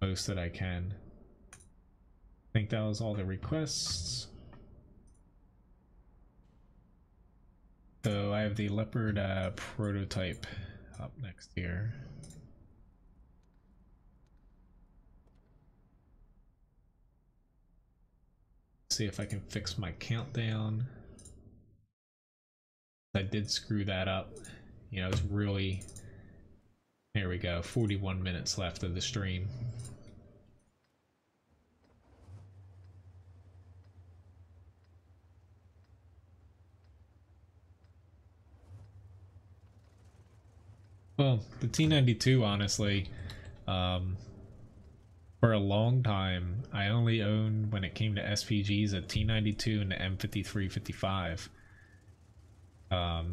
most that I can. I think that was all the requests. So I have the Leopard prototype up next here. See if I can fix my countdown. I did screw that up. You know, it's really... There we go, 41 minutes left of the stream. Well, the T92, honestly, for a long time, I only owned, when it came to SPGs, a T92 and the M5355.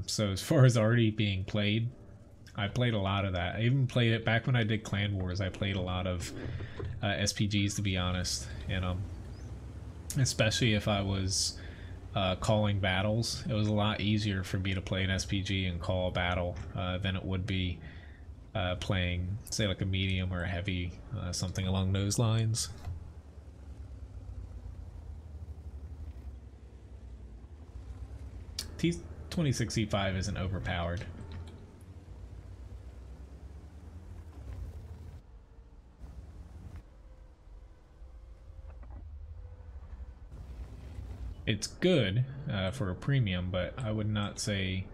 So as far as already being played, I played a lot of that. I even played it back when I did Clan Wars. I played a lot of SPGs, to be honest, and especially if I was calling battles, it was a lot easier for me to play an SPG and call a battle than it would be playing, say, like a medium or a heavy, something along those lines. T26E5 isn't overpowered. It's good for a premium, but I would not say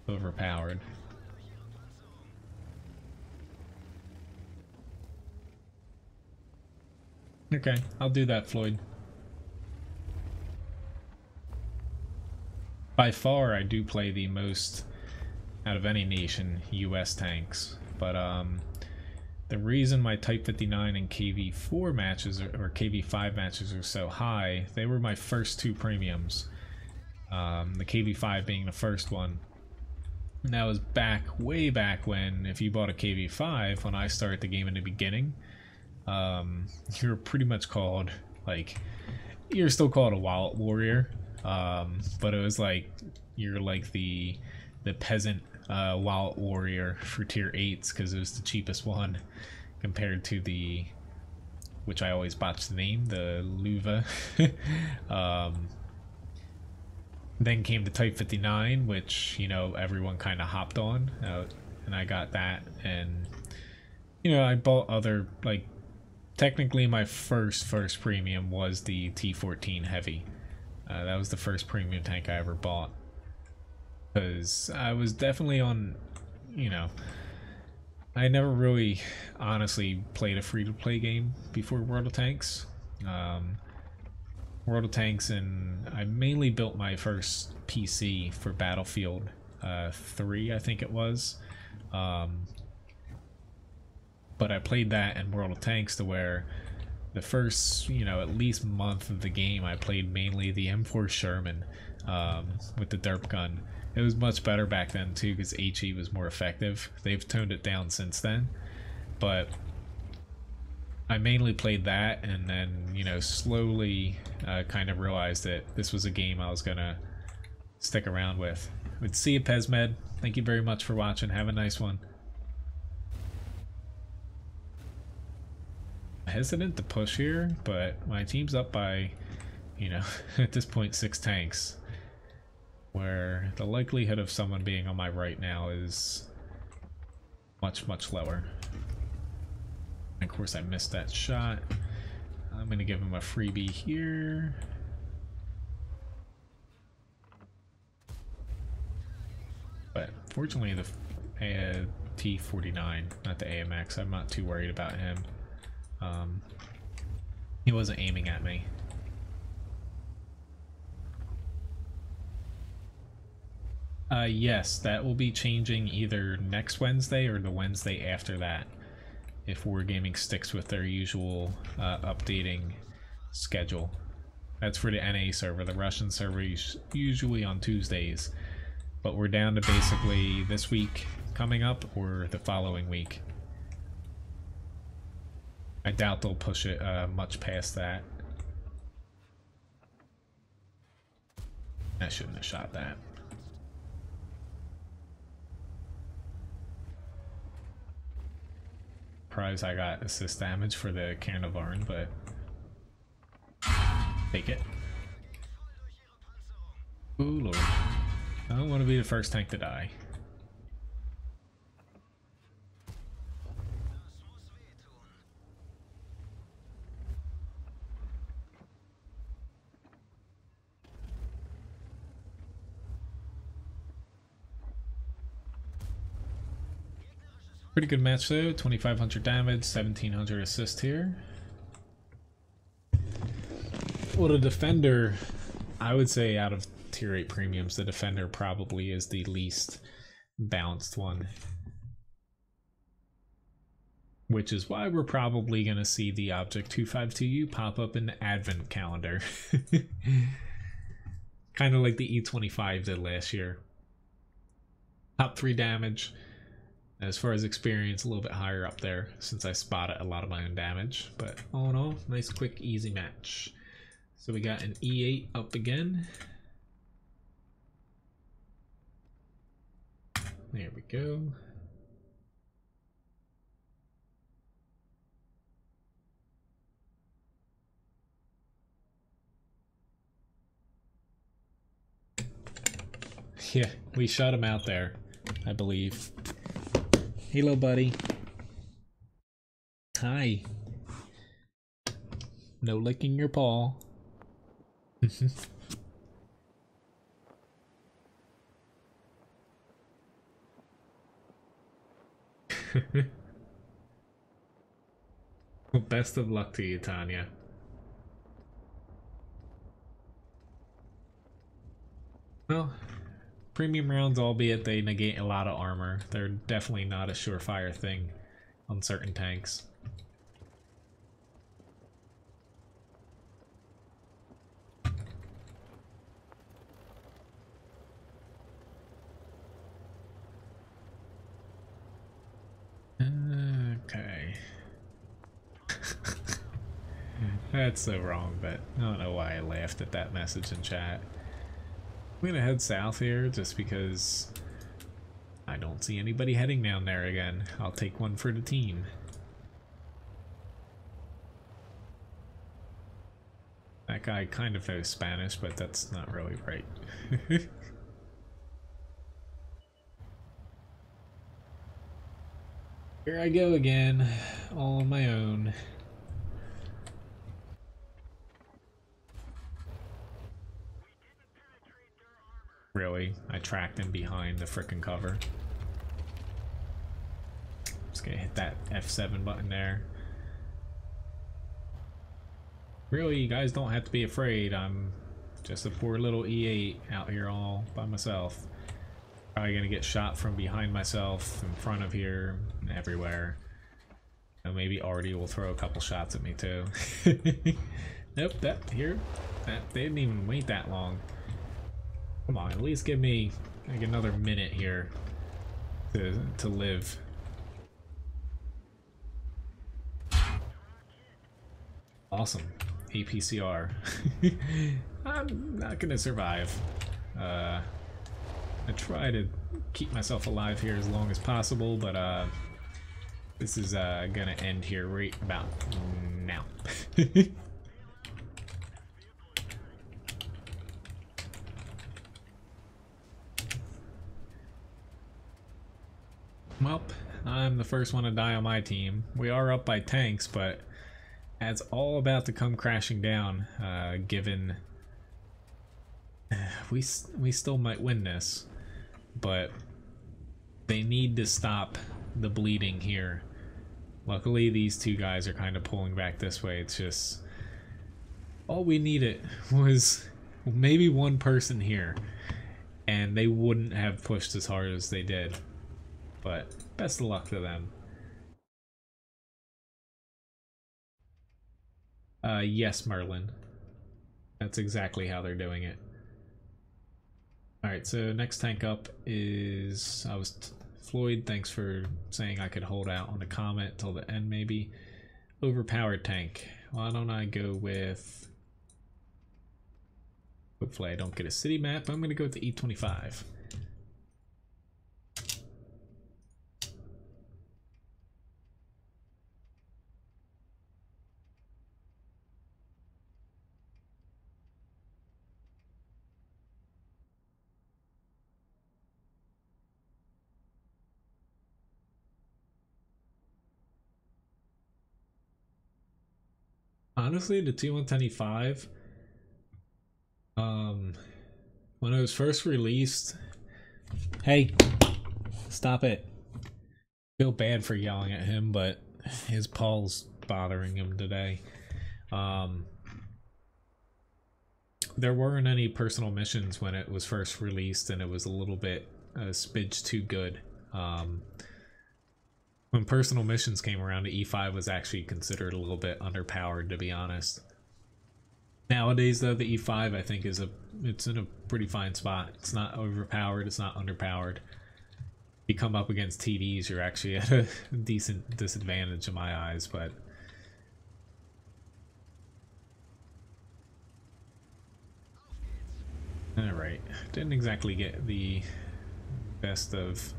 overpowered. Okay, I'll do that, Floyd. By far, I do play the most out of any nation US tanks, but the reason my Type 59 and KV4 matches or KV5 matches are so high, they were my first 2 premiums. The KV5 being the first one. And that was back, way back when, if you bought a KV5, when I started the game in the beginning, you were pretty much called, like, you're still called a WoT warrior, but it was like, you're like the peasant WoT warrior for tier 8s, because it was the cheapest one, compared to the, which I always botch the name, the Luva. Then came the Type 59, which, you know, everyone kind of hopped on, and I got that, and, you know, I bought other, like, technically my first premium was the T14 Heavy. That was the first premium tank I ever bought, because I was definitely on, you know, I never really honestly played a free-to-play game before World of Tanks. World of Tanks, and I mainly built my first PC for Battlefield 3, I think it was. But I played that in World of Tanks to where the first, you know, at least month of the game, I played mainly the M4 Sherman with the derp gun. It was much better back then too, because HE was more effective. They've toned it down since then, but I mainly played that, and then, you know, slowly kind of realized that this was a game I was gonna stick around with. But see you, Pezmed. Thank you very much for watching. Have a nice one. Hesitant to push here, but my team's up by, you know, at this point 6 tanks, where the likelihood of someone being on my right now is much lower. And of course I missed that shot. I'm gonna give him a freebie here. But fortunately the T49, not the AMX, I'm not too worried about him. He wasn't aiming at me. Yes, that will be changing either next Wednesday or the Wednesday after that, if Wargaming sticks with their usual updating schedule. That's for the NA server. The Russian server is usually on Tuesdays, but we're down to basically this week coming up or the following week. I doubt they'll push it much past that. I shouldn't have shot that. Surprised I got assist damage for the Carnivarn, but take it. Ooh lord. I don't want to be the first tank to die. Pretty good match though, 2500 damage, 1700 assist here. Well, the Defender, I would say out of tier 8 premiums, the Defender probably is the least balanced one. Which is why we're probably going to see the Object 252U pop up in the Advent calendar. Kind of like the E25 did last year. Top 3 damage. As far as experience, a little bit higher up there since I spotted a lot of my own damage. But all in all, nice, quick, easy match. So we got an E8 up again. There we go. Yeah, we shut him out there, I believe. Hello, buddy. Hi. No licking your paw. Well, best of luck to you, Tanya. Well, premium rounds, albeit they negate a lot of armor, they're definitely not a surefire thing on certain tanks. That's so wrong, but I don't know why I laughed at that message in chat. I'm gonna head south here just because I don't see anybody heading down there again. I'll take one for the team. That guy kind of knows Spanish, but that's not really right. Here I go again, all on my own. Really? I tracked him behind the frickin' cover. Just gonna hit that F7 button there. Really, you guys don't have to be afraid. I'm just a poor little E8 out here all by myself. Probably gonna get shot from behind myself, in front of here, everywhere. And maybe Artie will throw a couple shots at me too. Nope, they didn't even wait that long. Come on, at least give me like another minute here to live. Awesome. APCR. I'm not gonna survive. I try to keep myself alive here as long as possible, but this is gonna end here right about now. Well, I'm the first one to die on my team. We are up by tanks, but it's all about to come crashing down, given we still might win this, but they need to stop the bleeding here. Luckily, these two guys are kind of pulling back this way. It's just all we needed was maybe one person here, and they wouldn't have pushed as hard as they did. But best of luck to them. Yes, Merlin. That's exactly how they're doing it. Alright, so next tank up is... Floyd, thanks for saying I could hold out on the comment till the end maybe. Overpowered tank. Why don't I go with... Hopefully I don't get a city map. I'm going to go with the E25. Honestly, the T125, when it was first released, hey, stop it. Feel bad for yelling at him, but his paw's bothering him today. There weren't any personal missions when it was first released, and it was a little bit a smidge too good. When personal missions came around, the E5 was actually considered a little bit underpowered, to be honest. Nowadays, though, the E5 I think it's in a pretty fine spot. It's not overpowered, it's not underpowered. If you come up against TDs, you're actually at a decent disadvantage in my eyes, but alright. Didn't exactly get the best of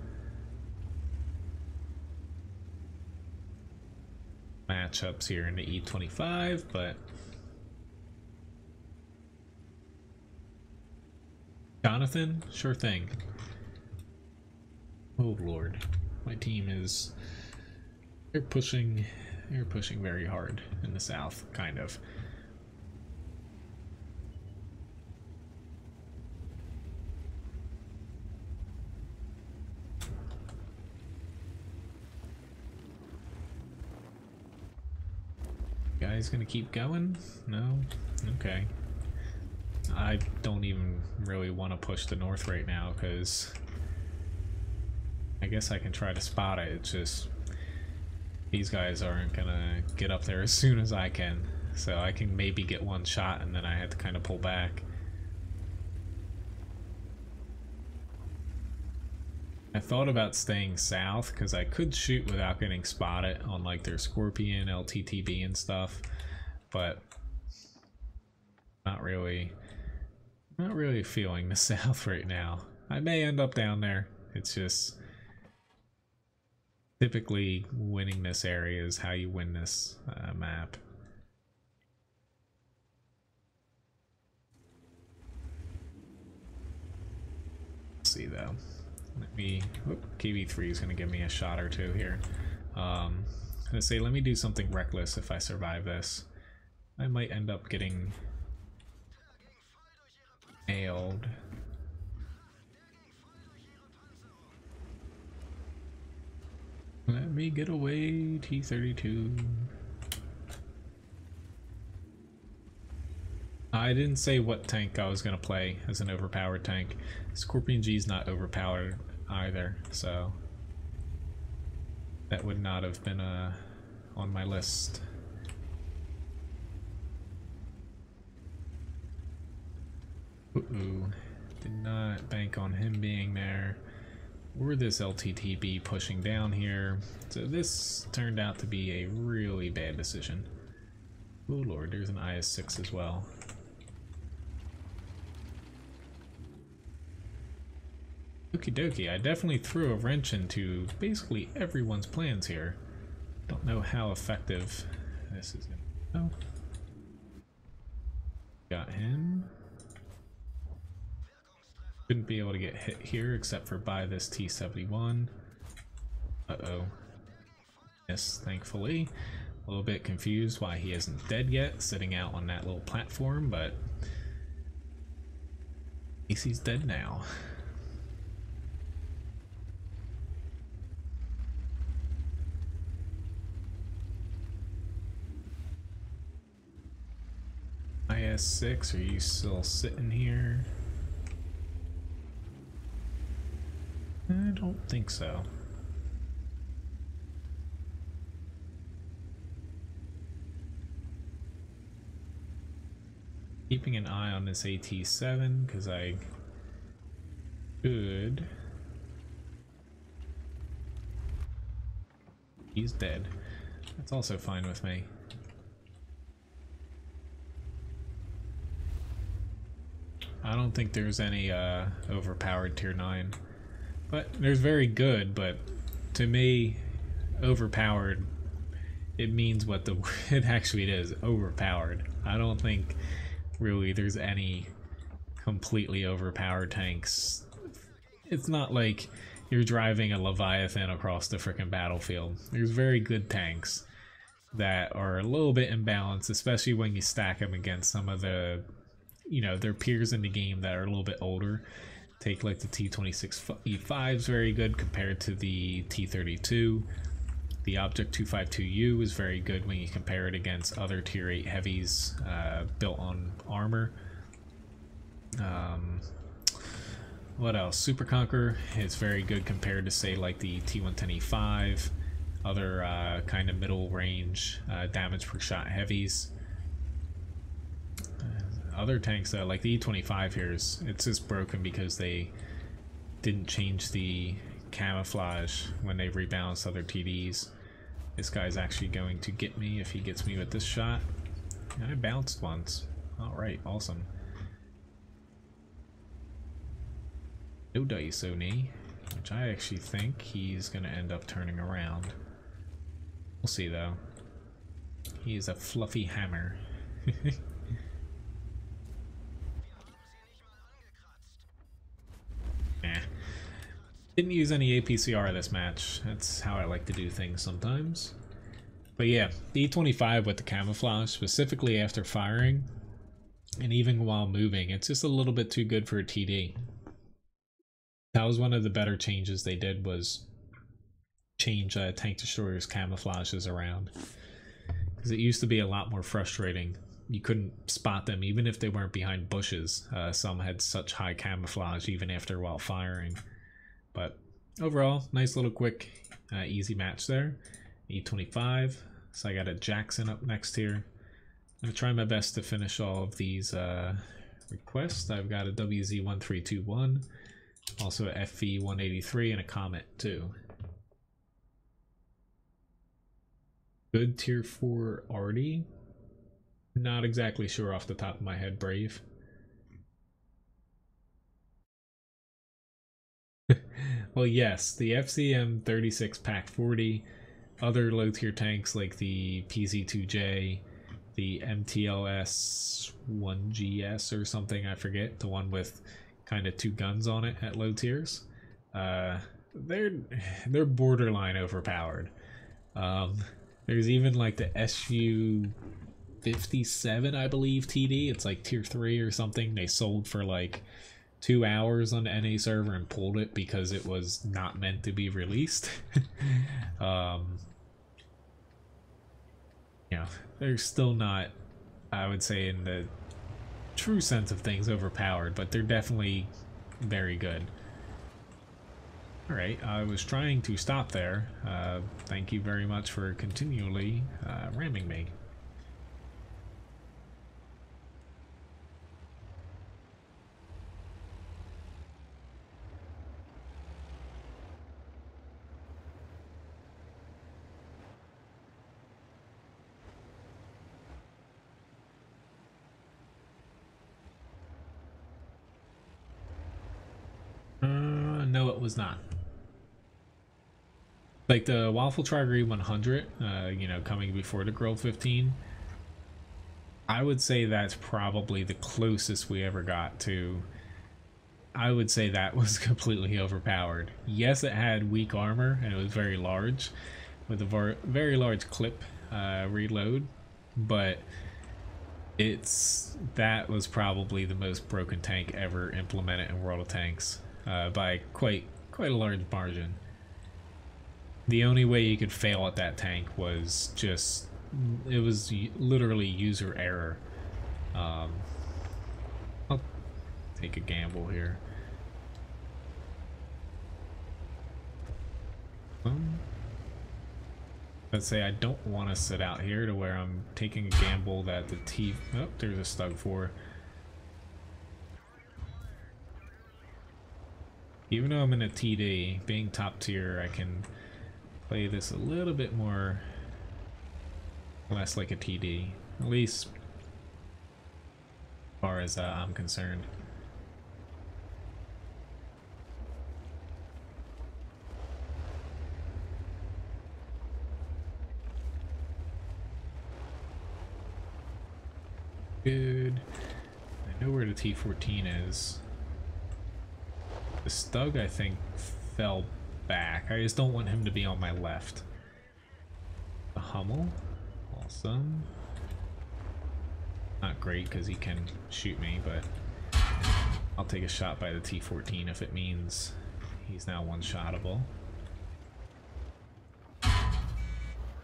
matchups here in the E25, but Jonathan, sure thing. Oh lord, my team is they're pushing very hard in the south, kind of. Guys gonna keep going? No? Okay. I don't even really want to push the north right now because I guess I can try to spot it. It's just these guys aren't gonna get up there as soon as I can, so I can maybe get one shot and then I have to kind of pull back. I thought about staying south because I could shoot without getting spotted on like their Scorpion, LTTB and stuff, but Not really feeling the south right now. I may end up down there. It's just typically winning this area is how you win this map. Let's see though. Let me. KV3 is going to give me a shot or two here. I'm going to say, let me do something reckless if I survive this. I might end up getting nailed. Let me get away, T-32. I didn't say what tank I was going to play as an overpowered tank. Scorpion G's not overpowered either, so that would not have been on my list. Ooh, did not bank on him being there. Or this LTTB pushing down here. So this turned out to be a really bad decision. Oh lord, there's an IS-6 as well. Okie dokie, I definitely threw a wrench into basically everyone's plans here. Don't know how effective this is gonna go. Got him. Couldn't be able to get hit here except for by this T-71. Uh-oh. Yes, thankfully. A little bit confused why he isn't dead yet, sitting out on that little platform, but at least he's dead now. IS-6, are you still sitting here? I don't think so. Keeping an eye on this AT-7 because I could. He's dead. That's also fine with me. I don't think there's any overpowered tier 9. But there's very good, but to me, overpowered, it means what the it actually is, overpowered. I don't think really there's any completely overpowered tanks. It's not like you're driving a Leviathan across the frickin' battlefield. There's very good tanks that are a little bit imbalanced, especially when you stack them against some of the, you know, their peers in the game that are a little bit older. Take like the T-26E5 is very good compared to the T-32. The Object 252U is very good when you compare it against other tier 8 heavies built on armor. What else? Super Conqueror is very good compared to say like the T-110E5, other kind of middle range damage per shot heavies. Other tanks though, like the E-25 here, it's just broken because they didn't change the camouflage when they rebalanced other TDs. This guy's actually going to get me if he gets me with this shot. And I bounced once. Alright, awesome. No dice, Oni, which I actually think he's going to end up turning around. We'll see though. He is a fluffy hammer. Didn't use any APCR this match. That's how I like to do things sometimes. But yeah, the E25 with the camouflage, specifically after firing, and even while moving, it's just a little bit too good for a TD. That was one of the better changes they did, was change tank destroyers camouflages around. Because it used to be a lot more frustrating. You couldn't spot them even if they weren't behind bushes. Some had such high camouflage even after while firing. But overall, nice little quick, easy match there. E25. So I got a Jackson up next here. I'm going to try my best to finish all of these requests. I've got a WZ1321, also a FV183, and a Comet too. Good tier 4 Artie. Not exactly sure off the top of my head, Brave. Well, yes, the FCM 36 Pack 40, other low tier tanks like the PZ2J, the MTLS 1GS or something, I forget, the one with kind of two guns on it at low tiers. They're borderline overpowered. There's even like the SU 57, I believe, TD. It's like tier 3 or something. They sold for like 2 hours on the NA server and pulled it because it was not meant to be released. Yeah, they're still not, I would say, in the true sense of things, overpowered, but they're definitely very good. Alright, I was trying to stop there. Thank you very much for continually ramming me. No, it was not. Like the Waffle Triggery 100, you know, coming before the Grill 15, I would say that's probably the closest we ever got to. I would say that was completely overpowered. Yes, it had weak armor and it was very large, with a very large clip reload, but that was probably the most broken tank ever implemented in World of Tanks, by quite a large margin. The only way you could fail at that tank was just, it was literally user error. I'll take a gamble here. Let's say I don't want to sit out here to where I'm taking a gamble that the oh, there's a Stug 4. Even though I'm in a TD, being top tier, I can play this a little bit more, less like a TD, at least as far as I'm concerned. Good. I know where the T14 is. The Stug, I think, fell back. I just don't want him to be on my left. The Hummel, awesome. Not great because he can shoot me, but I'll take a shot by the T14 if it means he's now one-shottable.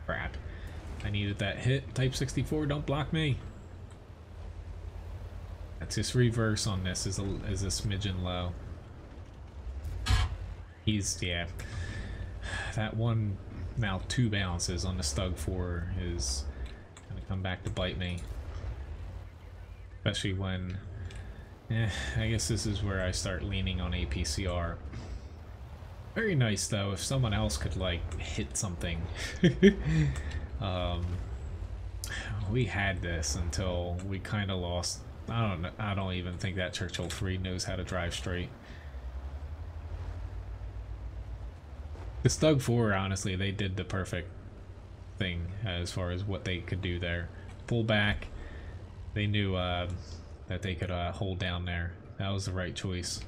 Crap. I needed that hit. Type 64, don't block me. That's just reverse on this is a smidgen low. Yeah, that one now 2 bounces on the Stug 4 is gonna come back to bite me, especially when I guess this is where I start leaning on APCR. Very nice though if someone else could like hit something. We had this until we kind of lost. I don't even think that Churchill 3 knows how to drive straight. The Stug 4, honestly, they did the perfect thing as far as what they could do there. Pull back. They knew that they could hold down there. That was the right choice.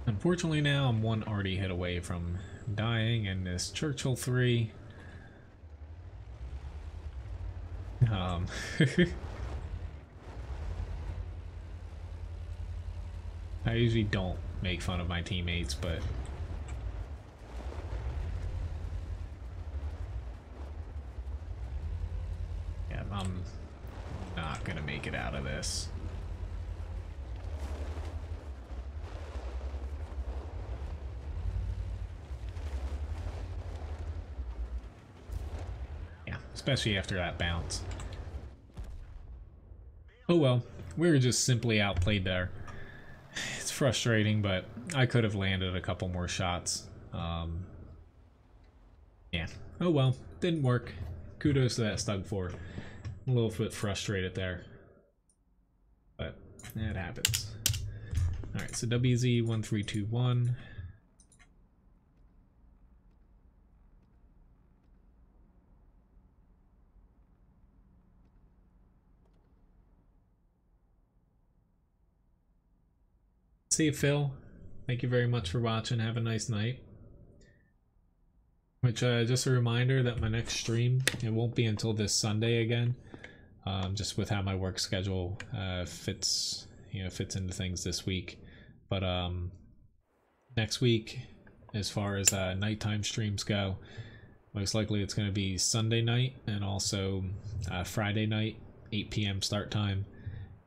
Unfortunately now I'm one arty hit away from dying, and this Churchill 3... I usually don't make fun of my teammates, but yeah, I'm not gonna make it out of this. Yeah, especially after that bounce. Oh well, we were just simply outplayed there. It's frustrating, but I could have landed a couple more shots. Yeah. Oh well, didn't work. Kudos to that Stug 4. I'm a little bit frustrated there, but it happens. Alright, so WZ1321. See you, Phil. Thank you very much for watching. Have a nice night. Which, just a reminder that my next stream, it won't be until this Sunday again. Just with how my work schedule fits into things this week. But next week, as far as nighttime streams go, most likely it's going to be Sunday night and also Friday night, 8 p.m. start time.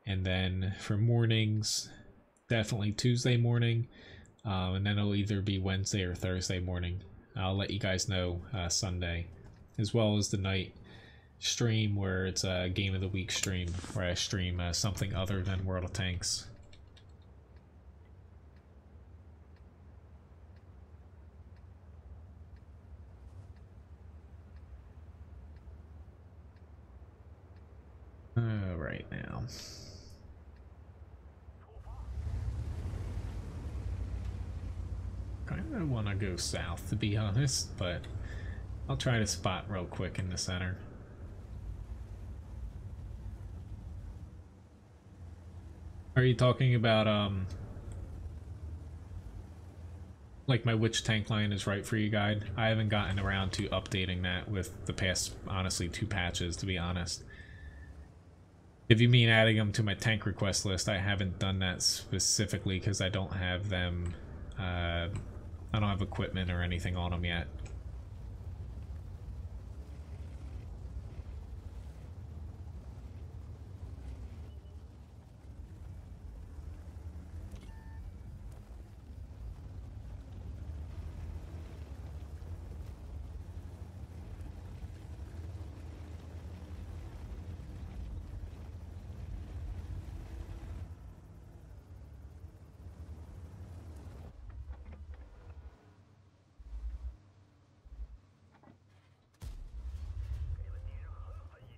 And then for mornings, definitely Tuesday morning, and then it'll either be Wednesday or Thursday morning. I'll let you guys know Sunday, as well as the night stream where it's a game of the week stream where I stream something other than World of Tanks. Right now. I don't want to go south, to be honest, but I'll try to spot real quick in the center. Are you talking about like my which tank line is right for you guide? I haven't gotten around to updating that with the past, honestly, 2 patches, to be honest. If you mean adding them to my tank request list, I haven't done that specifically because I don't have them, I don't have equipment or anything on them yet.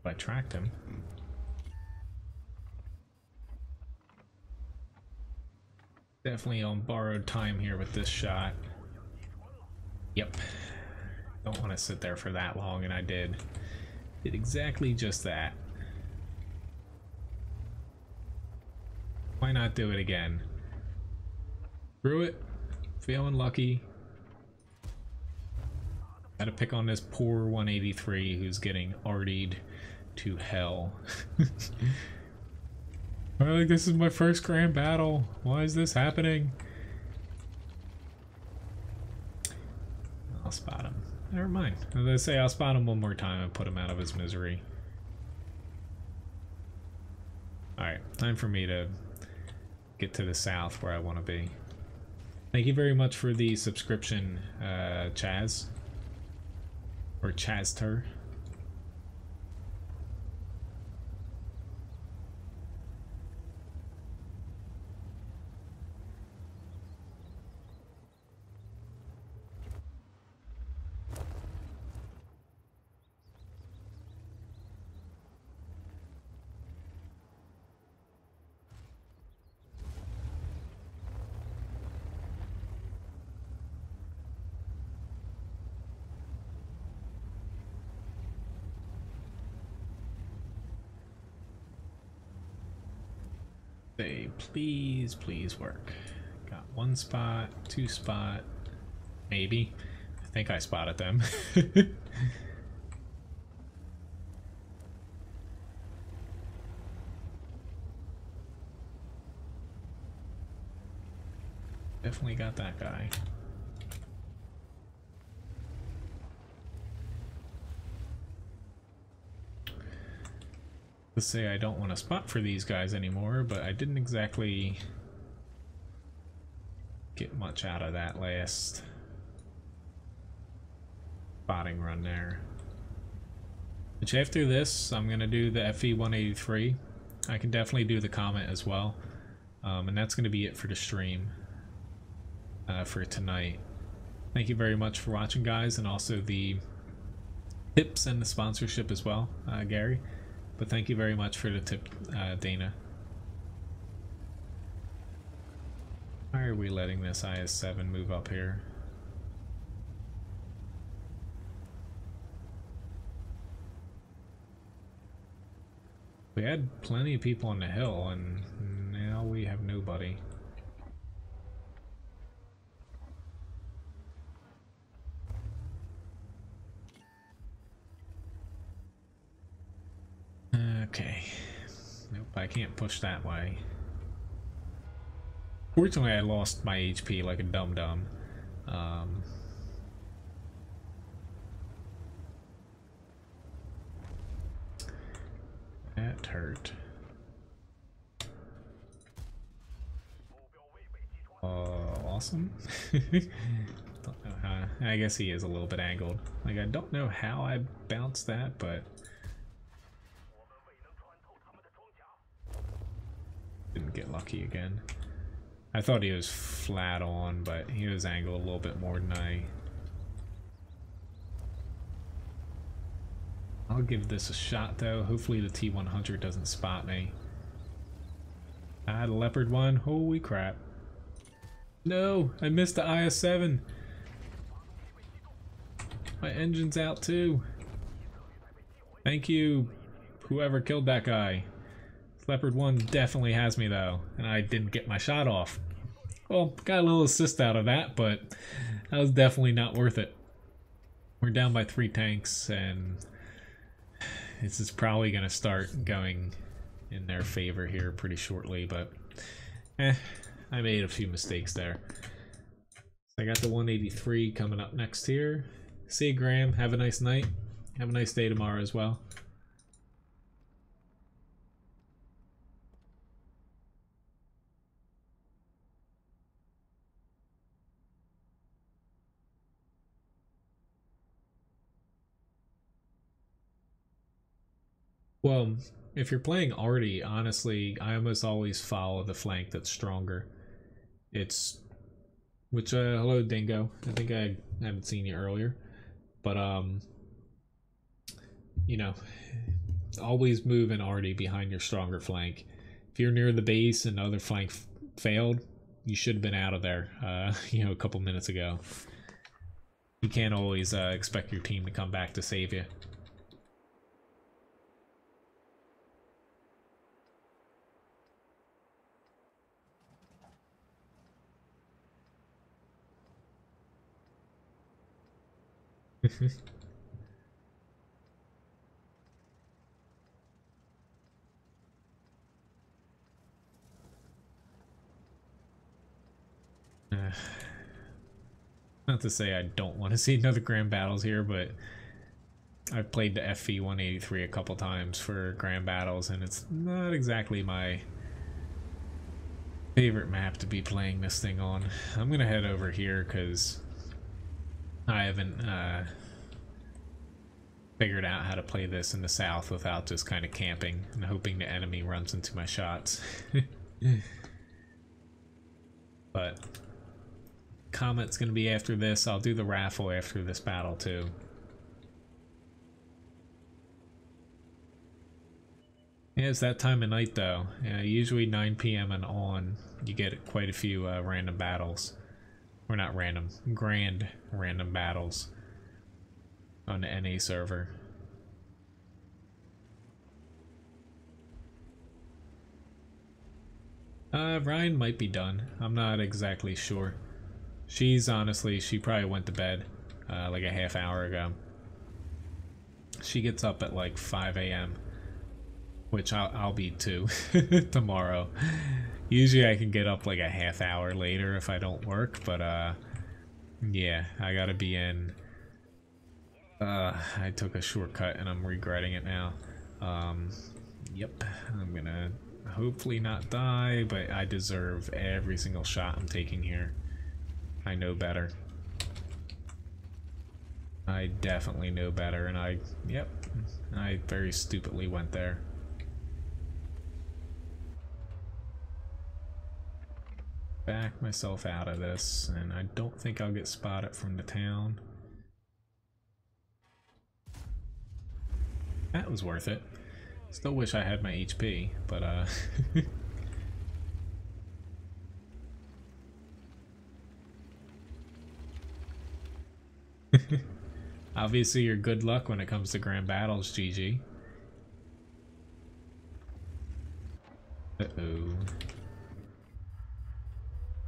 I tracked him. Definitely on borrowed time here with this shot. Yep. Don't want to sit there for that long, and I did. Did exactly just that. Why not do it again? Threw it. Feeling lucky. Gotta pick on this poor 183 who's getting artied to hell. Like, this is my first grand battle. Why is this happening? I'll spot him. Never mind. As I say, I'll spot him one more time and put him out of his misery. Alright, time for me to get to the south where I want to be. Thank you very much for the subscription, Chaz. Or Chazter. Please, please work. Got 1 spot, 2 spot, maybe. I think I spotted them. Definitely got that guy. Let's say I don't want to spot for these guys anymore, but I didn't exactly get much out of that last spotting run there. Which after this, I'm going to do the FE 183. I can definitely do the Comet as well. And that's going to be it for the stream for tonight. Thank you very much for watching, guys, and also the tips and the sponsorship as well, Gary. But thank you very much for the tip, Dana. Why are we letting this IS-7 move up here? We had plenty of people on the hill, and now we have nobody. Okay. Nope, I can't push that way. Fortunately, I lost my HP like a dum-dum. That hurt. Awesome. Don't know how. I guess he is a little bit angled. Like, I don't know how I bounced that, but didn't get lucky again. I thought he was flat on, but he was angled a little bit more than I'll give this a shot though. Hopefully the T100 doesn't spot me. Ah, the Leopard one. Holy crap. No, I missed the IS-7. My engine's out too. Thank you, whoever killed that guy. Leopard 1 definitely has me though, and I didn't get my shot off. Well, got a little assist out of that, but that was definitely not worth it. We're down by 3 tanks, and this is probably going to start going in their favor here pretty shortly, but I made a few mistakes there. So I got the 183 coming up next here. See you, Graham. Have a nice night. Have a nice day tomorrow as well. Well, if you're playing arty, honestly, I almost always follow the flank that's stronger. Hello Dingo. I think I haven't seen you earlier. But, you know, always move in arty behind your stronger flank. If you're near the base and the other flank failed, you should have been out of there, you know, a couple minutes ago. You can't always expect your team to come back to save you. Not to say I don't want to see another grand battles here, but I've played the FV 183 a couple times for grand battles, and it's not exactly my favorite map to be playing this thing on. I'm gonna head over here because I haven't figured out how to play this in the south without just kind of camping and hoping the enemy runs into my shots. But Comet's gonna be after this. I'll do the raffle after this battle too. Yeah, it's that time of night though. Usually 9 p.m. and on, you get quite a few random battles. Or not random, grand random battles on the NA server. Ryan might be done. I'm not exactly sure. She probably went to bed like a half hour ago. She gets up at like 5 a.m. which I'll be too tomorrow. Usually I can get up like a half hour later if I don't work, but yeah, I gotta be in. I took a shortcut and I'm regretting it now. Yep, I'm gonna hopefully not die, but I deserve every single shot I'm taking here. I know better. I definitely know better, and I very stupidly went there. back myself out of this, and I don't think I'll get spotted from the town. That was worth it. Still wish I had my HP, but obviously your good luck when it comes to grand battles, GG. Uh-oh.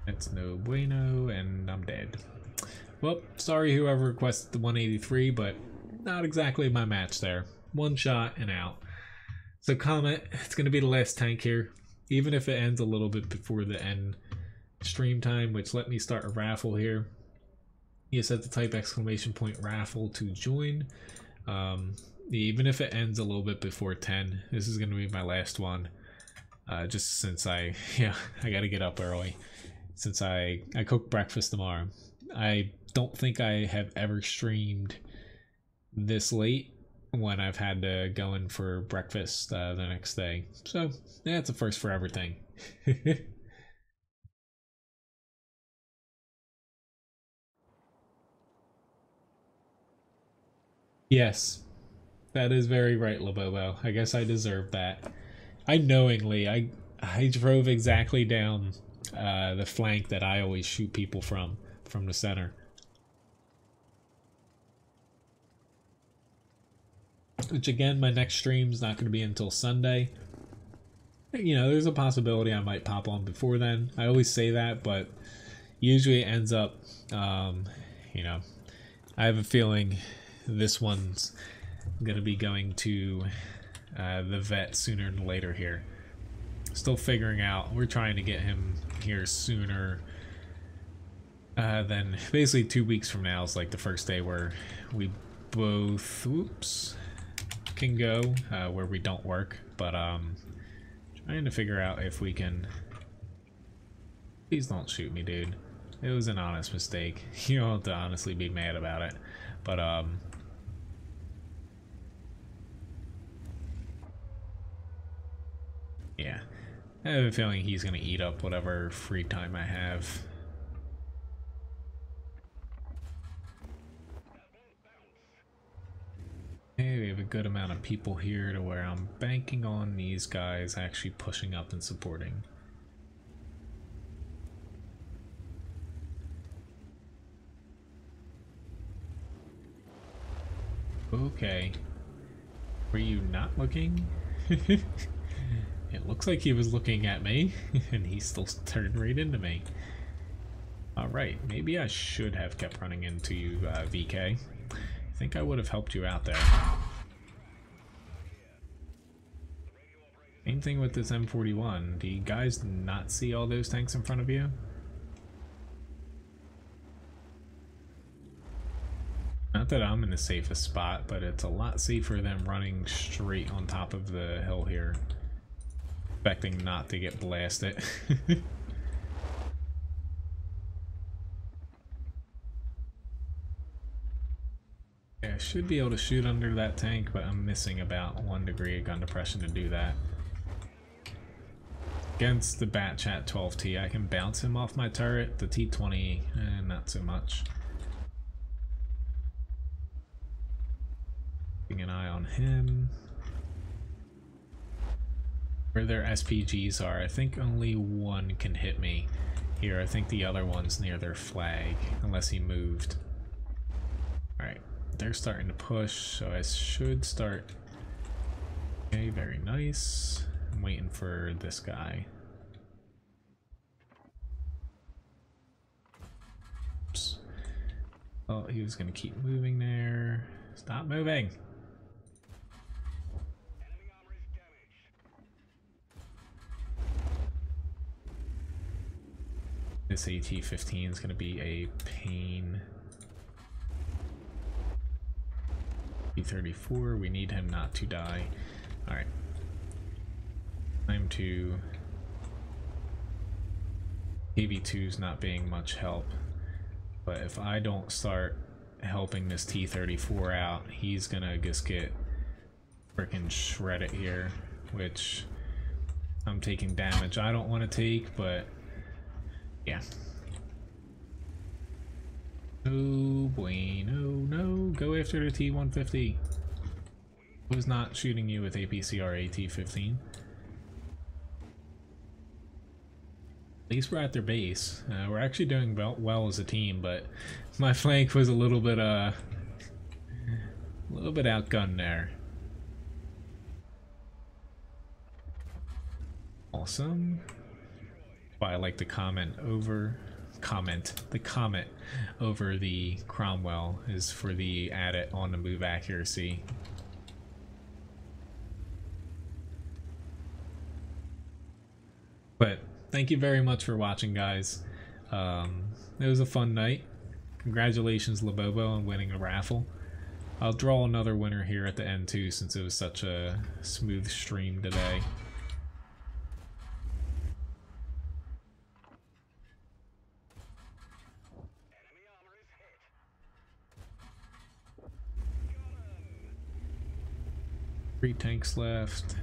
That's no bueno, and I'm dead. Well, sorry whoever requested the 183, but not exactly my match there. One shot and out. So Comet, it's going to be the last tank here. Even if it ends a little bit before the end stream time, which let me start a raffle here. You set the type / raffle to join. Even if it ends a little bit before 10, this is going to be my last one. Just since I gotta get up early. Since I cook breakfast tomorrow. I don't think I have ever streamed this late when I've had to go in for breakfast the next day. So, yeah, it's a first for everything. Yes, that is very right, Labobo. I guess I deserve that. I knowingly, I drove exactly down the flank that I always shoot people from the center. Which again, my next stream's not going to be until Sunday. You know, there's a possibility I might pop on before then. I always say that, but usually it ends up, you know, I have a feeling this one's going to be going to the vet sooner than later here. Still figuring out, we're trying to get him here sooner than basically 2 weeks from now is like the first day where we both can go where we don't work, but trying to figure out if we can. Please don't shoot me, dude. It was an honest mistake. You don't have to honestly be mad about it, but yeah, I have a feeling he's gonna eat up whatever free time I have. Okay, we have a good amount of people here to where I'm banking on these guys actually pushing up and supporting. Okay. Were you not looking? It looks like he was looking at me, and he still turned right into me. Alright, maybe I should have kept running into you, VK. I think I would have helped you out there. Same thing with this M41. Do you guys not see all those tanks in front of you? Not that I'm in the safest spot, but it's a lot safer than running straight on top of the hill here. Expecting not to get blasted. I should be able to shoot under that tank, but I'm missing about 1 degree of gun depression to do that. Against the Batchat 12T, I can bounce him off my turret. The T20, not so much. Keeping an eye on him. Where their SPGs are, I think only one can hit me here. I think the other one's near their flag, unless he moved. Alright, they're starting to push, so I should start. Okay, very nice. I'm waiting for this guy. Oops. Oh, he was gonna keep moving there. Stop moving! This AT-15 is going to be a pain. T-34, we need him not to die. Alright. Time to... KV2's not being much help. But if I don't start helping this T-34 out, he's going to just get frickin' shredded here. Which I'm taking damage I don't want to take, but Yeah. Oh bueno, no, go after the T-150. Who's not shooting you with APCR AT-15? At least we're at their base. We're actually doing well as a team, but my flank was a little bit outgunned there. Awesome. I like the comment over the Cromwell is for the added on the move accuracy. But thank you very much for watching, guys. It was a fun night. Congratulations, Labobo, on winning a raffle. I'll draw another winner here at the end too, since it was such a smooth stream today. Three tanks left.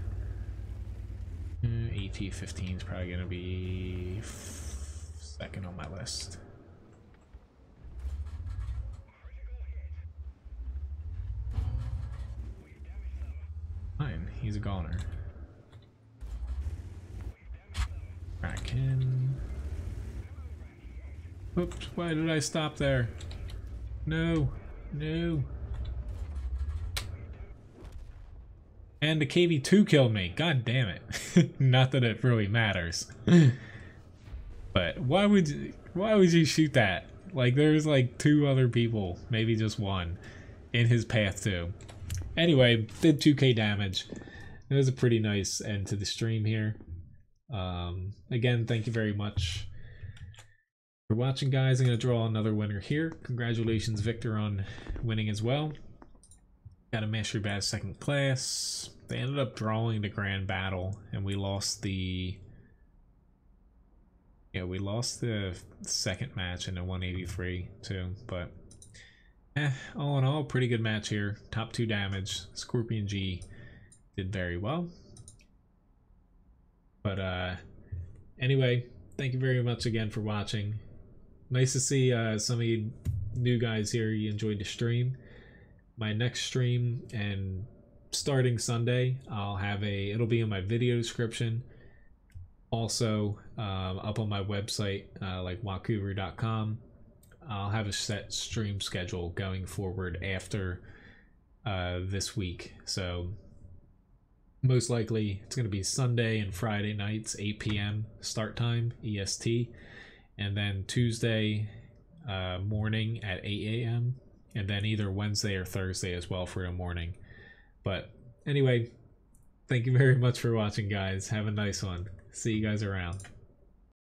AT-15 is probably going to be second on my list. Fine, he's a goner. Crack him. Oops, why did I stop there? No, no. And the KV-2 killed me. God damn it. Not that it really matters. But why would you shoot that? Like, there's like 2 other people, maybe just 1, in his path too. Anyway, did 2k damage. It was a pretty nice end to the stream here. Again, thank you very much for watching, guys. I'm going to draw another winner here. Congratulations, Victor, on winning as well. Got a Mastery Badge 2nd class. They ended up drawing the Grand Battle, and we lost the... Yeah, we lost the 2nd match in the 183 too, but... all in all, pretty good match here. Top 2 damage. Scorpion G did very well. But anyway, thank you very much again for watching. Nice to see some of you new guys here. You enjoyed the stream. My next stream, and starting Sunday, I'll have it'll be in my video description. Also, up on my website, like wakuver.com, I'll have a set stream schedule going forward after this week. So most likely it's going to be Sunday and Friday nights, 8 p.m. start time, EST, and then Tuesday morning at 8 a.m. and then either Wednesday or Thursday as well for the morning. But anyway, thank you very much for watching, guys. Have a nice one. See you guys around.